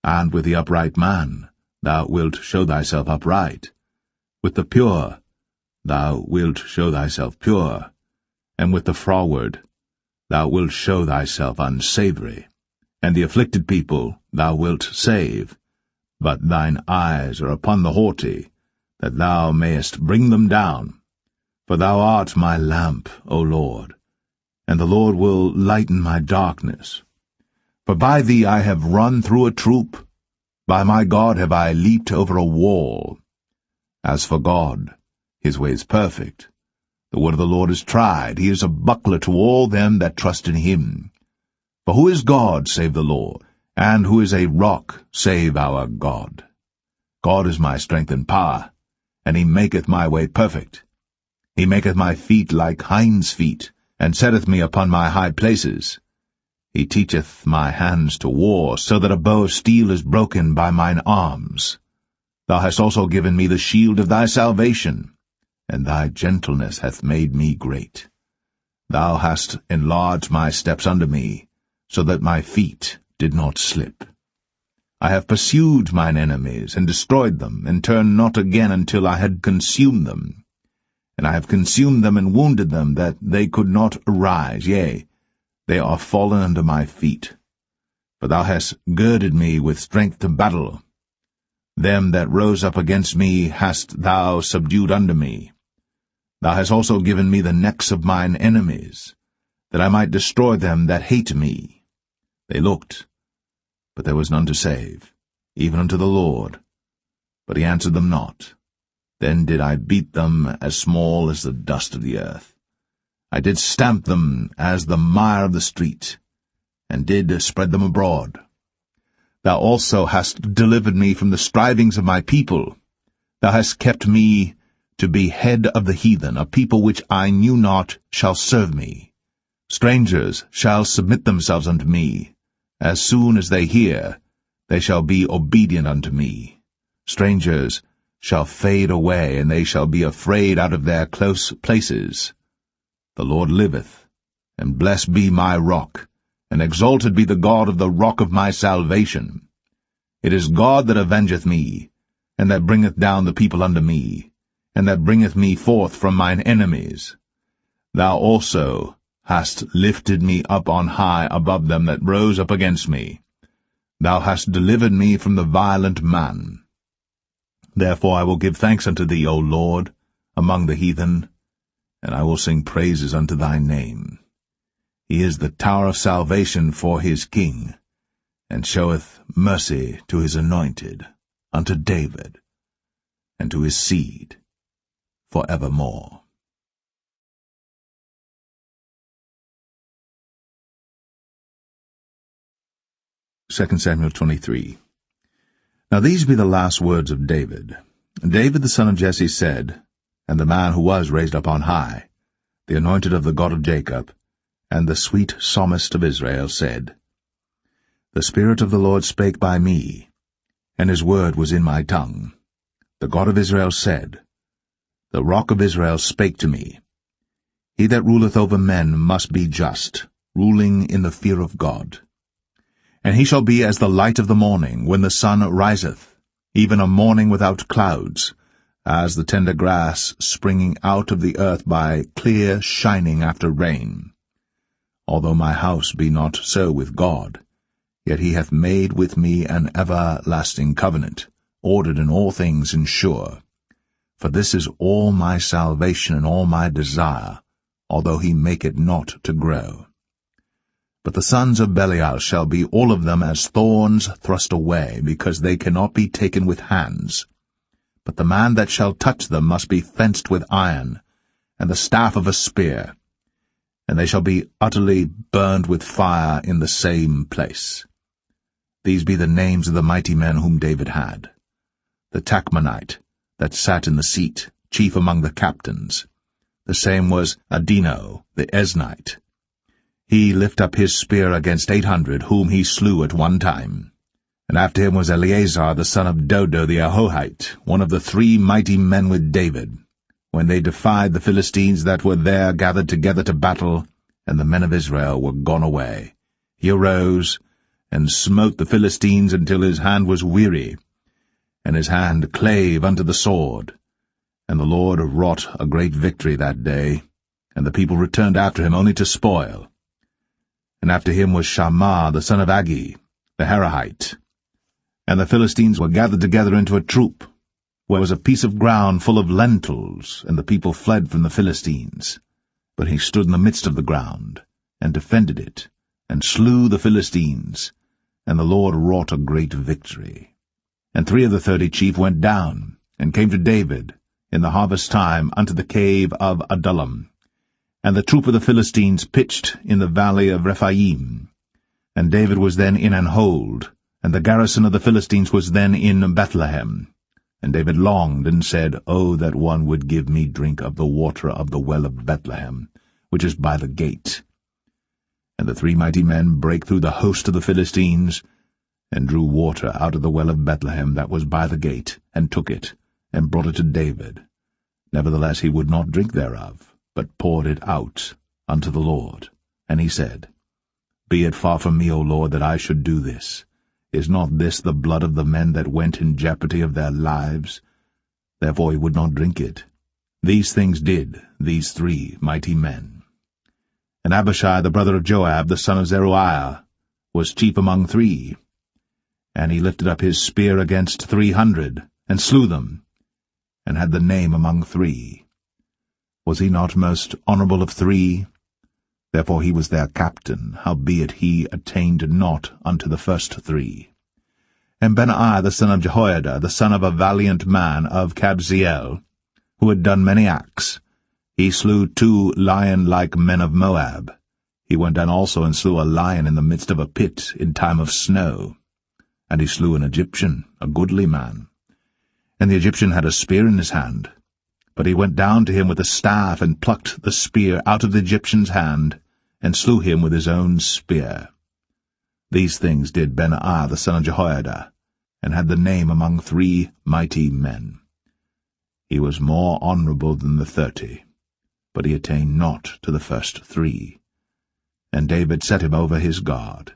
and with the upright man thou wilt show thyself upright. With the pure thou wilt show thyself pure, and with the froward thou wilt show thyself unsavoury. And the afflicted people thou wilt save, but thine eyes are upon the haughty, that thou mayest bring them down. For thou art my lamp, O Lord, and the Lord will lighten my darkness. For by thee I have run through a troop, by my God have I leaped over a wall. As for God, his way is perfect. The word of the Lord is tried. He is a buckler to all them that trust in him. For who is God save the Lord? And who is a rock save our God? God is my strength and power, and he maketh my way perfect. He maketh my feet like hinds' feet, and setteth me upon my high places. He teacheth my hands to war, so that a bow of steel is broken by mine arms. Thou hast also given me the shield of thy salvation, and thy gentleness hath made me great. Thou hast enlarged my steps under me, so that my feet did not slip. I have pursued mine enemies, and destroyed them, and turned not again until I had consumed them. and I have consumed them and wounded them, that they could not arise. Yea, they are fallen under my feet. For thou hast girded me with strength to battle. Them that rose up against me hast thou subdued under me. Thou hast also given me the necks of mine enemies, that I might destroy them that hate me. They looked, but there was none to save, even unto the Lord. But he answered them not. Then did I beat them as small as the dust of the earth. I did stamp them as the mire of the street, and did spread them abroad. Thou also hast delivered me from the strivings of my people. Thou hast kept me to be head of the heathen. A people which I knew not shall serve me. Strangers shall submit themselves unto me. As soon as they hear, they shall be obedient unto me. Strangers shall fade away, and they shall be afraid out of their close places. The Lord liveth, and blessed be my rock, and exalted be the God of the rock of my salvation. It is God that avengeth me, and that bringeth down the people unto me, and that bringeth me forth from mine enemies. Thou also hast lifted me up on high above them that rose up against me. Thou hast delivered me from the violent man. Therefore I will give thanks unto thee, O Lord, among the heathen, and I will sing praises unto thy name. He is the tower of salvation for his king, and showeth mercy to his anointed, unto David, and to his seed for evermore. 2 Samuel 23. Now these be the last words of David. David the son of Jesse said, and the man who was raised up on high, the anointed of the God of Jacob, and the sweet psalmist of Israel, said, The Spirit of the Lord spake by me, and his word was in my tongue. The God of Israel said, The Rock of Israel spake to me. He that ruleth over men must be just, ruling in the fear of God. And he shall be as the light of the morning, when the sun riseth, even a morning without clouds, as the tender grass springing out of the earth by clear shining after rain. Although my house be not so with God, yet he hath made with me an everlasting covenant, ordered in all things and sure. For this is all my salvation and all my desire, although he make it not to grow. But the sons of Belial shall be all of them as thorns thrust away, because they cannot be taken with hands. But the man that shall touch them must be fenced with iron, and the staff of a spear, and they shall be utterly burned with fire in the same place. These be the names of the mighty men whom David had. The Tachmonite, that sat in the seat, chief among the captains. The same was Adino, the Esnite. He lift up his spear against 800, whom he slew at one time. And after him was Eleazar the son of Dodo the Ahohite, one of the 3 mighty men with David, when they defied the Philistines that were there gathered together to battle, and the men of Israel were gone away. He arose, and smote the Philistines until his hand was weary, and his hand clave unto the sword. And the Lord wrought a great victory that day, and the people returned after him only to spoil. And after him was Shammah the son of Agi, the Harahite. And the Philistines were gathered together into a troop, where was a piece of ground full of lentils, and the people fled from the Philistines. But he stood in the midst of the ground, and defended it, and slew the Philistines, and the Lord wrought a great victory. And 3 of the 30 chief went down, and came to David, in the harvest time, unto the cave of Adullam. And the troop of the Philistines pitched in the valley of Rephaim. And David was then in an hold, and the garrison of the Philistines was then in Bethlehem. And David longed, and said, O that one would give me drink of the water of the well of Bethlehem, which is by the gate. And the 3 mighty men brake through the host of the Philistines, and drew water out of the well of Bethlehem that was by the gate, and took it, and brought it to David. Nevertheless he would not drink thereof, but poured it out unto the Lord. And he said, Be it far from me, O Lord, that I should do this. Is not this the blood of the men that went in jeopardy of their lives? Therefore he would not drink it. These things did these 3 mighty men. And Abishai the brother of Joab, the son of Zeruiah, was chief among 3. And he lifted up his spear against 300, and slew them, and had the name among 3. Was he not most honourable of 3? Therefore he was their captain, howbeit he attained not unto the first 3. And Benaiah the son of Jehoiada, the son of a valiant man of Kabzeel, who had done many acts, he slew 2 lion-like men of Moab. He went down also and slew a lion in the midst of a pit in time of snow. And he slew an Egyptian, a goodly man. And the Egyptian had a spear in his hand. But he went down to him with a staff, and plucked the spear out of the Egyptian's hand, and slew him with his own spear. These things did Benaiah the son of Jehoiada, and had the name among 3 mighty men. He was more honourable than the 30, but he attained not to the first 3. And David set him over his guard.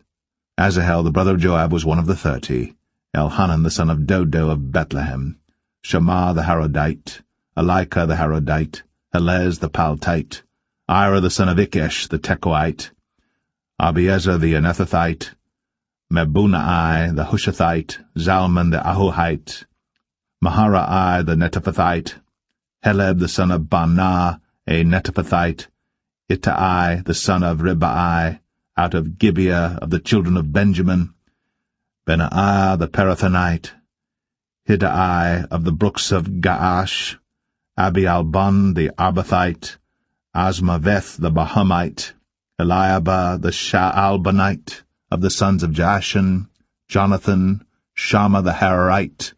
Asahel the brother of Joab was one of the 30, Elhanan the son of Dodo of Bethlehem, Shammah the Harodite, Elika the Harodite, Helez the Paltite, Ira the son of Ikesh the Tekoite, Abiezer the Anethothite, Mebunai the Hushathite, Zalman the Ahohite, Maharai the Netophathite, Heleb the son of Baanah, a Netophathite, Ittai the son of Ribai, out of Gibeah of the children of Benjamin, Benaiah the Perathonite, Hiddai of the brooks of Gaash, Abialbon the Arbathite, Asmaveth the Bahumite, Eliabah the Shaalbanite, of the sons of Jashan, Jonathan, Shammah the Hararite,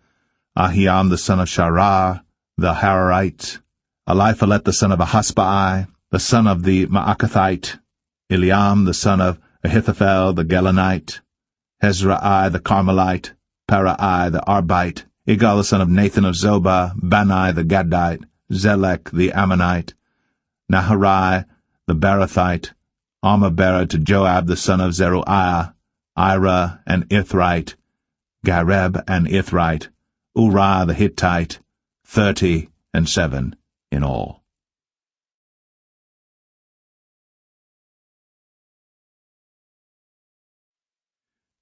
Ahiam the son of Sharah, the Hararite, Eliphalet the son of Ahasbai, the son of the Maacathite, Eliam the son of Ahithophel the Gelonite, Hezrai the Carmelite, Parai the Arbite, Igal the son of Nathan of Zobah, Bani the Gadite, Zelek the Ammonite, Naharai the Barathite, Armabera to Joab the son of Zeruiah, Ira and Ithrite, Gareb and Ithrite, Uriah the Hittite, 37 in all.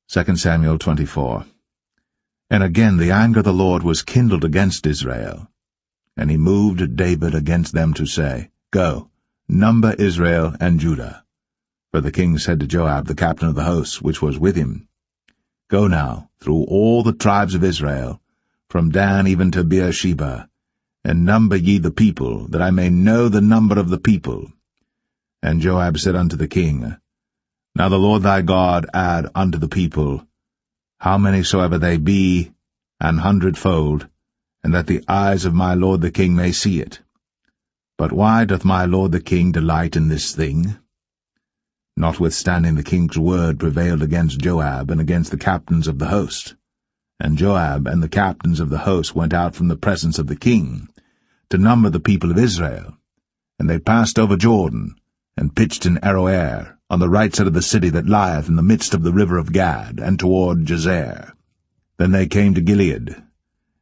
2 Samuel 24. And again the anger of the Lord was kindled against Israel. And he moved David against them to say, Go, number Israel and Judah. For the king said to Joab, the captain of the host, which was with him, Go now through all the tribes of Israel, from Dan even to Beersheba, and number ye the people, that I may know the number of the people. And Joab said unto the king, Now the Lord thy God add unto the people, how many soever they be, 100-fold, and that the eyes of my lord the king may see it. But why doth my lord the king delight in this thing? Notwithstanding the king's word prevailed against Joab and against the captains of the host. And Joab and the captains of the host went out from the presence of the king, to number the people of Israel. And they passed over Jordan, and pitched in Aroer, on the right side of the city that lieth in the midst of the river of Gad, and toward Jazer. Then they came to Gilead,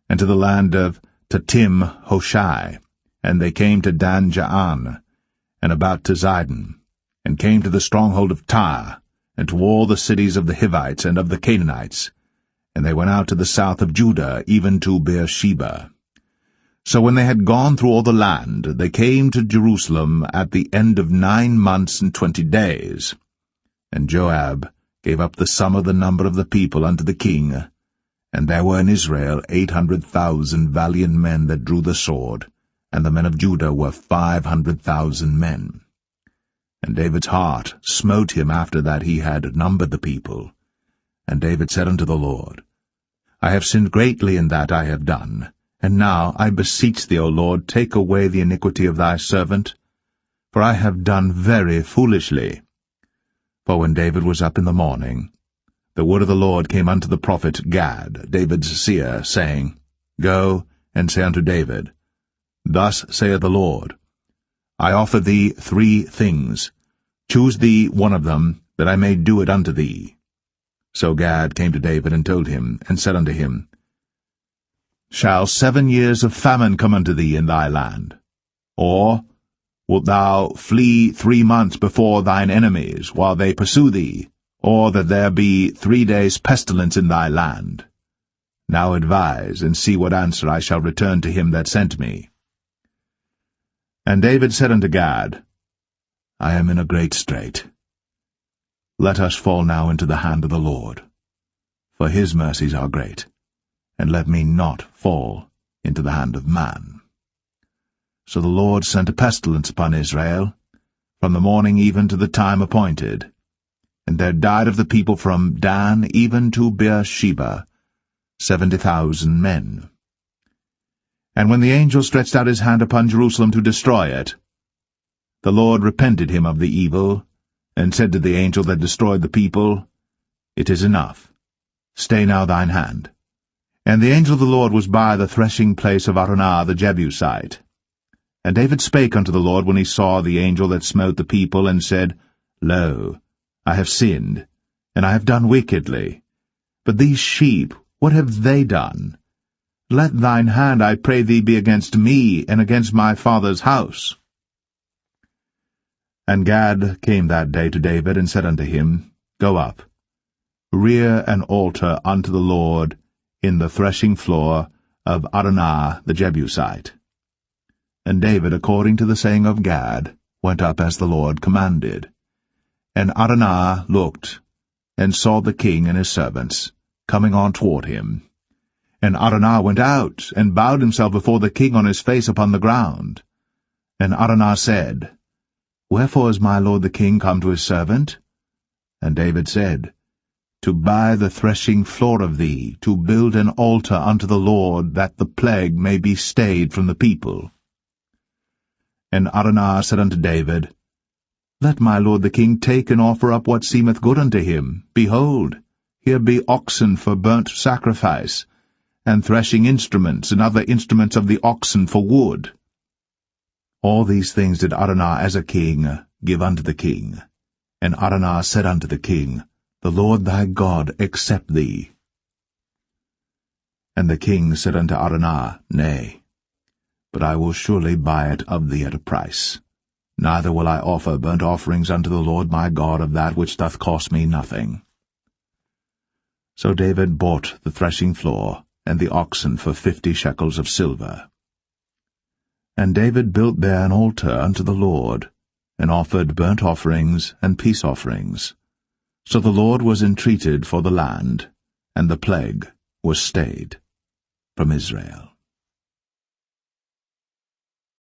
and to the land of Tatim Hoshai, and they came to Dan Jaan, and about to Zidon, and came to the stronghold of Tyre, and to all the cities of the Hivites and of the Canaanites, and they went out to the south of Judah, even to Beersheba. So when they had gone through all the land, they came to Jerusalem at the end of 9 months and 20 days. And Joab gave up the sum of the number of the people unto the king, and there were in Israel 800,000 valiant men that drew the sword, and the men of Judah were 500,000 men. And David's heart smote him after that he had numbered the people. And David said unto the Lord, I have sinned greatly in that I have done. And now, I beseech thee, O Lord, take away the iniquity of thy servant, for I have done very foolishly. For when David was up in the morning, the word of the Lord came unto the prophet Gad, David's seer, saying, Go and say unto David, Thus saith the Lord, I offer thee 3 things. Choose thee one of them, that I may do it unto thee. So Gad came to David and told him, and said unto him, Shall 7 years of famine come unto thee in thy land? Or wilt thou flee 3 months before thine enemies, while they pursue thee, or that there be 3 days' pestilence in thy land? Now advise, and see what answer I shall return to him that sent me. And David said unto Gad, I am in a great strait. Let us fall now into the hand of the Lord, for his mercies are great, and let me not fall into the hand of man. So the Lord sent a pestilence upon Israel, from the morning even to the time appointed. And there died of the people from Dan even to Beersheba 70,000 men. And when the angel stretched out his hand upon Jerusalem to destroy it, the Lord repented him of the evil, and said to the angel that destroyed the people, It is enough. Stay now thine hand. And the angel of the Lord was by the threshing place of Araunah the Jebusite. And David spake unto the Lord when he saw the angel that smote the people, and said, Lo, I have sinned, and I have done wickedly. But these sheep, what have they done? Let thine hand, I pray thee, be against me, and against my father's house. And Gad came that day to David, and said unto him, Go up, rear an altar unto the Lord in the threshing floor of Araunah the Jebusite. And David, according to the saying of Gad, went up as the Lord commanded. And Araunah looked, and saw the king and his servants coming on toward him. And Araunah went out, and bowed himself before the king on his face upon the ground. And Araunah said, Wherefore is my lord the king come to his servant? And David said, To buy the threshing floor of thee, to build an altar unto the Lord, that the plague may be stayed from the people. And Araunah said unto David, Let my lord the king take and offer up what seemeth good unto him. Behold, here be oxen for burnt sacrifice, and threshing instruments, and other instruments of the oxen for wood. All these things did Araunah as a king give unto the king. And Araunah said unto the king, The Lord thy God accept thee. And the king said unto Araunah, Nay, but I will surely buy it of thee at a price. Neither will I offer burnt offerings unto the Lord my God of that which doth cost me nothing. So David bought the threshing floor and the oxen for 50 shekels of silver. And David built there an altar unto the Lord, and offered burnt offerings and peace offerings. So the Lord was entreated for the land, and the plague was stayed from Israel.